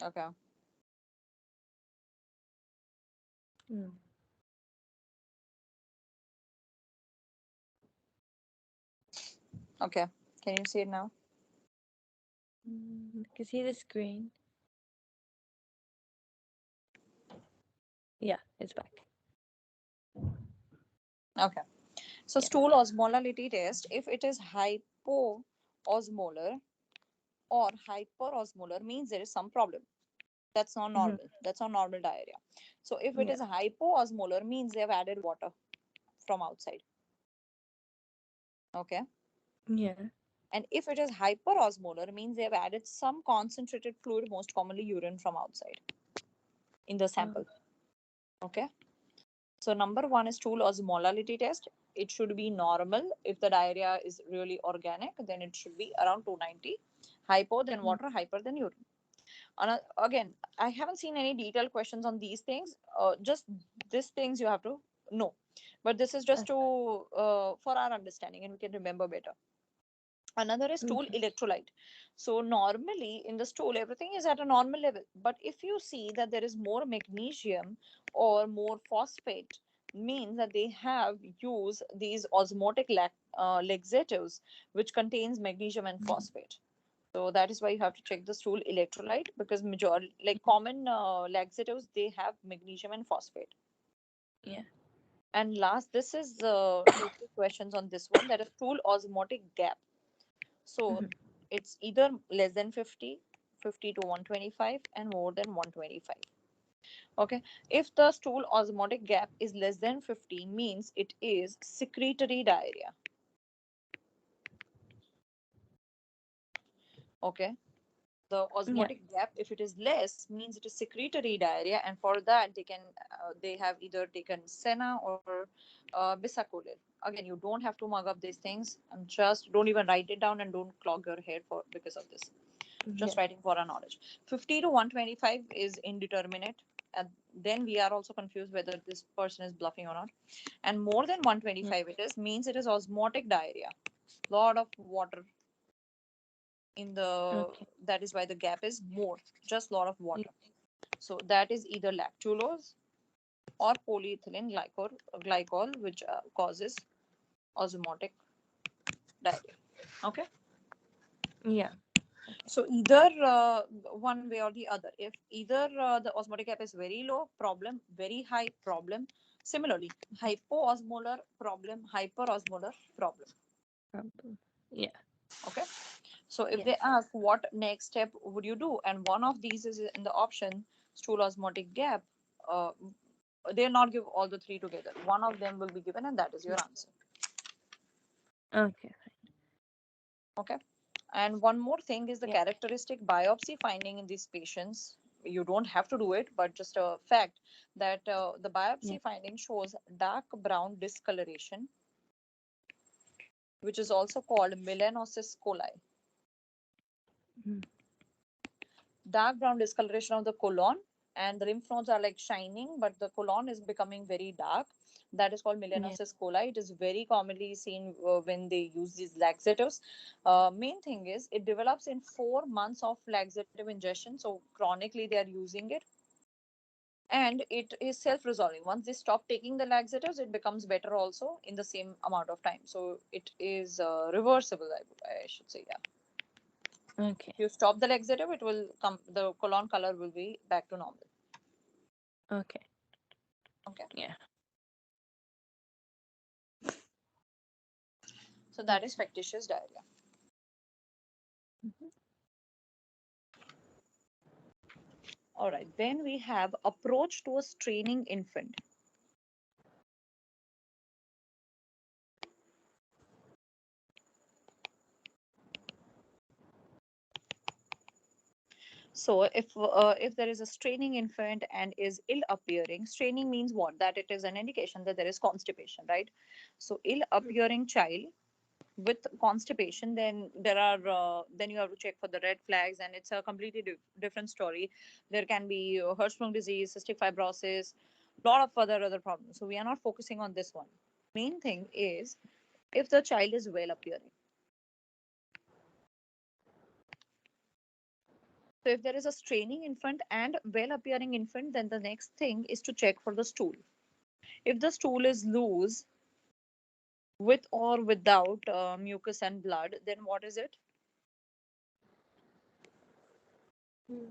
Okay. Mm. Okay. Can you see it now? I can see the screen. Yeah, it's back. Okay. So Yeah. stool osmolality test, if it is hypoosmolar or hyperosmolar, means there is some problem. That's not Hmm. normal. That's not normal diarrhea. So if it Yeah. is hypoosmolar, means they have added water from outside. Okay. Yeah. And if it is hyperosmolar, means they have added some concentrated fluid, most commonly urine from outside in the Oh. sample. Okay. So number one is stool osmolality test. It should be normal. If the diarrhea is really organic, then it should be around 290. Hypo, then Mm. water, hyper, then urine. Again, I haven't seen any detailed questions on these things. Just these things you have to know. But this is just to Okay. for our understanding, and we can remember better. Another is stool Okay. electrolyte. So normally in the stool, everything is at a normal level. But if you see that there is more magnesium or more phosphate, means that they have used these osmotic laxatives, which contains magnesium and Mhm. phosphate. So that is why you have to check the stool electrolyte, because majority, like common laxatives, they have magnesium and phosphate. Yeah. And last, this is two three questions on this one, that is stool osmotic gap. So Hmm. it's either less than 50, 50 to 125, and more than 125. Okay. If the stool osmotic gap is less than 50, means it is secretory diarrhea. Okay. The Yeah. osmotic gap, if it is less, means it is secretory diarrhea, and for that they have either taken senna or bisacodyl. Again, you don't have to mug up these things, and just don't even write it down, and don't clog your head for because of this. Just Yeah. writing for our knowledge. 50 to 125 is indeterminate, and then we are also confused whether this person is bluffing or not. And more than Yeah. 125, it is means it is osmotic diarrhea. Lot of water in the, Okay. that is why the gap is more, just lot of Yeah. water. So that is either lactulose or polyethylene glycol, which causes osmotic diarrhea. Okay. Yeah. Okay. So either one way or the other. If either the osmotic gap is very low, problem, very high, problem. Similarly, hypoosmolar, problem, hyperosmolar, problem. Problem. Yeah. Okay. So if they Yes. ask what next step would you do, and one of these is in the option stool osmotic gap, uh, they'll not give all the three together. One of them will be given, and that is your Yeah. answer. Okay. Okay. And one more thing is the Yeah. characteristic biopsy finding in these patients. You don't have to do it, but just a fact that the Yeah. biopsy finding shows dark brown discoloration, which is also called melanosis coli. Mhm. dark brown discoloration of the colon, and the lymph nodes are like shining, but the colon is becoming very dark. That is called Yeah. melanosis coli. It is very commonly seen when they use these laxatives. Main thing is it develops in 4 months of laxative ingestion, so chronically they are using it, and it is self-resolving. Once they stop taking the laxatives, it becomes better also in the same amount of time. So it is reversible, I should say. Yeah, Okay. if you stop the laxative, it will come, the colon color will be back to normal. Okay. Okay, Yeah. so that is factitious diarrhea. Mhm. All right, then we have approach to a straining infant. So if there is a straining infant and is ill appearing, straining means what? That it is an indication that there is constipation, right? So ill appearing child with constipation, then there are then you have to check for the red flags, and it's a completely different story. There can be Hirschsprung disease, cystic fibrosis, lot of other problems. So we are not focusing on this one. Main thing is if the child is well appearing. So if there is a straining infant and well appearing infant, then the next thing is to check for the stool. If the stool is loose with or without mucus and blood, then what is it? Mm.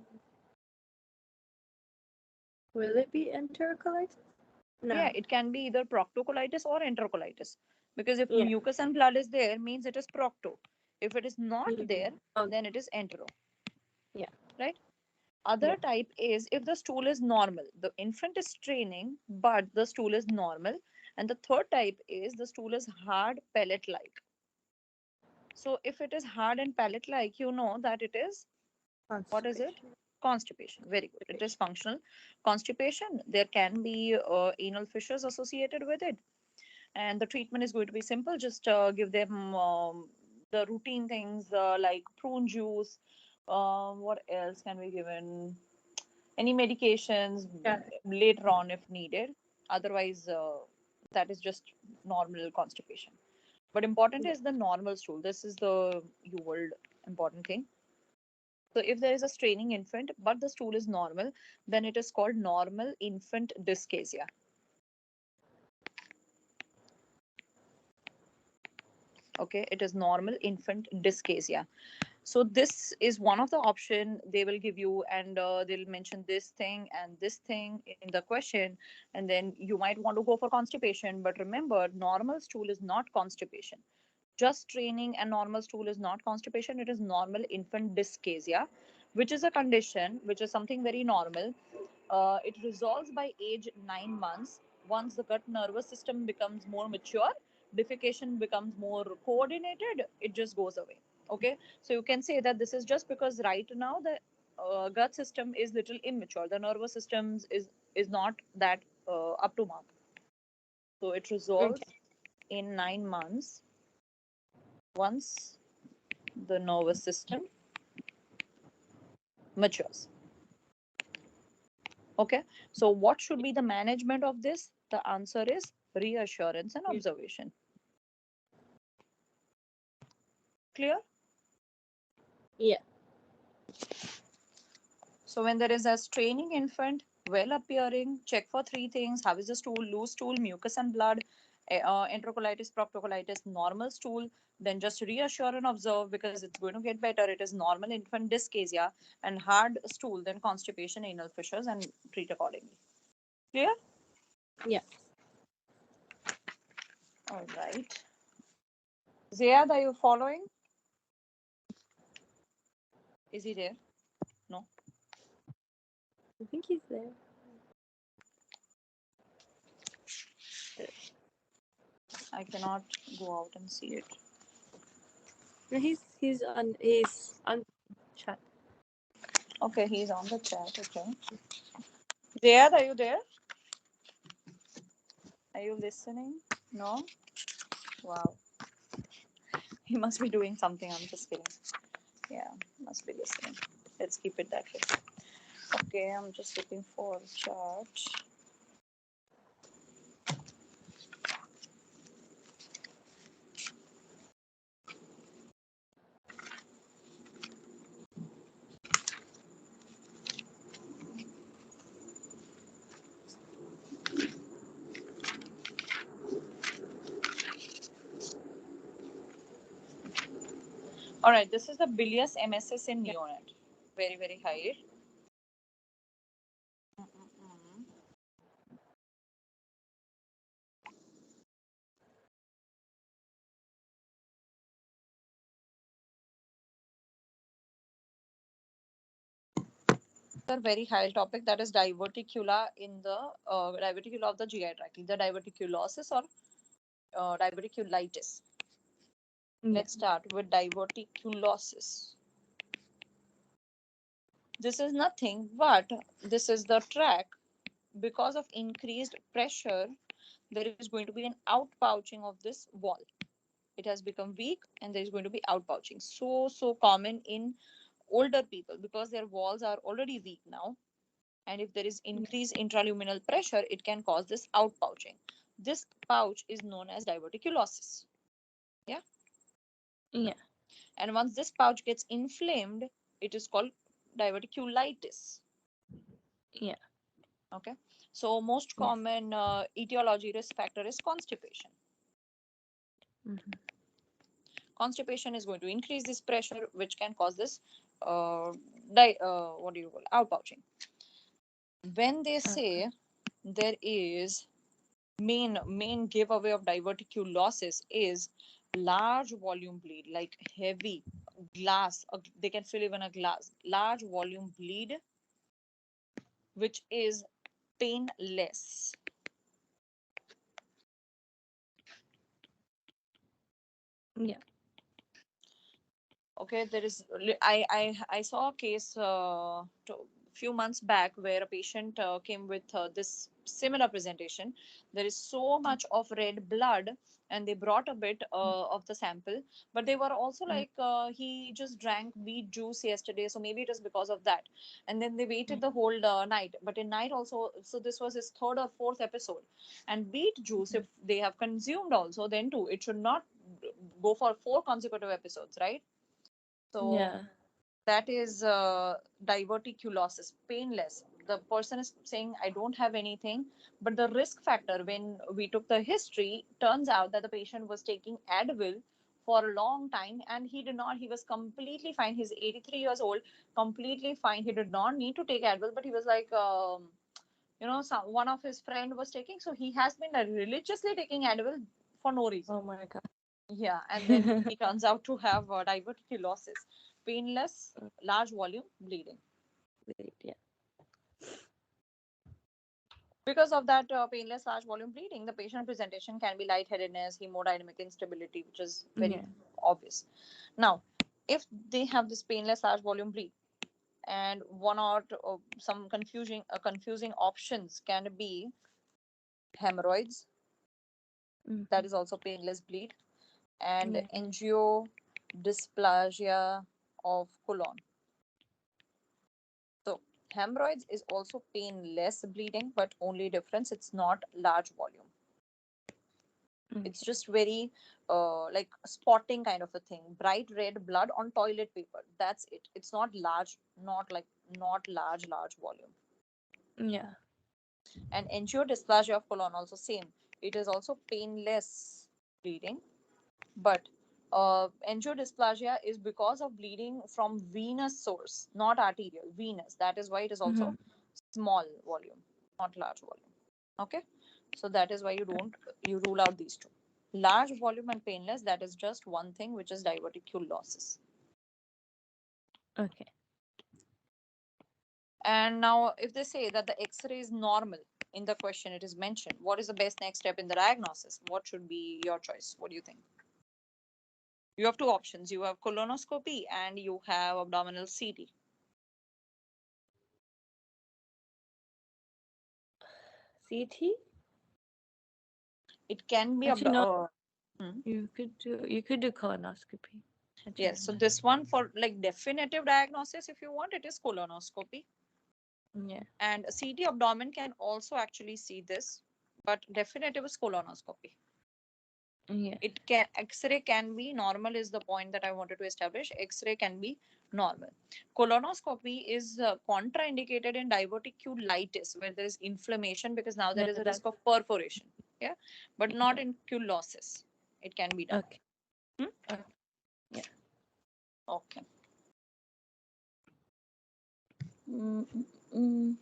Will it be enterocolitis? Yeah, No. it can be either proctocolitis or enterocolitis. Because if Yeah. mucus and blood is there, means it is procto. If it is not Mm. there, Oh, then it is entero, yeah. right? Other Yeah. type is if the stool is normal. The infant is straining, but the stool is normal. And the third type is the stool is hard pellet like. So if it is hard and pellet like, you know that it is, what is it? Constipation. Constipation. Very good. It is Constipation. functional constipation. There can be anal fissures associated with it, and the treatment is going to be simple. Just give them the routine things like prune juice. What else can be given? Any medications Got it. later on if needed. Otherwise, that is just normal constipation. But important Yeah. is the normal stool. This is the old important thing. So if there is a straining infant but the stool is normal, then it is called normal infant dyschezia. Okay, it is normal infant dyschezia. So this is one of the option they will give you, and they'll mention this thing and this thing in the question, and then you might want to go for constipation. But remember, normal stool is not constipation. Just training and normal stool is not constipation. It is normal infant dyschezia, which is a condition which is something very normal. It resolves by age 9 months. Once the gut nervous system becomes more mature, defecation becomes more coordinated, it just goes away. Okay, so you can say that this is just because right now the gut system is little immature. The nervous systems is not that up to mark. So it resolves Okay. in 9 months once the nervous system matures. Okay, so what should be the management of this? The answer is reassurance and Yeah. observation. Clear? Yeah. So when there is a straining infant, well appearing, check for three things. How is the stool? Loose stool, mucus and blood, enterocolitis, proctocolitis, normal stool. Then just reassure and observe because it's going to get better. It is normal infant dyschezia, and hard stool, then constipation, anal fissures, and treat accordingly. Clear? Yeah. All right. Zayad, are you following? Is he there? No. I think he's there. I cannot go out and see it. No, he's on chat. Okay, he's on the chat. Okay. Zayad, are you there? Are you listening? No? Wow. He must be doing something. I'm just kidding. Yeah, must be listening. Let's keep it that way. Okay, I'm just looking for a chart. All right, this is the bilious MSS in Yeah. neonate. Very, very high. Mm-mm-mm. A very high topic, that is diverticula in the diverticula of the GI tract, either diverticulosis or diverticulitis. Yeah. Let's start with diverticulosis. This is nothing but this is the tract. Because of increased pressure, there is going to be an outpouching of this wall. It has become weak and there is going to be outpouching. So common in older people because their walls are already weak now. And if there is Yeah. increased intraluminal pressure, it can cause this outpouching. This pouch is known as diverticulosis. Yeah. Yeah. And once this pouch gets inflamed, it is called diverticulitis. Yeah. Okay. So most Yes. common etiology risk factor is constipation. Mm-hmm. Constipation is going to increase this pressure, which can cause this what do you call outpouching. When they Okay. say there is main giveaway of diverticulosis is large volume bleed, like heavy glass. They can fill even a glass. Large volume bleed, which is painless. Yeah. Okay, there is. I saw a case few months back where a patient came with this similar presentation. There is so much of red blood, and they brought a bit of the sample, but they were also Mm-hmm. like he just drank beet juice yesterday, so maybe it is because of that. And then they waited the whole night, but in night also, so this was his third or fourth episode. And beet juice, if they have consumed also, then too, it should not go for four consecutive episodes, right? So Yeah. that is diverticulosis, painless. The person is saying, I don't have anything. But the risk factor, when we took the history, turns out that the patient was taking Advil for a long time and he did not, he was completely fine. He's 83 years old, completely fine. He did not need to take Advil, but he was like, one of his friend was taking. So he has been religiously taking Advil for no reason. Oh my God. Yeah, and then he turns out to have diverticulosis, painless, large volume bleeding. Yeah. Because of that painless large volume bleeding, the patient presentation can be lightheadedness, hemodynamic instability, which is very Yeah. obvious. Now, if they have this painless large volume bleed, and one or some confusing options can be hemorrhoids, Mm-hmm. that is also painless bleed, and Yeah. angiodysplasia of colon. So hemorrhoids is also painless bleeding, but only difference it's not large volume. It's Okay. just very like spotting kind of a thing, bright red blood on toilet paper. That's it. It's not large, not large volume. Yeah. And angiodysplasia of colon also same. It is also painless bleeding, but angiodysplasia is because of bleeding from venous source, not arterial, venous. That is why it is Mm-hmm. also small volume, not large volume. Okay, so that is why you rule out these two. Large volume and painless, that is just one thing, which is diverticulosis. Okay. And now, if they say that the X-ray is normal in the question, it is mentioned. What is the best next step in the diagnosis? What should be your choice? What do you think? You have two options. You have colonoscopy and you have abdominal CT. CT? It can be Actually, no. hmm. You could do colonoscopy. Yes, so Agenda. this one for like definitive diagnosis, if you want, it is colonoscopy. Yeah. And CT abdomen can also actually see this, but definitive is colonoscopy. Yeah. It can X-ray can be normal is the point that I wanted to establish. X-ray can be normal. Colonoscopy is contraindicated in diverticulitis where there is inflammation because now there Yeah. is a That. risk of perforation. Yeah, but not Yeah. in culosis. It can be done. Okay. Hmm? Okay. Yeah. Okay. Mm, mm, mm.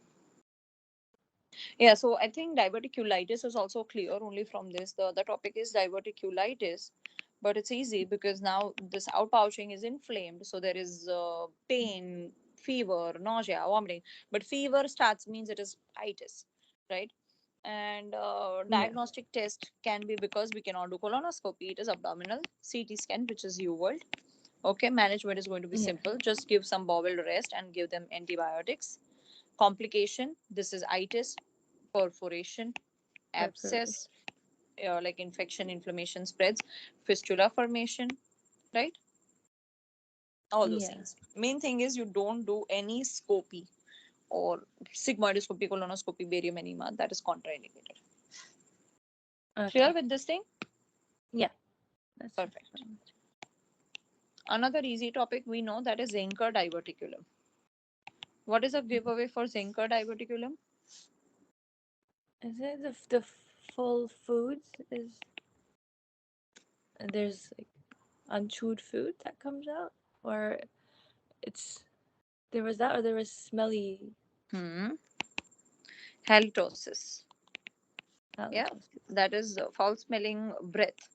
Yeah, so I think diverticulitis is also clear only from this. The other topic is diverticulitis, but it's easy because now this outpouching is inflamed, so there is pain, fever, nausea, vomiting. But fever starts means it is itis, right? And Yeah. diagnostic test can be because we cannot do colonoscopy. It is abdominal CT scan, which is UVOL. Okay, management is going to be Yeah. simple. Just give some bowel rest and give them antibiotics. Complication, this is itis, perforation, abscess, Preparation. like infection, inflammation spreads, fistula formation, right? All those Yeah. things. Main thing is you don't do any scopy or sigmoidoscopy, colonoscopy, barium enema. That is contraindicated. Clear Okay. with this thing? Yeah. That's Perfect. fine. Another easy topic we know that is Zenker diverticulum. What is a giveaway for Zenker diverticulum? Is it the full foods? Is there's like unchewed food that comes out, or it's there was that, or there was smelly Hmm. Halitosis. Yeah, halitosis. that is foul smelling breath.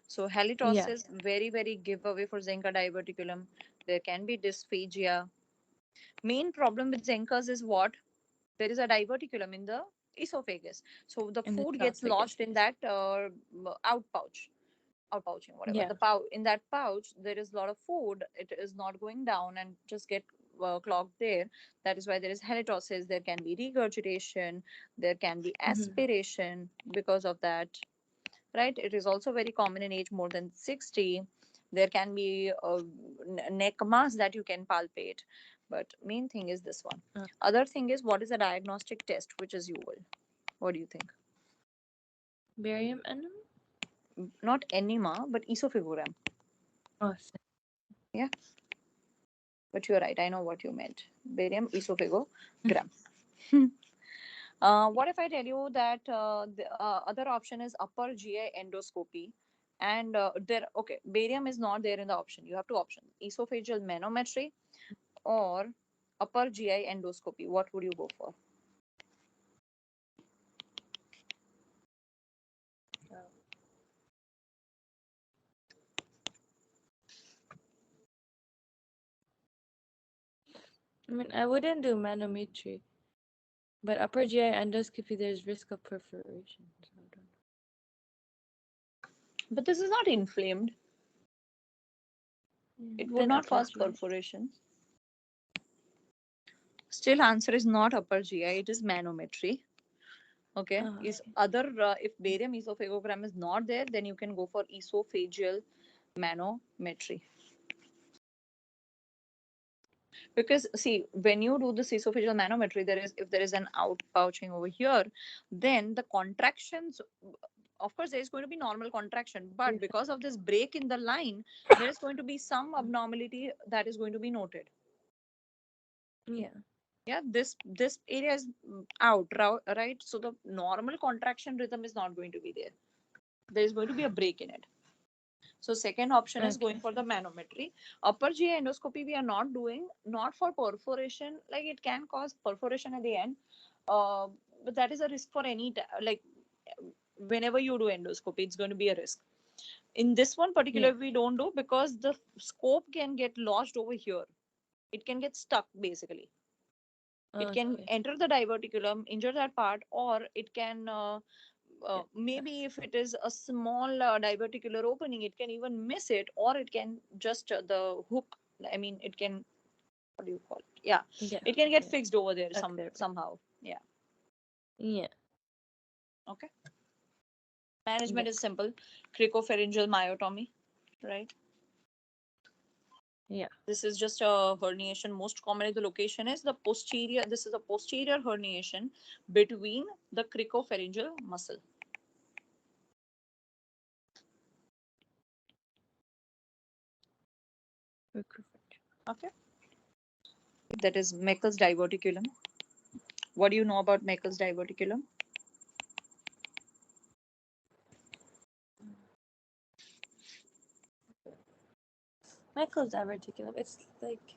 So Yeah. halitosis very very giveaway for Zenker diverticulum. There can be dysphagia. Main problem with Zenker's is what? There is a diverticulum in the esophagus. So the In the food gets esophagus. lodged in that outpouching, whatever. Yeah. The pouch in that pouch, there is a lot of food. It is not going down and just get clogged there. That is why there is halitosis. There can be regurgitation. There can be Hmm. aspiration because of that, right? It is also very common in age more than 60. There can be a neck mass that you can palpate, but main thing is this one. Other thing is what is a diagnostic test which is UVOL? What do you think? Barium enema. Not enema but esophagogram. Oh, Yeah, but you're right, I know what you meant. Barium esophagogram. What if I tell you that the other option is upper GI endoscopy? And there, okay, barium is not there in the option. You have two options: esophageal manometry or upper GI endoscopy. What would you go for? oh. I mean, I wouldn't do manometry, but upper GI endoscopy, there's risk of perforation. So I don't But this is not inflamed. know. It Yeah. would Then not upper cause GI. perforation. Still, answer is not upper GI. It is manometry. Okay. Oh, Is okay. other if barium esophagogram is not there, then you can go for esophageal manometry. Because see, when you do this esophageal manometry, there is if there is an outpouching over here, then the contractions, of course there is going to be normal contraction, but There's because of this break in the line, there is going to be some abnormality that is going to be noted. yeah. Yeah, this area is out, right? So the normal contraction rhythm is not going to be there. There is going to be a break in it. So second option is going Okay. for the manometry. Upper GI endoscopy we are not doing, not for perforation. Like it can cause perforation at the end, uh, but that is a risk for any like whenever you do endoscopy, it's going to be a risk. In this one Yeah. particular, we don't do because the scope can get lodged over here. It can get stuck basically. It can Okay. enter the diverticulum, injure that part, or it can Get stuck. maybe if it is a small diverticular opening, it can even miss it, or it can just the hook. I mean, it can, what do you call it? Yeah, Get it can get yeah. fixed over there Stuck there. somehow. Yeah. Yeah. Okay. Management Yeah. is simple: cricopharyngeal myotomy, right? Yeah. This is just a herniation. Most commonly, the location is the posterior. This is a posterior herniation between the cricopharyngeal muscle. Okay, that is Meckel's diverticulum. What do you know about Meckel's diverticulum? Michael's diverticulum. It's like,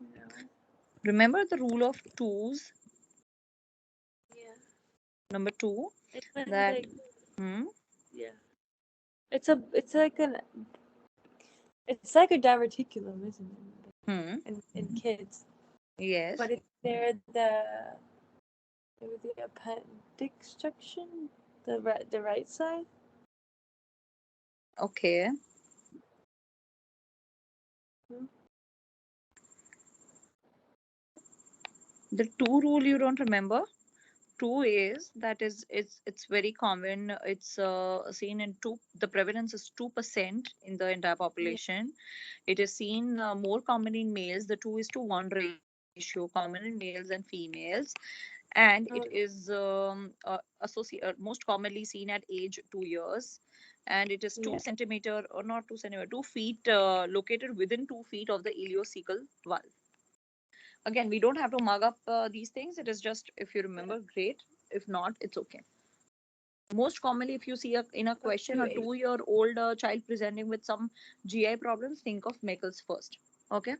you know, Remember the rule of twos. yeah. Number two, It's when that like, hmm, yeah. It's like a diverticulum, isn't it? hmm, In kids, yes, but it's the appendix junction, the right side. okay. Hmm? The two rule you don't remember? Two is that is it's very common. It's seen in two. The prevalence is 2% in the entire Yeah. population. It is seen more common in males. The 2:1 ratio, common in males and females, and it Oh, is most commonly seen at age 2 years. And it is two yeah. centimeter or not 2 centimeter, 2 feet located within 2 feet of the ileocecal valve. Again, we don't have to mug up these things. It is just if you Yeah. remember, great. If not, it's okay. Most commonly, if you see in a Up question to a 8. 2-year old child presenting with some GI problems, think of Meckel's first. Okay.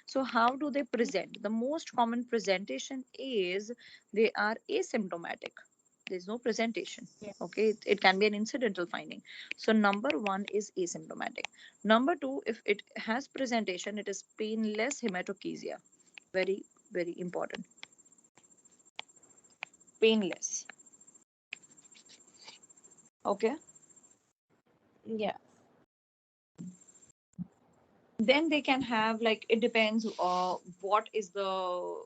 So how do they present? The most common presentation is they are asymptomatic. There's no presentation. Yeah. Okay, it can be an incidental finding. So number one is asymptomatic. Number two, if it has presentation, it is painless hematochezia. Very, very important. Painless. Okay. Yeah. Then they can have, like, it depends what is the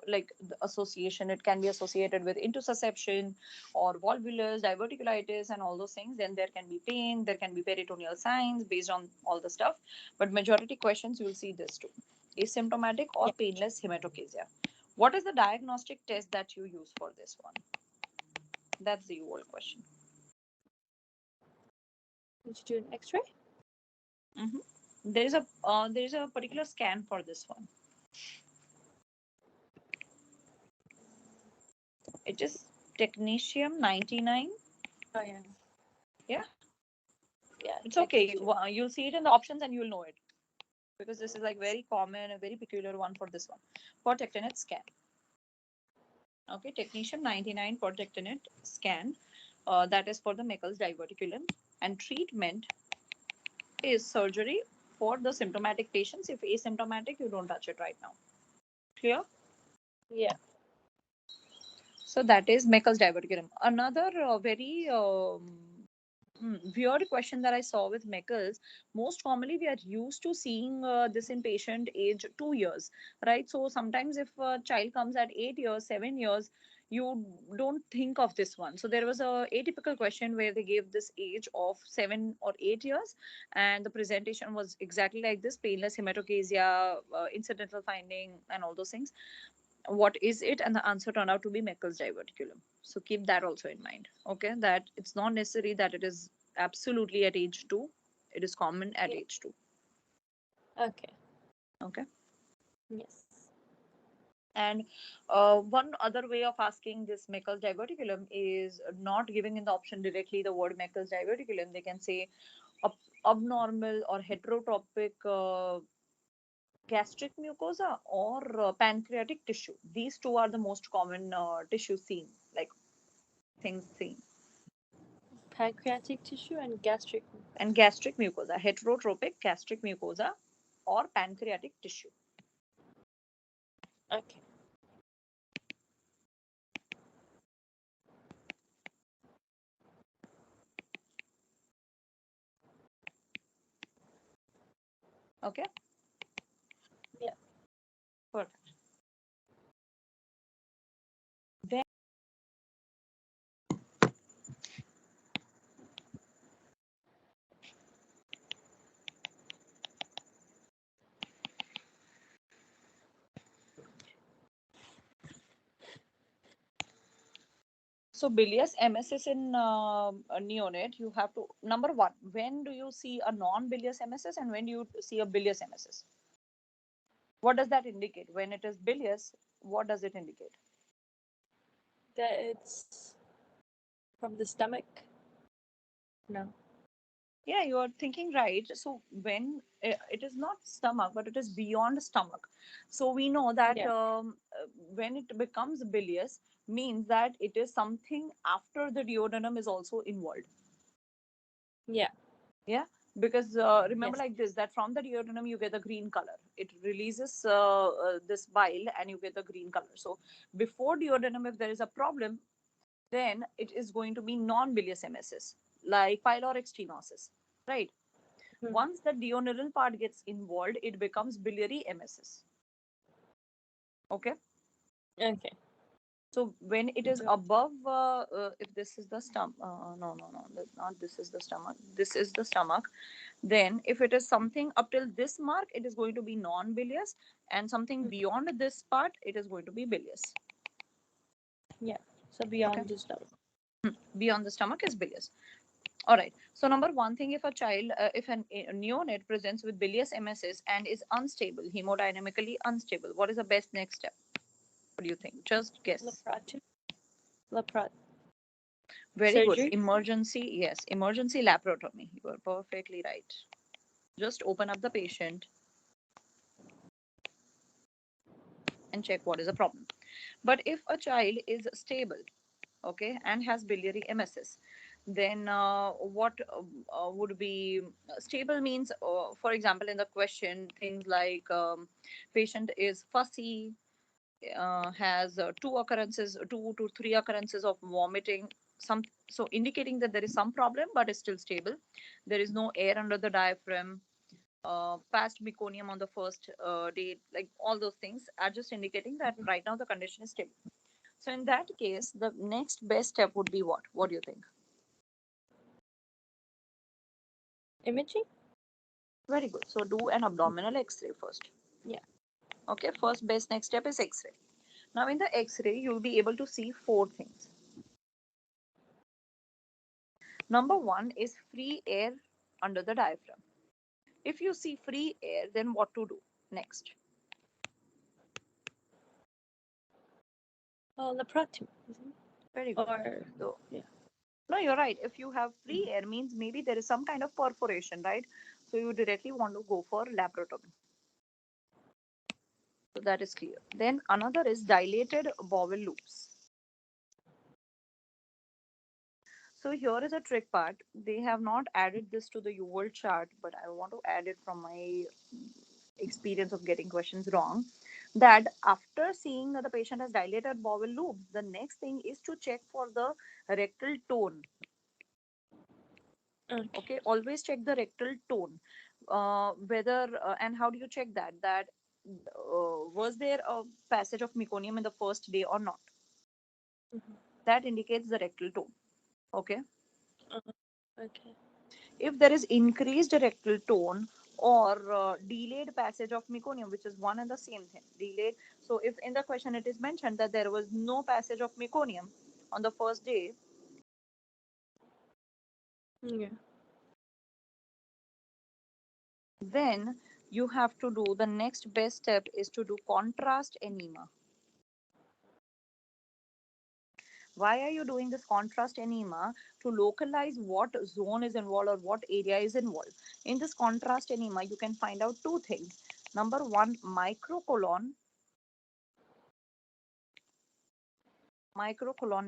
like the association. It can be associated with intussusception or volvulus diverticulitis and all those things. Then there can be pain, there can be peritoneal signs based on all the stuff. But majority questions you will see this too: asymptomatic or Yeah. painless hematochezia. What is the diagnostic test that you use for this one? That's the old question. Did you do an X-ray? Mhm. There is a particular scan for this one. It is technetium 99. Oh yeah. Yeah, Yeah. it's okay. Technician. You'll see it in the options and you'll know it, because this is like very common, a very peculiar one for this one. For tectinet scan. Okay, technetium 99 for tectinet scan. That is for the Meckel's diverticulum. And treatment is surgery for the symptomatic patients. If asymptomatic, you don't touch it right now. Clear? Yeah. So that is Meckel's diverticulum. Another very weird question that I saw with Meckel's. Most commonly, we are used to seeing this in patient age 2 years, right? So sometimes if a child comes at 8 years, 7 years, you don't think of this one. So there was a atypical question where they gave this age of 7 or 8 years, and the presentation was exactly like this: painless hematochezia, incidental finding, and all those things. What is it? And the answer turned out to be Meckel's diverticulum. So keep that also in mind. Okay, that it's not necessary that it is absolutely at age 2. It is common at Yeah. age 2. Okay. Okay. Yes. And one other way of asking this Meckel's diverticulum is not giving in the option directly the word Meckel's diverticulum. They can say abnormal or heterotropic gastric mucosa or pancreatic tissue. These two are the most common tissue seen, like things seen. Pancreatic tissue and gastric And mucosa. gastric mucosa, heterotropic gastric mucosa or pancreatic tissue. Okay. Okay, Yeah. perfect. Then So bilious MSS in a neonate, you have to, number one, when do you see a non-bilious MSS and when do you see a bilious MSS? What does that indicate? When it is bilious, what does it indicate? That it's from the stomach. No. Yeah, you are thinking right. So when it is not stomach, but it is beyond stomach. So we know that Yeah. when it becomes bilious, means that it is something after the duodenum is also involved. Yeah. Yeah, because remember Yes. like this, that from the duodenum you get the green color. It releases this bile and you get the green color. So before duodenum, if there is a problem, then it is going to be non-bilious MSS, like pyloric stenosis, right? Mhm. Once the duodenal part gets involved, it becomes biliary MSS. Okay. Okay. So when it is So, above, if this is the stomach, no, no, no, not this is the stomach. This is the stomach. Then, if it is something up till this mark, it is going to be non-bilious, and something mhm. beyond this part, it is going to be bilious. Yeah. So Okay. beyond the stomach. Beyond the stomach is bilious. All right. So number one thing, if a child, if a neonate presents with bilious MSS and is unstable, hemodynamically unstable, what is the best next step? What do you think? Just guess. Laparotomy. Laparot. Very good. Surgery. Emergency, yes. Emergency laparotomy. You are perfectly right. Just open up the patient and check what is the problem. But if a child is stable, okay, and has biliary MSS, then what would be stable means, for example, in the question, things like patient is fussy, has two to three occurrences of vomiting, some, so indicating that there is some problem but is still stable. There is no air under the diaphragm, past meconium on the first day, like all those things are just indicating that Mhm. right now the condition is stable. So in that case, the next best step would be what? What do you think? Imaging. Very good. So do an abdominal X-ray first. Yeah. Okay, first best next step is X-ray. Now in the X-ray, you'll be able to see four things. Number one is free air under the diaphragm. If you see free air, then what to do next? Oh, laparotomy. Isn't it? Very good. Or So yeah. no, you're right. If you have free Mhm. air, means maybe there is some kind of perforation, right? So you directly want to go for laparotomy. So that is clear. Then another is dilated bowel loops. So here is a trick part. They have not added this to the UWorld chart, but I want to add it from my experience of getting questions wrong. That after seeing that the patient has dilated bowel loops, the next thing is to check for the rectal tone. Okay. Okay, always check the rectal tone. Whether and how do you check that? That was there a passage of meconium in the first day or not? Mhm. That indicates the rectal tone. Okay. Uh, okay. If there is increased rectal tone or delayed passage of meconium, which is one and the same thing, delayed. So if in the question it is mentioned that there was no passage of meconium on the first day, Yeah. then you have to do the next best step is to do contrast enema. Why are you doing this contrast enema? To localize what zone is involved or what area is involved. In this contrast enema, you can find out two things. Number one, microcolon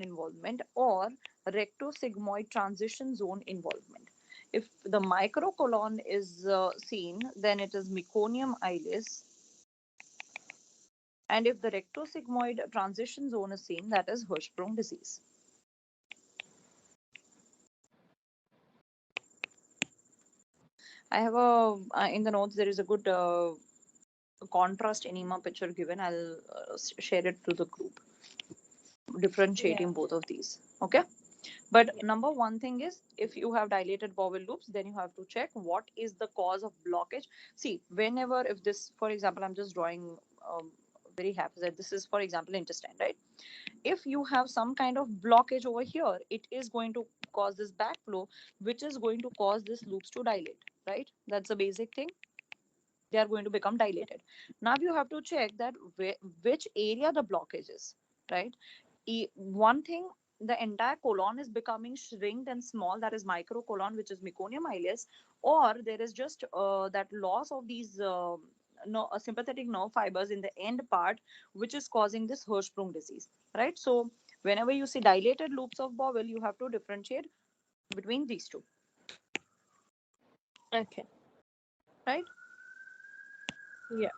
involvement or rectosigmoid transition zone involvement. If the microcolon is seen, then it is meconium ileus. And if the rectosigmoid transition zone is seen, that is Hirschsprung disease. I have a, in the notes, there is a good contrast enema picture given. I'll share it to the group, Yeah. differentiating both of these. Okay. But Yeah. number one thing is, if you have dilated bowel loops, then you have to check what is the cause of blockage. See, whenever, if this, for example, I'm just drawing very happy that this is, for example, intestine, right? If you have some kind of blockage over here, it is going to cause this backflow, which is going to cause this loops to dilate, right? That's the basic thing. They are going to become dilated. Now you have to check that which area the blockage is, right? One thing, the entire colon is becoming shrinked and small, that is microcolon, which is meconium ileus, or there is just that loss of these no, sympathetic nerve fibers in the end part, which is causing this Hirschsprung disease, right? So whenever you see dilated loops of bowel, you have to differentiate between these two, Okay. right? Yeah.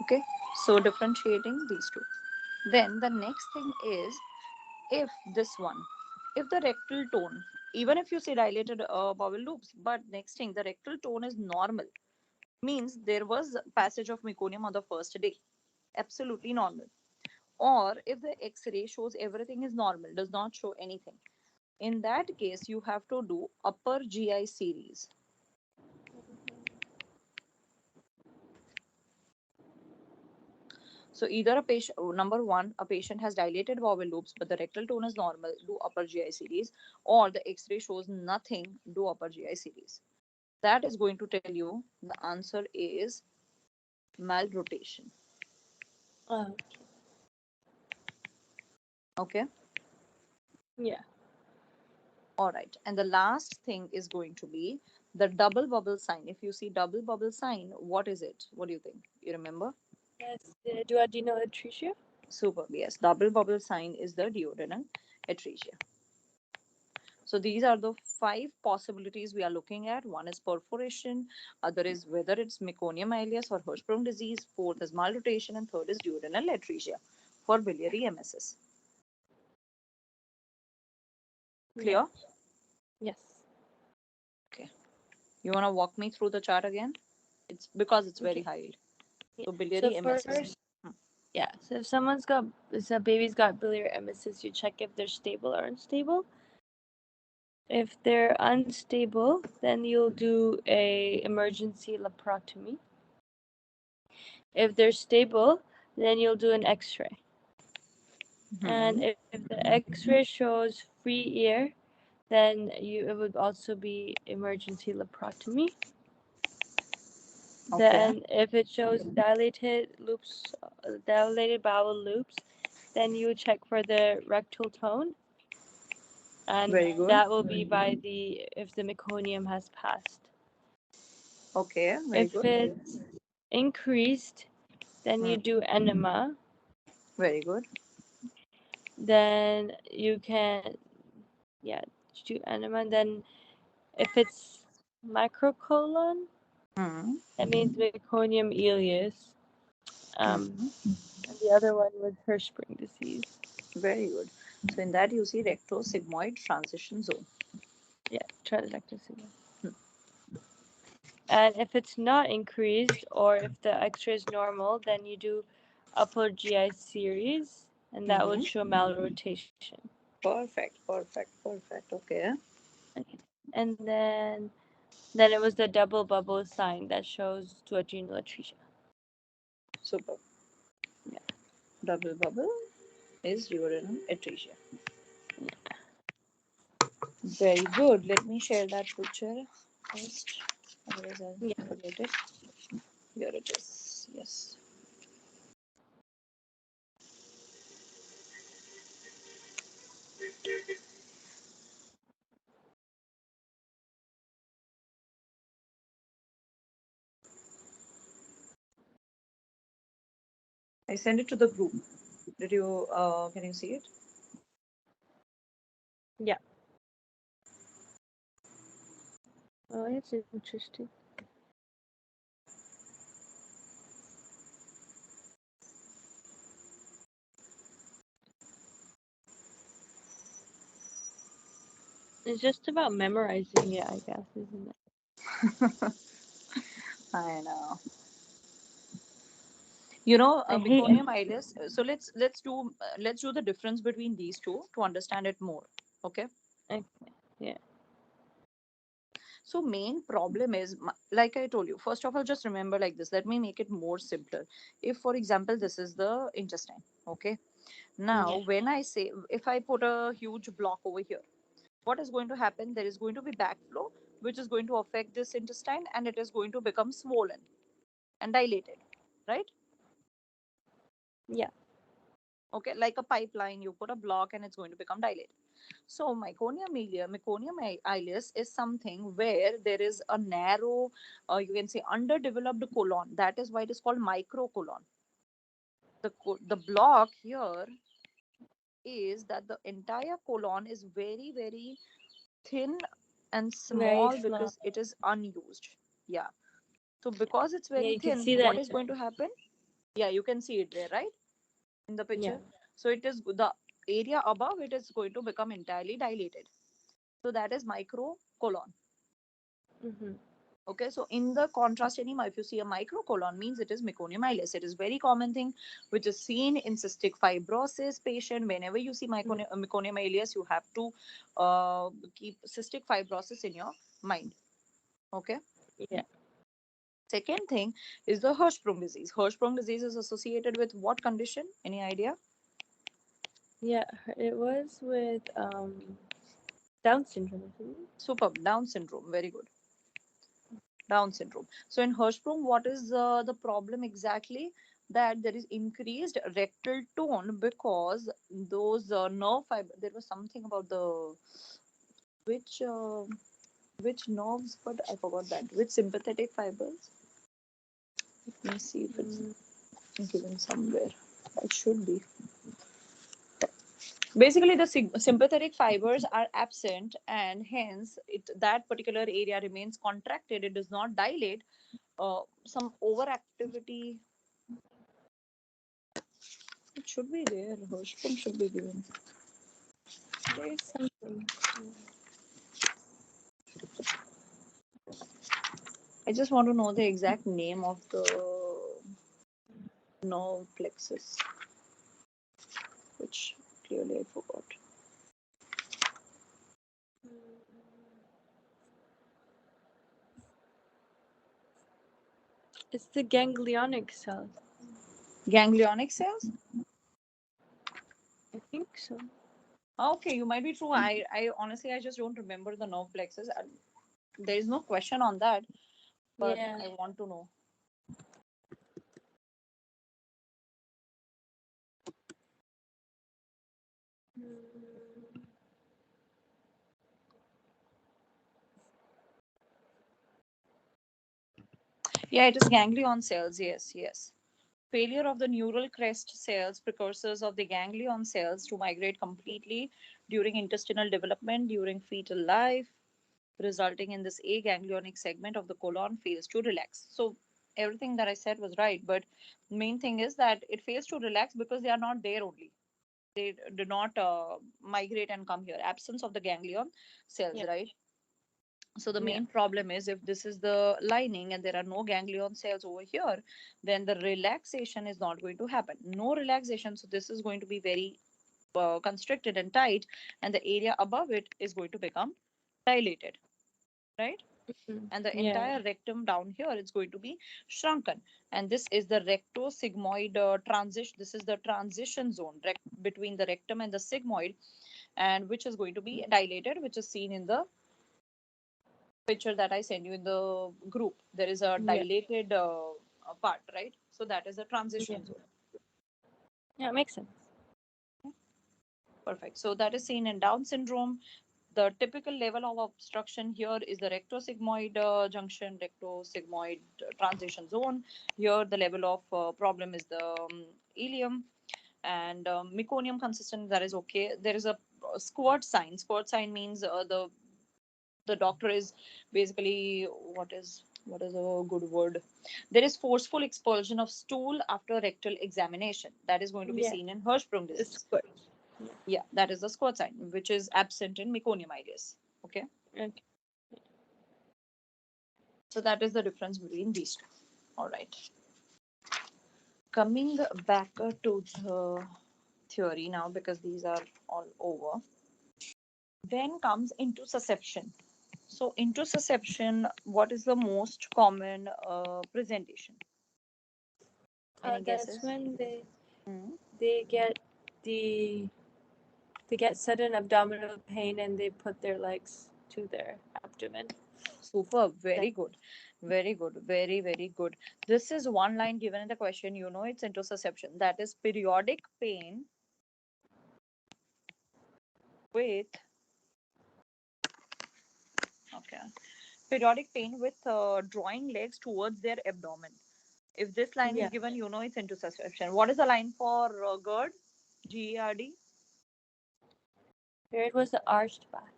Okay, so differentiating these two. Then the next thing is, if this one, if the rectal tone, even if you say dilated bowel loops, but next thing, the rectal tone is normal, means there was passage of meconium on the first day, absolutely normal. Or if the x-ray shows everything is normal, does not show anything, in that case you have to do upper GI series. So either a patient, number one, a patient has dilated bowel loops, but the rectal tone is normal, do upper GI series, or the X-ray shows nothing, do upper GI series. That is going to tell you the answer is malrotation. Oh, Okay. yeah. All right. And the last thing is going to be the double bubble sign. If you see double bubble sign, what is it? What do you think? You remember? That's the duodenal atresia. Superb. Yes. Double bubble sign is the duodenal atresia. So these are the five possibilities we are looking at. One is perforation, other is whether it's meconium ileus or Hirschsprung disease, fourth is malrotation, and third is duodenal atresia for biliary MSS. Yeah. Clear? Yes. Okay. You want to walk me through the chart again? It's because it's very Okay. high. Yeah. So So biliary MSS. first, yeah. So if a baby's got biliary emesis, you check if they're stable or unstable. If they're unstable, then you'll do a emergency laparotomy. If they're stable, then you'll do an X-ray. And Hmm. if the X-ray shows free ear, then it would also be emergency laparotomy. Okay. Then if it shows dilated bowel loops, then you check for the rectal tone, and Very good. that will be by the if the meconium has passed. Okay. Very If good. it's increased, then Hmm. you do enema. Very good. Then you can, yeah, do enema. Then if it's microcolon, Hmm. that means meconium ileus. Hmm. And the other one was Hirschsprung disease. Very good. So in that you see rectosigmoid transition zone. Yeah, transrectal sigma. Hmm. And if it's not increased or if the X-ray is normal, then you do upper GI series, and that Hmm. would show malrotation. Perfect. Perfect. Perfect. Okay. Okay. And then it was the double bubble sign that shows duodenal atresia. Super. Yeah. Double bubble is duodenal atresia. Very good. Let me share that picture first. Otherwise, Yeah. I'll forget it. Here it is. Yes. I sent it to the group. Did you? Can you see it? Yeah. Oh, it's interesting. It's just about memorizing it, I guess, isn't it? I know. You know, I hate meconium ileus. So let's do the difference between these two to understand it more. Okay. it. Yeah. So main problem is, like I told you, first of all, just remember like this. Let me make it more simpler. If, for example, this is the intestine, okay? Now, Yeah. when I say, if I put a huge block over here, what is going to happen? There is going to be backflow, which is going to affect this intestine, and it is going to become swollen and dilated, right? Yeah. Okay, like a pipeline, you put a block and it's going to become dilated. So meconium ileus is something where there is a narrow, you can say underdeveloped colon. That is why it is called microcolon. The block here is that the entire colon is very very thin and Very small small. because it is unused. Yeah. So because it's Yeah, very you can thin, see that what in is going to happen? Yeah, you can see it there, right? In the yeah. picture. So it is the area above it is going to become entirely dilated. So that is microcolon. Mm-hmm. Okay, so in the contrast enema, if you see a microcolon, means it is meconium ileus. It is very common thing which is seen in cystic fibrosis patient. Whenever you see meconium ileus, you have to keep cystic fibrosis in your mind. Okay. Yeah. Second thing is the Hirschsprung disease. Hirschsprung disease is associated with what condition? Any idea? Yeah. It was with Down syndrome, isn't it? Superb. Down syndrome. Very good. Down syndrome. So in Hirschsprung, what is the problem exactly? That there is increased rectal tone because those nerve fiber. There was something about the which uh, which nerves, but I forgot that. Which sympathetic fibers? Let me see if it's Mm, given somewhere. It should be. Basically, the sympathetic fibers are absent, and hence that particular area remains contracted. It does not dilate. Some overactivity. It should be there. Hirschsprung should be given. there's something. I just want to know the exact name of the nerve plexus, which clearly I forgot. It's the ganglionic cells. Ganglionic cells? I think so. Okay, you might be true. I honestly, I just don't remember the nerve plexus. There is no question on that, but Yeah. I want to know. Mm, Yeah, it is ganglion cells. Yes, yes. Failure of the neural crest cells, precursors of the ganglion cells, to migrate completely during intestinal development during fetal life, resulting in this aganglionic segment of the colon fails to relax. So everything that I said was right, but main thing is that it fails to relax because they are not there only. They do not migrate and come here. Absence of the ganglion cells, yeah. right? So the Yeah. main problem is if this is the lining and there are no ganglion cells over here, then the relaxation is not going to happen. No relaxation, so this is going to be very constricted and tight, and the area above it is going to become dilated, right? And the Yeah. entire rectum down here is going to be shrunken. And this is the rectosigmoid transition. This is the transition zone between the rectum and the sigmoid, and which is going to be dilated, which is seen in the picture that I send you in the group. There is a Yeah. dilated part, right? So that is a Yeah. transition zone. Yeah. It makes sense. Perfect. So that is seen in Down syndrome. The typical level of obstruction here is the rectosigmoid junction, rectosigmoid transition zone. Here, the level of problem is the ileum, and meconium consistent. That is okay. There is a squirt sign. Squirt sign means the doctor is basically what is a good word? There is forceful expulsion of stool after rectal examination. That is going to be Yeah. seen in Hirschsprung It's disease. good. Yeah. Yeah, that is the squirt sign, which is absent in meconium ileus. Okay, Okay. so that is the difference between these two. All right. Coming back to the theory now, because these are all over. Then comes into susception. So intussusception, what is the most common presentation? Any That's guesses? when Hmm. they get the they get sudden abdominal pain and they put their legs to their abdomen. Super, That very good, very good, very very good. This is one line given in the question. You know, it's intussusception. That is periodic pain with okay, periodic pain with drawing legs towards their abdomen. If this line is yeah. given, you know it's intussusception. What is the line for GERD? GERD. Here it was the arched back.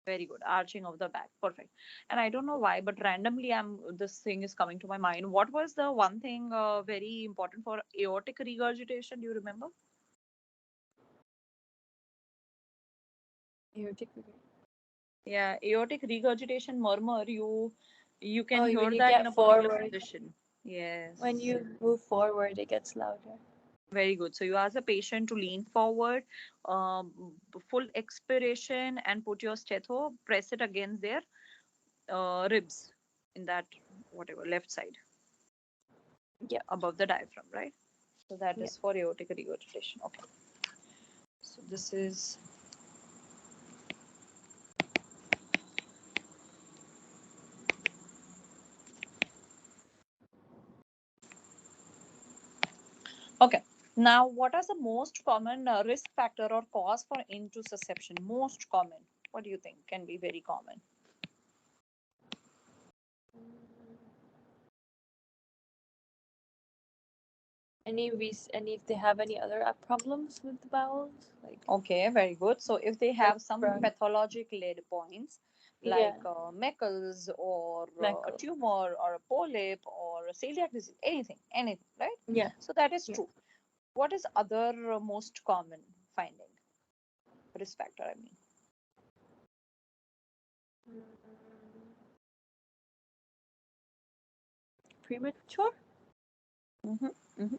Very good. Arching of the back. Perfect. And I don't know why, but randomly this thing is coming to my mind. What was the one thing very important for aortic regurgitation? Do you remember? Aortic. Yeah, aortic regurgitation murmur. You can Oh, hear when you that in get a particular forward, position. when Yes. you move forward, it gets louder. Very good. So you ask the patient to lean forward, full expiration, and put your stetho, press it against their ribs in that whatever left side Yeah, above the diaphragm, right? So that yeah. is for aortic regurgitation. Okay. So this is okay. Now, what are the most common risk factor or cause for intussusception? Most common. What do you think can be very common? Any if they have any other problems with the bowels, Okay, very good. So if they like have some from pathologic lead points yeah, like Meckel's or a Meckel. tumor or a polyp or a celiac disease, anything, right? Yeah, So that is yeah. true. What is other most common finding? Risk factor, I mean. Premature? Mm-hmm. Mm-hmm.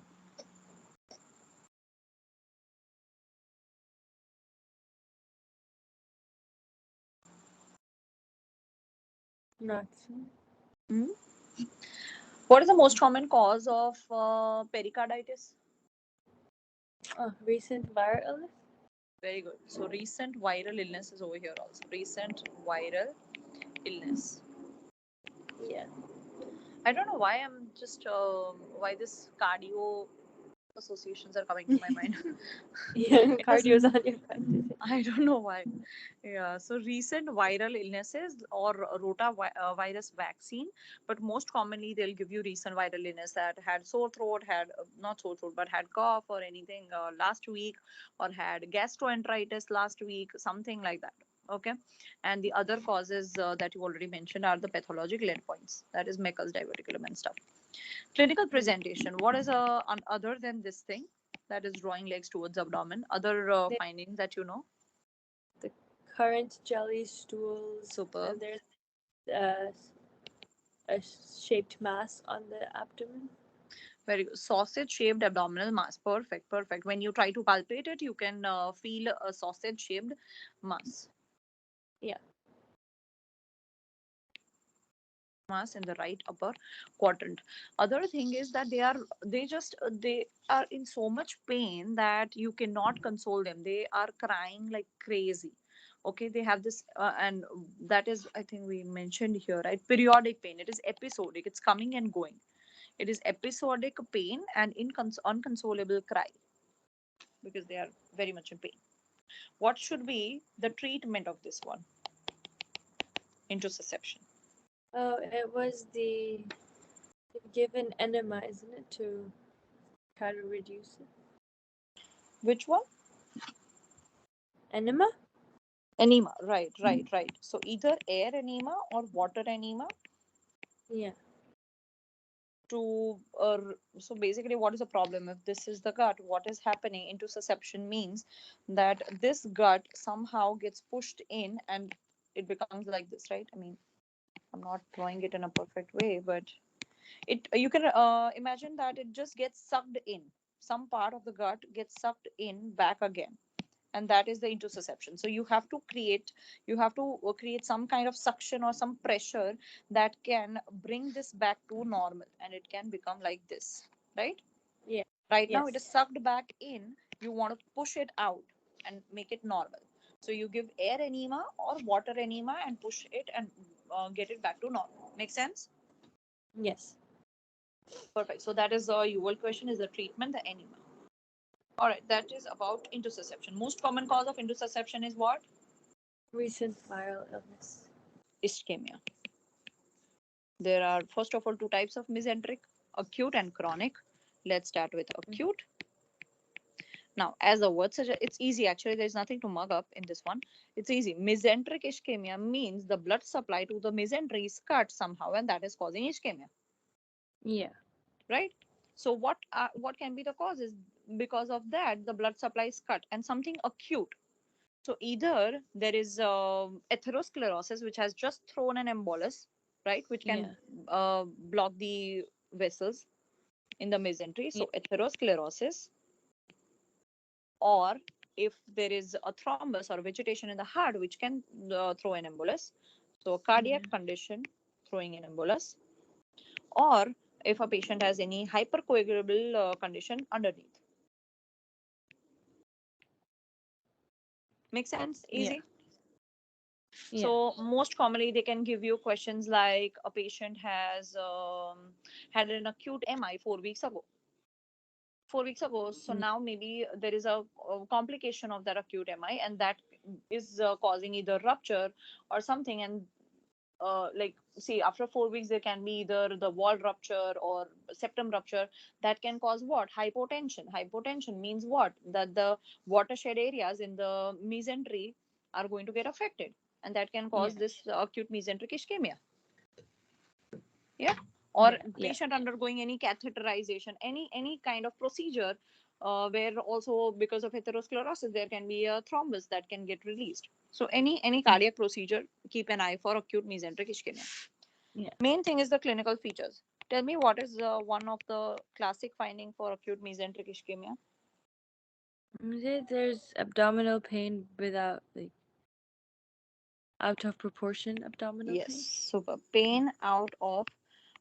Not Mm-hmm. What is the most common cause of pericarditis? recent viral illness. Very good. So recent viral illness is over here also. Recent viral illness. Yeah, I don't know why I'm just why this cardio associations are coming to my mind. yeah. It was Cardio's on your mind. I don't know why. Yeah, so recent viral illnesses or rotavirus vaccine, but most commonly they'll give you recent viral illness that had sore throat, had not sore throat, but had cough or anything last week, or had gastroenteritis last week, something like that. Okay, and the other causes that you already mentioned are the pathologic lead points, that is Meckel's diverticulum and stuff. Clinical Yeah. presentation. What is other than this thing that is drawing legs towards abdomen? Other The, findings that you know? the current jelly stools, Superb. and there's uh, a shaped mass on the abdomen. Very good. Sausage shaped abdominal mass. Perfect. Perfect. When you try to palpate it, you can feel a sausage shaped mass. Yeah. Mass in the right upper quadrant. Other thing is that they are in so much pain that you cannot console them. They are crying like crazy. Okay, they have this and that is, I think we mentioned here, right? Periodic pain. It is episodic. It's coming and going. It is episodic pain and unconsolable cry because they are very much in pain. What should be the treatment of this one? Intussusception. Oh, it was they've given enema, isn't it, to try to reduce it? Which one? Enema? Enema. Right, right, right. So either air enema or water enema Yeah. to so basically what is the problem if this is the gut? What is happening? Intussusception means that this gut somehow gets pushed in and it becomes like this, right? I mean, I'm not drawing it in a perfect way, but it you can imagine that it just gets sucked in. Some part of the gut gets sucked in back again, and that is the intussusception. So you have to create some kind of suction or some pressure that can bring this back to normal, and it can become like this, right? Yeah. Right now it is Yes. sucked back in. You want to push it out and make it normal. So you give air enema or water enema and push it and get it back to normal. Make sense? Yes. Perfect. So that is your question is the treatment, the enema. All right, that is about intussusception. Most common cause of intussusception is what? Recent viral illness. Ischemia. There are, first of all, two types of mesenteric, acute and chronic. Let's start with acute. Now, as the word suggests, it's easy actually. There's nothing to mug up in this one. It's easy. Mesenteric ischemia means the blood supply to the mesentery is cut somehow, and that is causing ischemia, Yeah. right? So, what can be the causes? Because of that, the blood supply is cut, and something acute. So, either there is atherosclerosis, which has just thrown an embolus, right, which can Yeah. block the vessels in the mesentery. Yeah. So, atherosclerosis, or if there is a thrombus or vegetation in the heart which can throw an embolus, so a cardiac Mm-hmm. condition throwing an embolus, or if a patient has any hypercoagulable condition underneath. Make sense? Yeah. Easy. Yeah. So most commonly they can give you questions like a patient has had an acute mi 4 weeks ago, 4 weeks ago. So Mm. now maybe there is a complication of that acute mi, and that is causing either rupture or something. And like, see, after 4 weeks there can be either the wall rupture or septum rupture. That can cause what? Hypotension. Hypotension means what? That the watershed areas in the mesentery are going to get affected, and that can cause Yeah. this acute mesenteric ischemia. Yeah. Or Yeah. Yeah. patient undergoing any catheterization, any kind of procedure, where also because of atherosclerosis there can be a thrombus that can get released. So any Mm. cardiac procedure, keep an eye for acute mesenteric ischemia. Yeah. Main thing is the clinical features. Tell me, what is one of the classic finding for acute mesenteric ischemia? There's abdominal pain without like out of proportion abdominal Yes, pain. super. Pain out of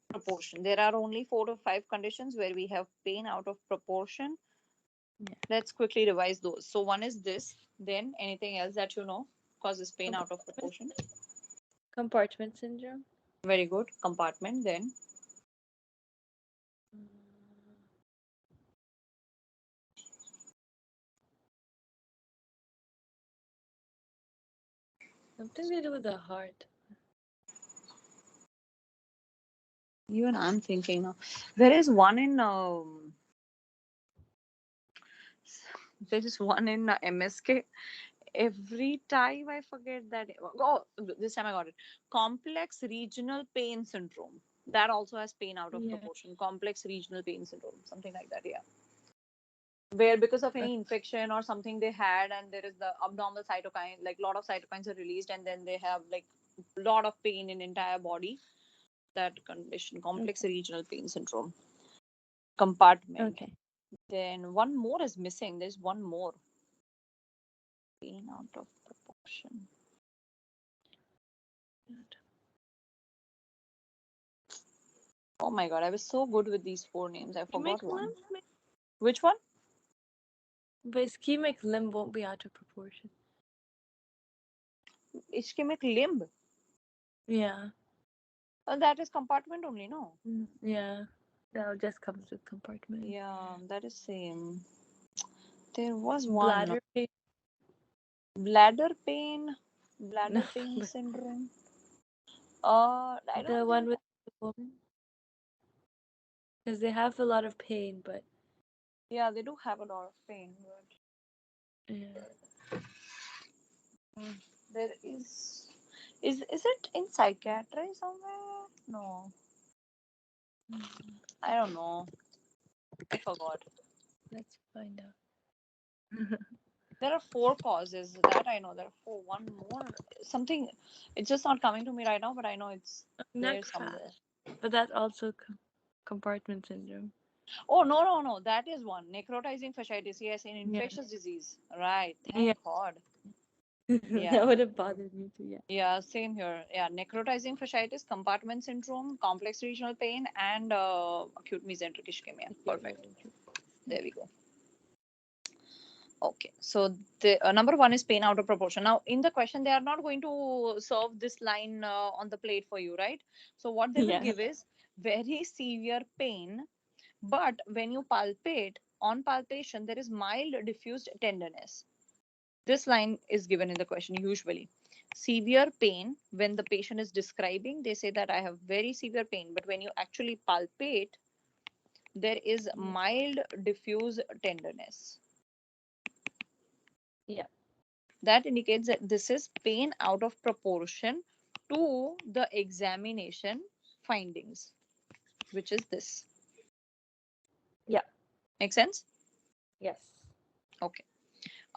proportion. There are only 4 to 5 conditions where we have pain out of proportion. Yeah. Let's quickly revise those. So one is this, then anything else that you know causes pain out of Compartment, proportion. compartment syndrome. Very good. Compartment, then Mm, Something to do with the heart. even I'm thinking now. There is one in there is one in MSK. Every time I forget that. Oh, this time I got it. Complex regional pain syndrome. That also has pain out of Yeah. proportion. Complex regional pain syndrome, something like that. Yeah. Where because of Uh, any infection or something they had, and there is the abnormal cytokine, like lot of cytokines are released, and then they have like lot of pain in entire body. That condition, complex okay. regional pain syndrome. Compartment. Okay. Then one more is missing. There's one more. Pain out of proportion. Oh my god, I was so good with these four names. I Ischemic forgot one. limb? Which one? But ischemic limb won't be out of proportion. Ischemic limb. Yeah. That is compartment only, no? Yeah. That just comes with compartment. Yeah, that is same. There was one. Bladder pain. Bladder pain. No, Bladder pain but syndrome. I the don't one think. with the woman. Because they have a lot of pain, but Yeah, they do have a lot of pain, but yeah. there is. Is it in psychiatry somewhere? No, Mm, I don't know. I forgot. Let's find out. There are four causes that I know. There are four. One more, something. It's just not coming to me right now, but I know it's there Neck fat. somewhere. But that's also compartment syndrome. Oh, no, no, no. That is one. Necrotizing fasciitis. Yes, in Yeah. infectious disease. Right. Yeah. Thank God. That Yeah. would have bothered me too. Yeah. Yeah, same here. Yeah, necrotizing fasciitis, compartment syndrome, complex regional pain, and acute mesenteric ischemia. Acute Perfect. mesenteric. There we go. Okay, so the number one is pain out of proportion. Now, in the question, they are not going to serve this line on the plate for you, right? So, what they will Yeah. give is very severe pain, but when you palpate, on palpation, there is mild diffused tenderness. This line is given in the question usually. Severe pain, when the patient is describing, they say that I have very severe pain, but when you actually palpate, there is Yeah. mild diffuse tenderness. Yeah. That indicates that this is pain out of proportion to the examination findings, which is this. Yeah. Make sense? Yes. Okay.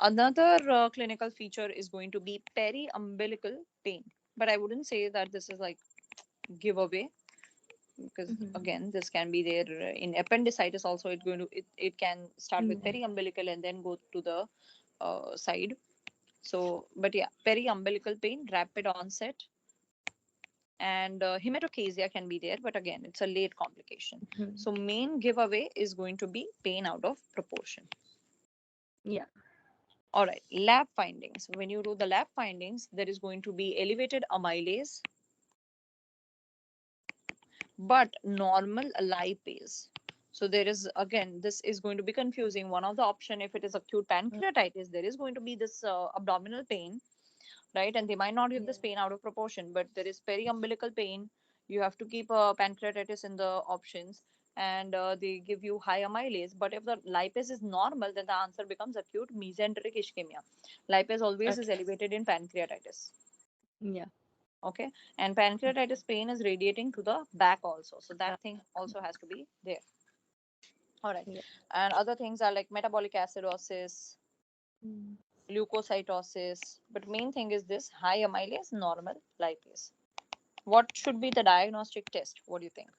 Another clinical feature is going to be periumbilical pain, but I wouldn't say that this is like giveaway, because Mm-hmm. again this can be there in appendicitis also. It can start with Yeah. periumbilical and then go to the side. So but yeah, periumbilical pain, rapid onset, and hematochezia can be there, but again it's a late complication. Mm-hmm. So main giveaway is going to be pain out of proportion. Yeah. All right, lab findings. When you do the lab findings, there is going to be elevated amylase but normal lipase. So there is, again, this is going to be confusing. One of the option, if it is acute pancreatitis, there is going to be this abdominal pain, right? And they might not give Yeah. this pain out of proportion, but there is periumbilical pain. You have to keep pancreatitis in the options, and they give you high amylase. But if the lipase is normal, then the answer becomes acute mesenteric ischemia. Lipase always is Okay. elevated in pancreatitis. Yeah. Okay, and pancreatitis pain is radiating to the back also, so Back. that thing also has to be there. All right, Yeah. and other things are like metabolic acidosis, Mm. leukocytosis, but main thing is this high amylase, normal lipase. What should be the diagnostic test? What do you think?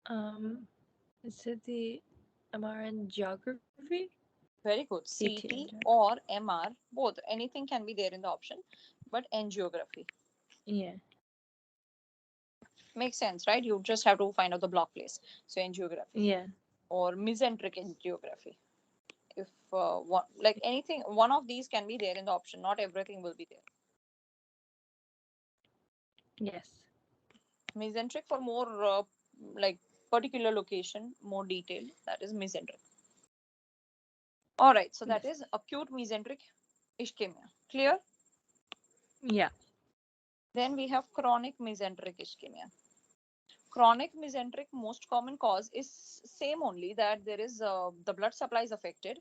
Um, is it the MRN geography? Very good. CT and CT geography. or MR, both. Anything can be there in the option, but angiography Yeah. makes sense, right? You just have to find out the block place. So angiography Yeah. or mesenteric angiography. If one, like anything, one of these can be there in the option. Not everything will be there. Yes. Mesenteric for more like particular location, more detailed. That is mesenteric. All right. So that Yes. is acute mesenteric ischemia. Clear? Yeah. Then we have chronic mesenteric ischemia. Chronic mesenteric most common cause is same only, that there is the blood supply is affected,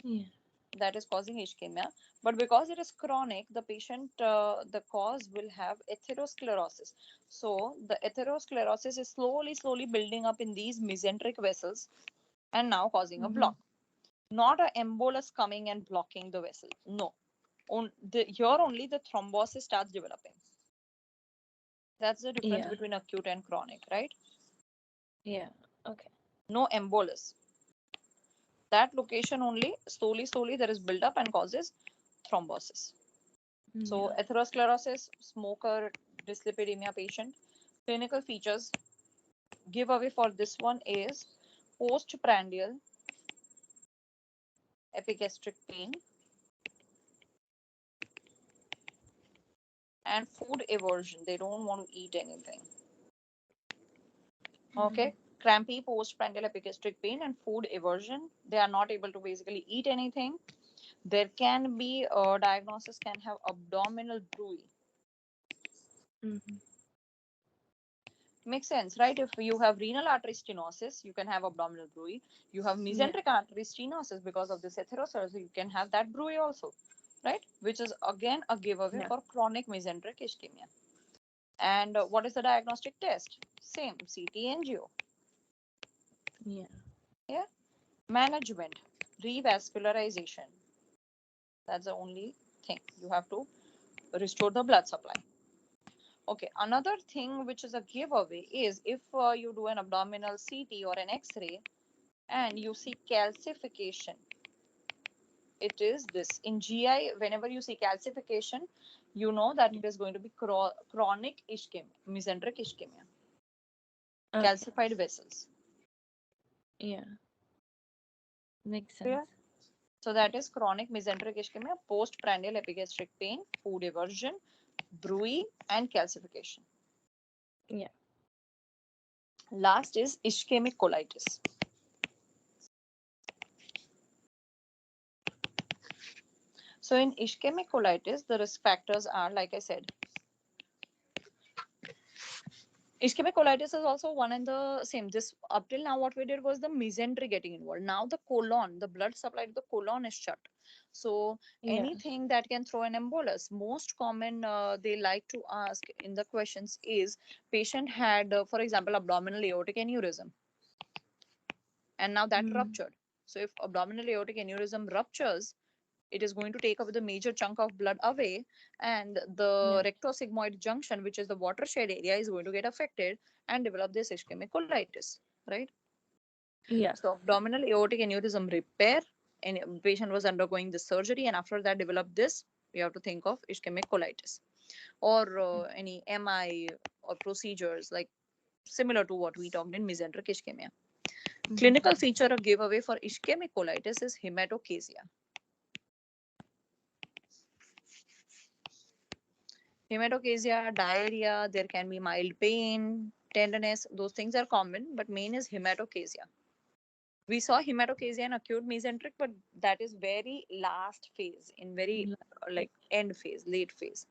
Yeah. that is causing ischemia. But because it is chronic, the patient, the cause will have atherosclerosis. So the atherosclerosis is slowly building up in these mesenteric vessels and now causing a Mm-hmm. block. Not a embolus coming and blocking the vessel. No. Here only the thrombosis starts developing. That's the difference Yeah. between acute and chronic, right? Yeah. Okay. No embolus. That location only slowly there is build up and causes thrombosis. So Yeah. atherosclerosis, smoker, dyslipidemia patient. Clinical features giveaway for this one is postprandial epigastric pain and food aversion. They don't want to eat anything. Mm-hmm. Okay. Crampy postprandial epigastric pain and food aversion. They are not able to basically eat anything. There can be a diagnosis can have abdominal bruit. Mm-hmm. Makes sense, right? If you have renal artery stenosis, you can have abdominal bruit. You have Yeah. mesenteric artery stenosis because of this atherosclerosis, you can have that bruit also, right? Which is again a giveaway Yeah. for chronic mesenteric ischemia. And what is the diagnostic test? Same, CT angio. Yeah. Yeah. Management, revascularization. That's the only thing. You have to restore the blood supply. Okay, another thing which is a giveaway is if you do an abdominal CT or an X-ray and you see calcification, it is this. In GI, whenever you see calcification, you know that Yeah. it is going to be chronic ischemia, mesenteric ischemia, Okay. calcified vessels. Yeah. Makes Clear? sense. So that is chronic mesenteric ischemia, postprandial epigastric pain, food aversion, bruit, and calcification. Yeah. Last is ischemic colitis. So in ischemic colitis, the risk factors are, like I said, ischemic colitis is also one and the same. This up till now, what we did was the mesentery getting involved. Now the colon, the blood supply to the colon is shut. So Yeah. anything that can throw an embolus. Most common they like to ask in the questions is patient had, for example, abdominal aortic aneurysm, and now that Mm. ruptured. So if abdominal aortic aneurysm ruptures, it is going to take away the major chunk of blood away, and the Yeah. rectosigmoid junction, which is the watershed area, is going to get affected and develop this ischemic colitis, right? Yeah. So abdominal aortic aneurysm repair, and patient was undergoing the surgery, and after that developed this, you have to think of ischemic colitis, or any MI or procedures like similar to what we talked in mesenteric ischemia. Mm-hmm. Clinical feature of giveaway for ischemic colitis is hematochezia. Hematochezia, diarrhea, there can be mild pain, tenderness, those things are common, but main is hematochezia. We saw hematochezia in acute mesenteric, but that is very last phase, in very like end phase, late phase.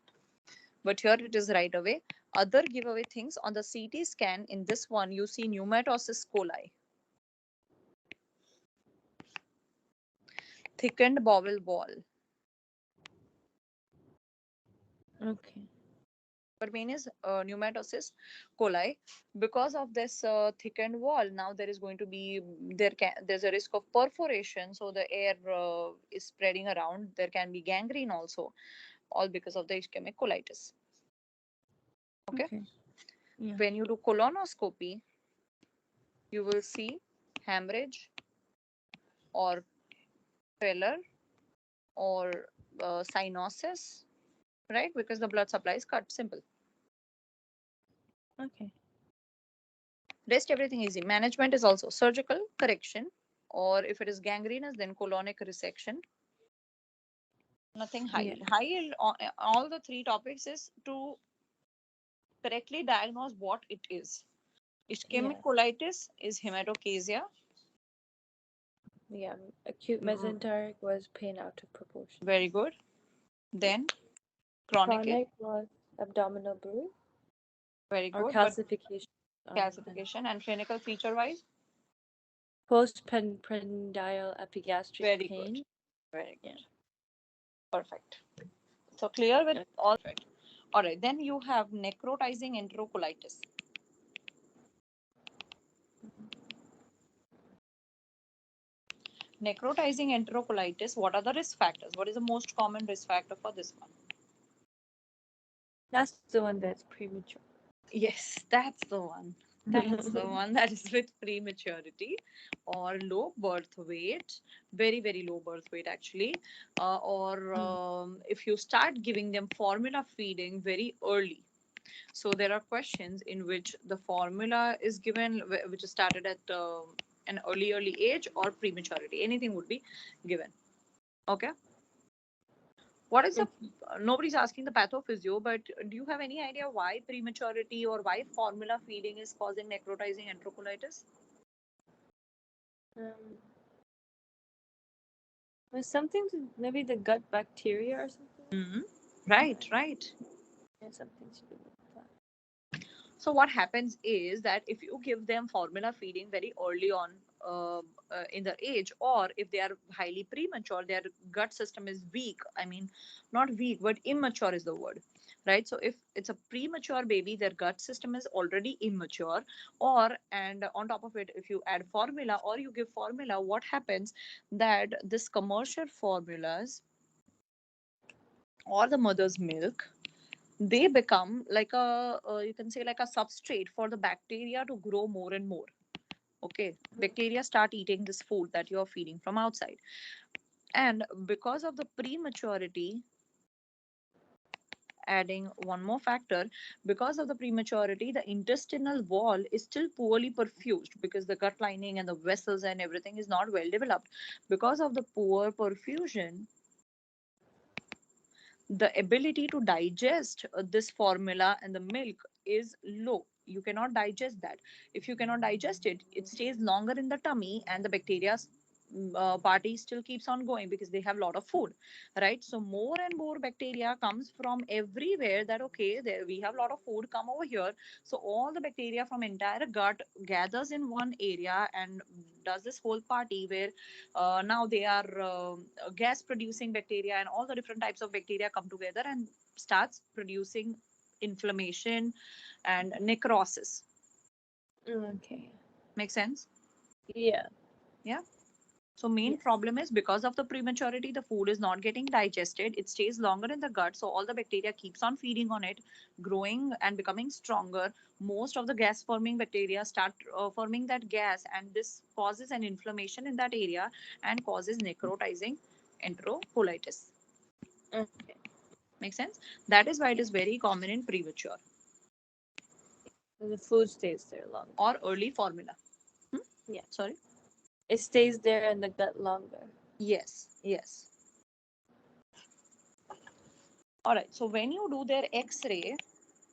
But here it is right away. Other giveaway things on the CT scan, in this one, you see pneumatosis coli, thickened bowel wall. Okay. But main is pneumatosis coli. Because of this thickened wall, now there is going to be, there's a risk of perforation, so the air is spreading around. There can be gangrene also, all because of the ischemic colitis. Okay. Okay. Yeah. When you do colonoscopy, you will see hemorrhage or pallor or cyanosis, right? Because the blood supply is cut. Simple. Okay. Rest everything easy. Management is also surgical correction, or if it is gangrenous, then colonic resection. Nothing high Yeah. yield. High yield, all the three topics is to correctly diagnose what it is. Yeah. Ischemic colitis is hematochezia. Yeah. Acute Mm, mesenteric was pain out of proportion. very good. Yeah. Then chronic is Chronic was abdominal bruit very or good, but calcification on the calcification and clinical feature wise, postprandial epigastric very good. pain. Very Yeah. good. Perfect. So clear with Okay. all right. All right. Then you have necrotizing enterocolitis. Necrotizing enterocolitis, what are the risk factors? What is the most common risk factor for this one? That's the one that's premature. Yes, that's the one. That's the one that is with prematurity or low birth weight, very, very low birth weight actually. Or Mm. if you start giving them formula feeding very early. So there are questions in which the formula is given, which is started at an early age or prematurity. Anything would be given. Okay. What is the, nobody's asking the pathophysio, but do you have any idea why prematurity or why formula feeding is causing necrotizing enterocolitis? Um, was something to maybe the gut bacteria or something? Hmm. Right, right. Yeah, something to do with that. So what happens is that if you give them formula feeding very early on in their age, or if they are highly premature, their gut system is weak. I mean, not weak, but immature is the word, right? So if it's a premature baby, their gut system is already immature, or and on top of it, if you add formula or you give formula, what happens that this commercial formulas or the mother's milk, they become like a you can say like a substrate for the bacteria to grow more and more. Okay, bacteria start eating this food that you're feeding from outside, and because of the prematurity, adding one more factor, because of the prematurity, the intestinal wall is still poorly perfused because the gut lining and the vessels and everything is not well developed. Because of the poor perfusion, the ability to digest this formula and the milk is low. You cannot digest that. If you cannot digest it, it stays longer in the tummy, and the bacteria party still keeps on going because they have a lot of food, right? So more and more bacteria comes from everywhere, that okay, there we have a lot of food, come over here. So all the bacteria from entire gut gathers in one area and does this whole party where now they are gas producing bacteria, and all the different types of bacteria come together and starts producing inflammation and necrosis. Okay. Make sense? Yeah. Yeah. So main Yes. problem is because of the prematurity, the food is not getting digested. It stays longer in the gut, so all the bacteria keeps on feeding on it, growing and becoming stronger. Most of the gas forming bacteria start forming that gas, and this causes an inflammation in that area and causes necrotizing enterocolitis. Okay. Make sense? That is why it Yeah. is very common in premature So the food stays there longer. or early formula. Hmm? Yeah. Sorry. It stays there in the gut longer. Yes. Yes. All right. So when you do their X-ray,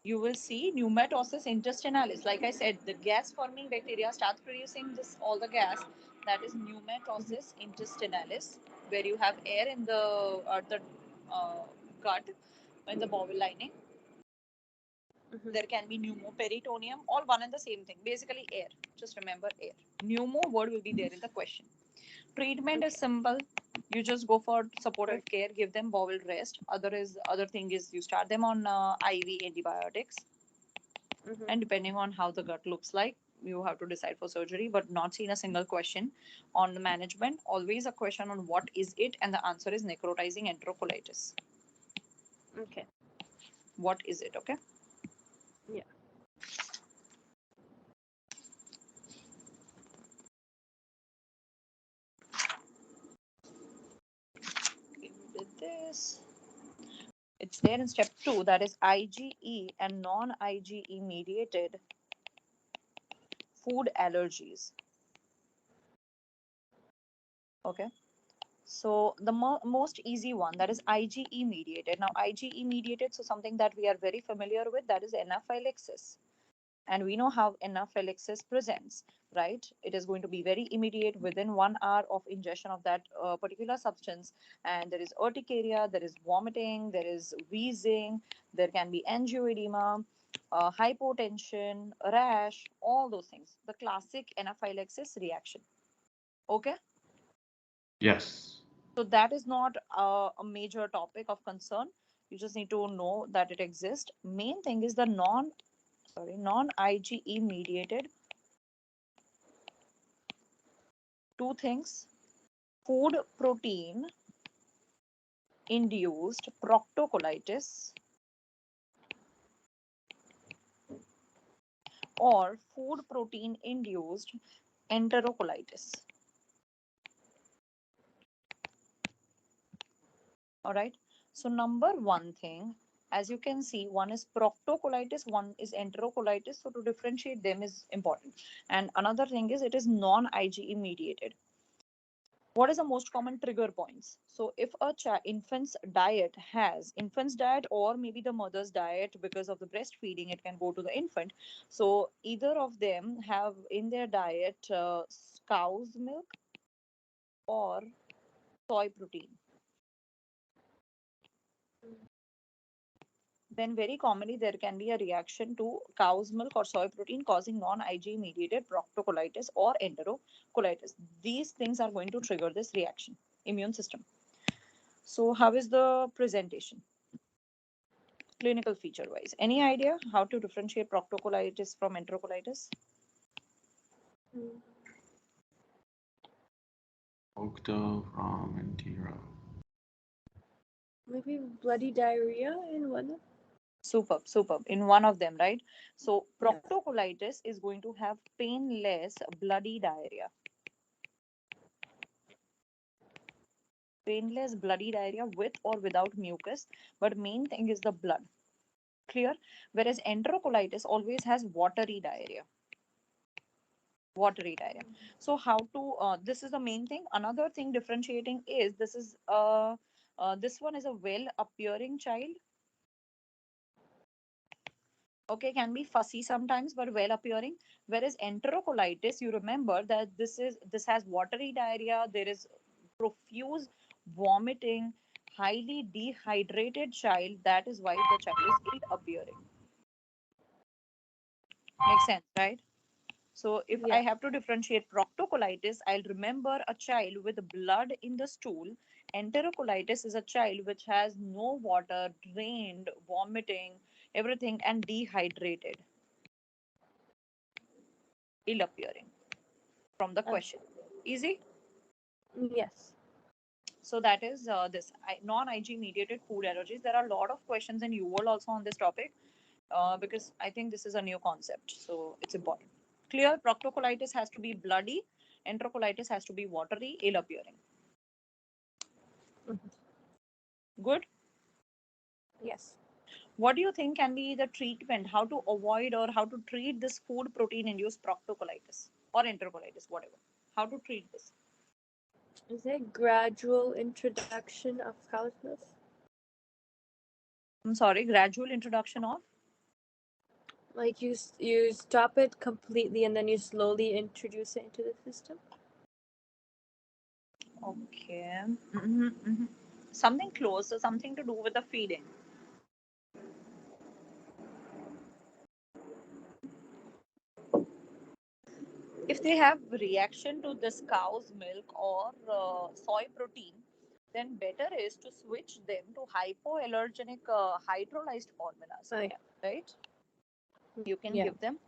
you will see pneumatosis intestinalis. Like I said, the gas forming bacteria starts producing this all the gas. That is Mm-hmm. pneumatosis intestinalis, where you have air in the uh, gut, in the bowel lining. Mm-hmm. There can be pneumoperitoneum, all one and the same thing. Basically, air. Just remember air. Pneumo word will be there in the question. Treatment is Okay. simple. You just go for supportive Perfect. care, give them bowel rest. Other thing is you start them on IV antibiotics, Mm-hmm. and depending on how the gut looks like, you have to decide for surgery. But not seen a single question on the management. Always a question on what is it, and the answer is necrotizing enterocolitis. Okay. What is it? Okay. Yeah. Okay, we did this. It's there in step 2, that is IgE and non IgE mediated food allergies. Okay. So the most easy one, that is IgE mediated. Now IgE mediated, so something that we are very familiar with, that is anaphylaxis. And we know how anaphylaxis presents, right? It is going to be very immediate within 1 hour of ingestion of that particular substance. And there is urticaria, there is vomiting, there is wheezing, there can be angioedema, hypotension, rash, all those things. The classic anaphylaxis reaction. Okay. Yes. So that is not a major topic of concern. You just need to know that it exists. Main thing is the non IgE mediated. Two things: food protein induced proctocolitis or food protein induced enterocolitis. All right. So number one thing, as you can see, one is proctocolitis, one is enterocolitis. So to differentiate them is important. And another thing is it is non-IgE mediated. What is the most common trigger points? So if a infant's diet or maybe the mother's diet, because of the breastfeeding, it can go to the infant. So either of them have in their diet cow's milk or soy protein, then very commonly there can be a reaction to cow's milk or soy protein causing non-IgE mediated proctocolitis or enterocolitis. These things are going to trigger this reaction, immune system. So how is the presentation? Clinical feature wise, any idea how to differentiate proctocolitis from enterocolitis? Mm. Octo from Intero. Maybe bloody diarrhea in one. Superb, superb. In one of them, right? So Yeah. proctocolitis is going to have painless bloody diarrhea. Painless bloody diarrhea with or without mucus, but main thing is the blood. Clear? Whereas enterocolitis always has watery diarrhea. Watery diarrhea. So how to? This is the main thing. Another thing differentiating is this one is a well appearing child. Okay, can be fussy sometimes but well appearing, whereas enterocolitis, you remember that this has watery diarrhea, there is profuse vomiting, highly dehydrated child, that is why the child is ill appearing. Makes sense, right? So if I Yeah. have to differentiate proctocolitis, I'll remember a child with blood in the stool. Enterocolitis is a child which has no water, drained, vomiting, everything, and dehydrated, ill appearing from the Okay. question. Easy. Yes. So that is this non-IG mediated food allergies. There are a lot of questions in UWorld also on this topic because I think this is a new concept. So it's important. Clear, proctocolitis has to be bloody, enterocolitis has to be watery, ill appearing. Mhm. Good. Yes. What do you think can be the treatment? How to avoid or how to treat this food protein induced proctocolitis or enterocolitis, whatever? How to treat this? Is it gradual introduction of cow's milk? I'm sorry, gradual introduction of. Like you stop it completely and then you slowly introduce it into the system? Okay. Something close, so something to do with the feeding. If they have reaction to this cow's milk or soy protein, then better is to switch them to hypoallergenic hydrolyzed formulas, Oh yeah. right? You can Yeah. give them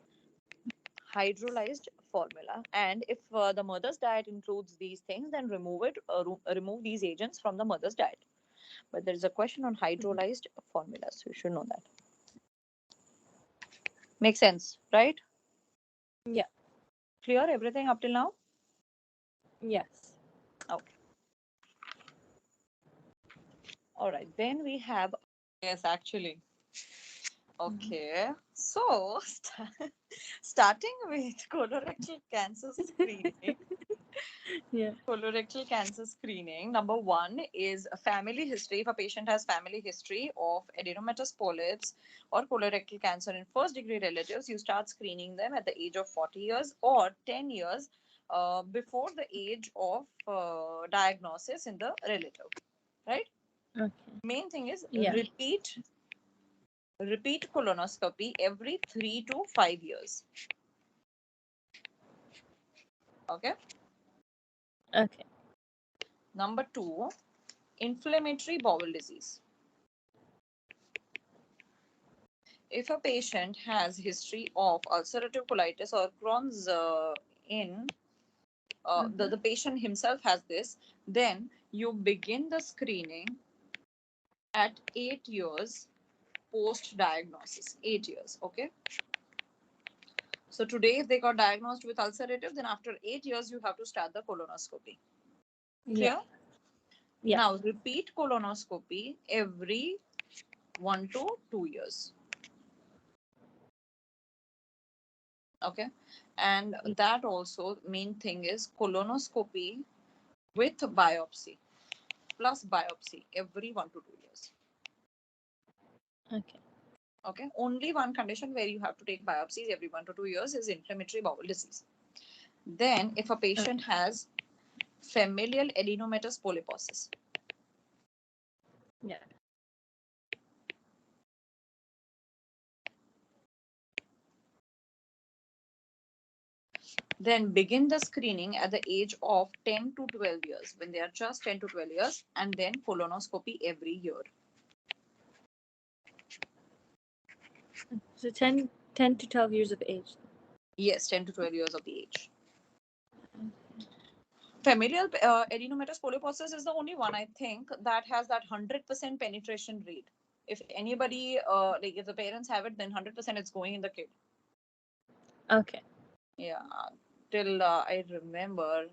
hydrolyzed formula, and if the mother's diet includes these things, then remove these agents from the mother's diet. But there is a question on Mhm. hydrolyzed formulas, so you should know that. Makes sense, right? Yeah. Clear everything up till now? Yes. Okay. All right. Then we have, yes, actually. Mhm. Okay. So, starting with colorectal cancer screening. Yeah. Colorectal cancer screening. Number one is a family history. If a patient has family history of adenomatous polyps or colorectal cancer in first degree relatives, you start screening them at the age of 40 years or 10 years before the age of diagnosis in the relative. Right? Okay. Main thing is Yeah. repeat colonoscopy every 3 to 5 years. Okay. Okay. Number two, inflammatory bowel disease. If a patient has history of ulcerative colitis or Crohn's in Mm-hmm. the patient himself has this, then you begin the screening at 8 years post diagnosis. 8 years, okay. So today, if they got diagnosed with ulcerative, then after 8 years, you have to start the colonoscopy. Yeah. Clear? Yeah. Now repeat colonoscopy every 1 to 2 years. Okay, and Yeah. that also main thing is colonoscopy with biopsy plus biopsy every 1 to 2 years. Okay. Okay, only one condition where you have to take biopsies every 1 to 2 years is inflammatory bowel disease. Then, if a patient Okay. has familial adenomatous polyposis, Yeah. then begin the screening at the age of 10 to 12 years when they are just 10 to 12 years, and then colonoscopy every year. So 10 to 12 years of age. Yes, 10 to 12 years of the age. Familial adenomatous polyposis is the only one I think that has that 100% penetration rate. If anybody, like if the parents have it, then 100% it's going in the kid. Okay. Yeah, till I remember,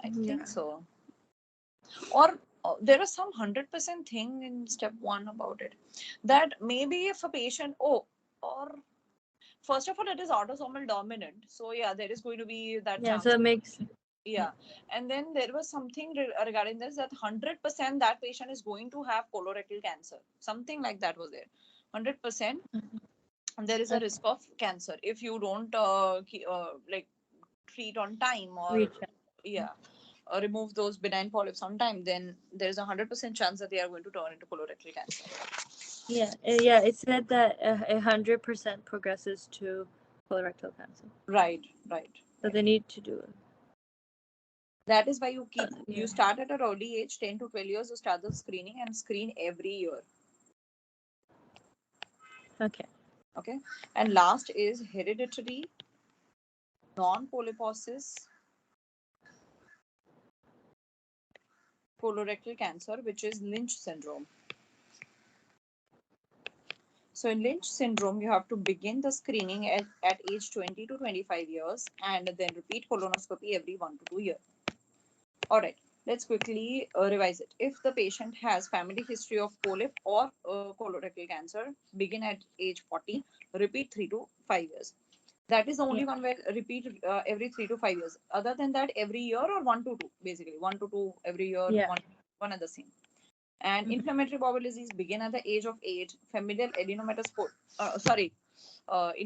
I think Yeah. so. Or there is some 100% thing in step one about it, that maybe if a patient, oh, or first of all, it is autosomal dominant. So yeah, there is going to be that Yeah. So chance. it makes. Yeah. Yeah, and then there was something regarding this, that 100% that patient is going to have colorectal cancer. Something like that was there. 100%, Mhm. and there is a Okay. risk of cancer if you don't like treat on time, or Reach out. yeah, remove those benign polyps on time. Then there is a 100% chance that they are going to turn into colorectal cancer. Yeah. Yeah. It said that 100% progresses to colorectal cancer. Right, right, So right. they need to do it. That is why you keep, you Yeah. start at an early age, 10 to 12 years, you start the screening and screen every year. Okay. Okay. And last is hereditary non-polyposis colorectal cancer, which is Lynch syndrome. So in Lynch syndrome, you have to begin the screening at age 20 to 25 years, and then repeat colonoscopy every 1 to 2 years. All right, let's quickly revise it. If the patient has family history of polyp or colorectal cancer, begin at age 40, repeat 3 to 5 years. That is the Yeah. only one where repeat every 3 to 5 years. Other than that, every year or 1 to 2, basically 1 to 2 every year, Yeah. one and the same. And Mhm. inflammatory bowel disease begin at the age of 8. Familial adenomatous, Eight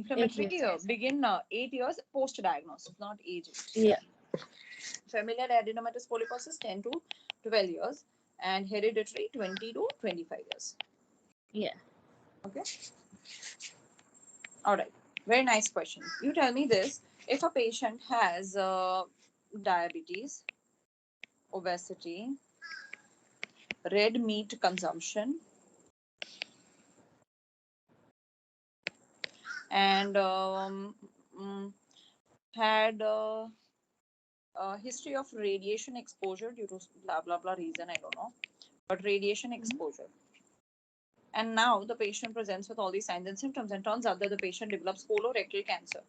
inflammatory years. begin 8 years post diagnosis, not age 8. Yeah. Familial adenomatous polyposis 10 to 12 years, and hereditary 20 to 25 years. Yeah. Okay. All right. Very nice question. You tell me this: if a patient has diabetes, obesity, red meat consumption, and mm, had a history of radiation exposure due to blah blah blah reason, I don't know, but radiation Mhm. exposure. And now the patient presents with all these signs and symptoms, and turns out that the patient develops colorectal cancer.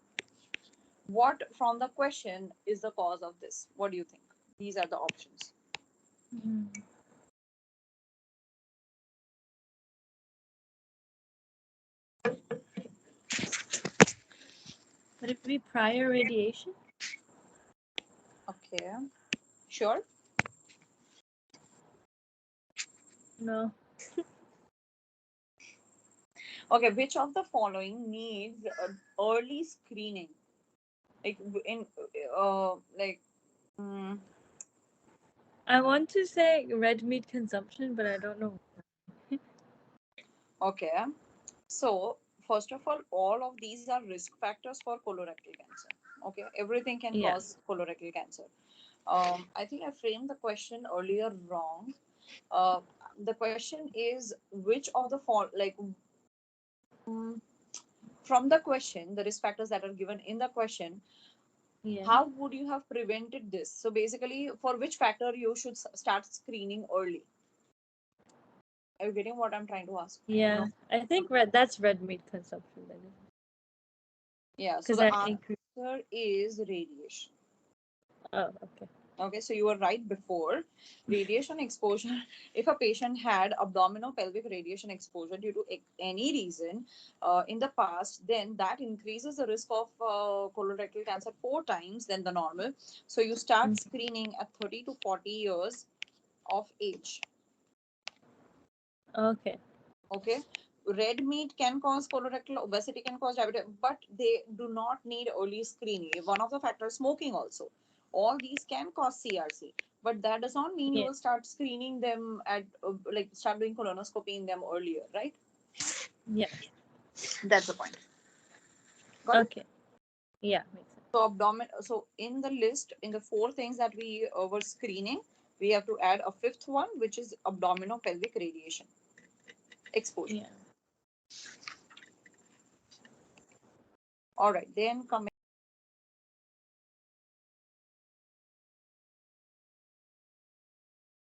What from the question is the cause of this? What do you think? These are the options. Mhm. Would it be prior radiation? Okay. Sure. No. Okay. Which of the following needs early screening? Like in like. mm, I want to say red meat consumption, but I don't know. okay. So first of all of these are risk factors for colorectal cancer. Okay. Everything can Yeah. cause colorectal cancer. I think I framed the question earlier wrong. Uh, the question is which of the like mm, from the question, the risk factors that are given in the question, Yeah. how would you have prevented this? So basically, for which factor you should start screening early? Are you getting what I'm trying to ask? Yeah. I think that's red meat consumption then. Yeah. So Because the that increase. answer is radiation. Oh, okay. Okay, so you were right before. Radiation exposure, if a patient had abdominopelvic radiation exposure due to any reason in the past, then that increases the risk of colorectal cancer 4 times than the normal. So you start Mm. screening at 30 to 40 years of age. Okay. Okay. Red meat can cause colorectal, obesity can cause diabetes, but they do not need early screening. One of the factors, smoking also. All these can cause CRC, but that does not mean you Yeah. will start screening them at like start doing colonoscopy in them earlier, right? Yeah. That's the point. Got it? Okay. Yeah. Makes sense. So abdomen. So in the list, in the 4 things that we were screening, we have to add a fifth one, which is abdominopelvic radiation exposure. Yeah. All right. Then coming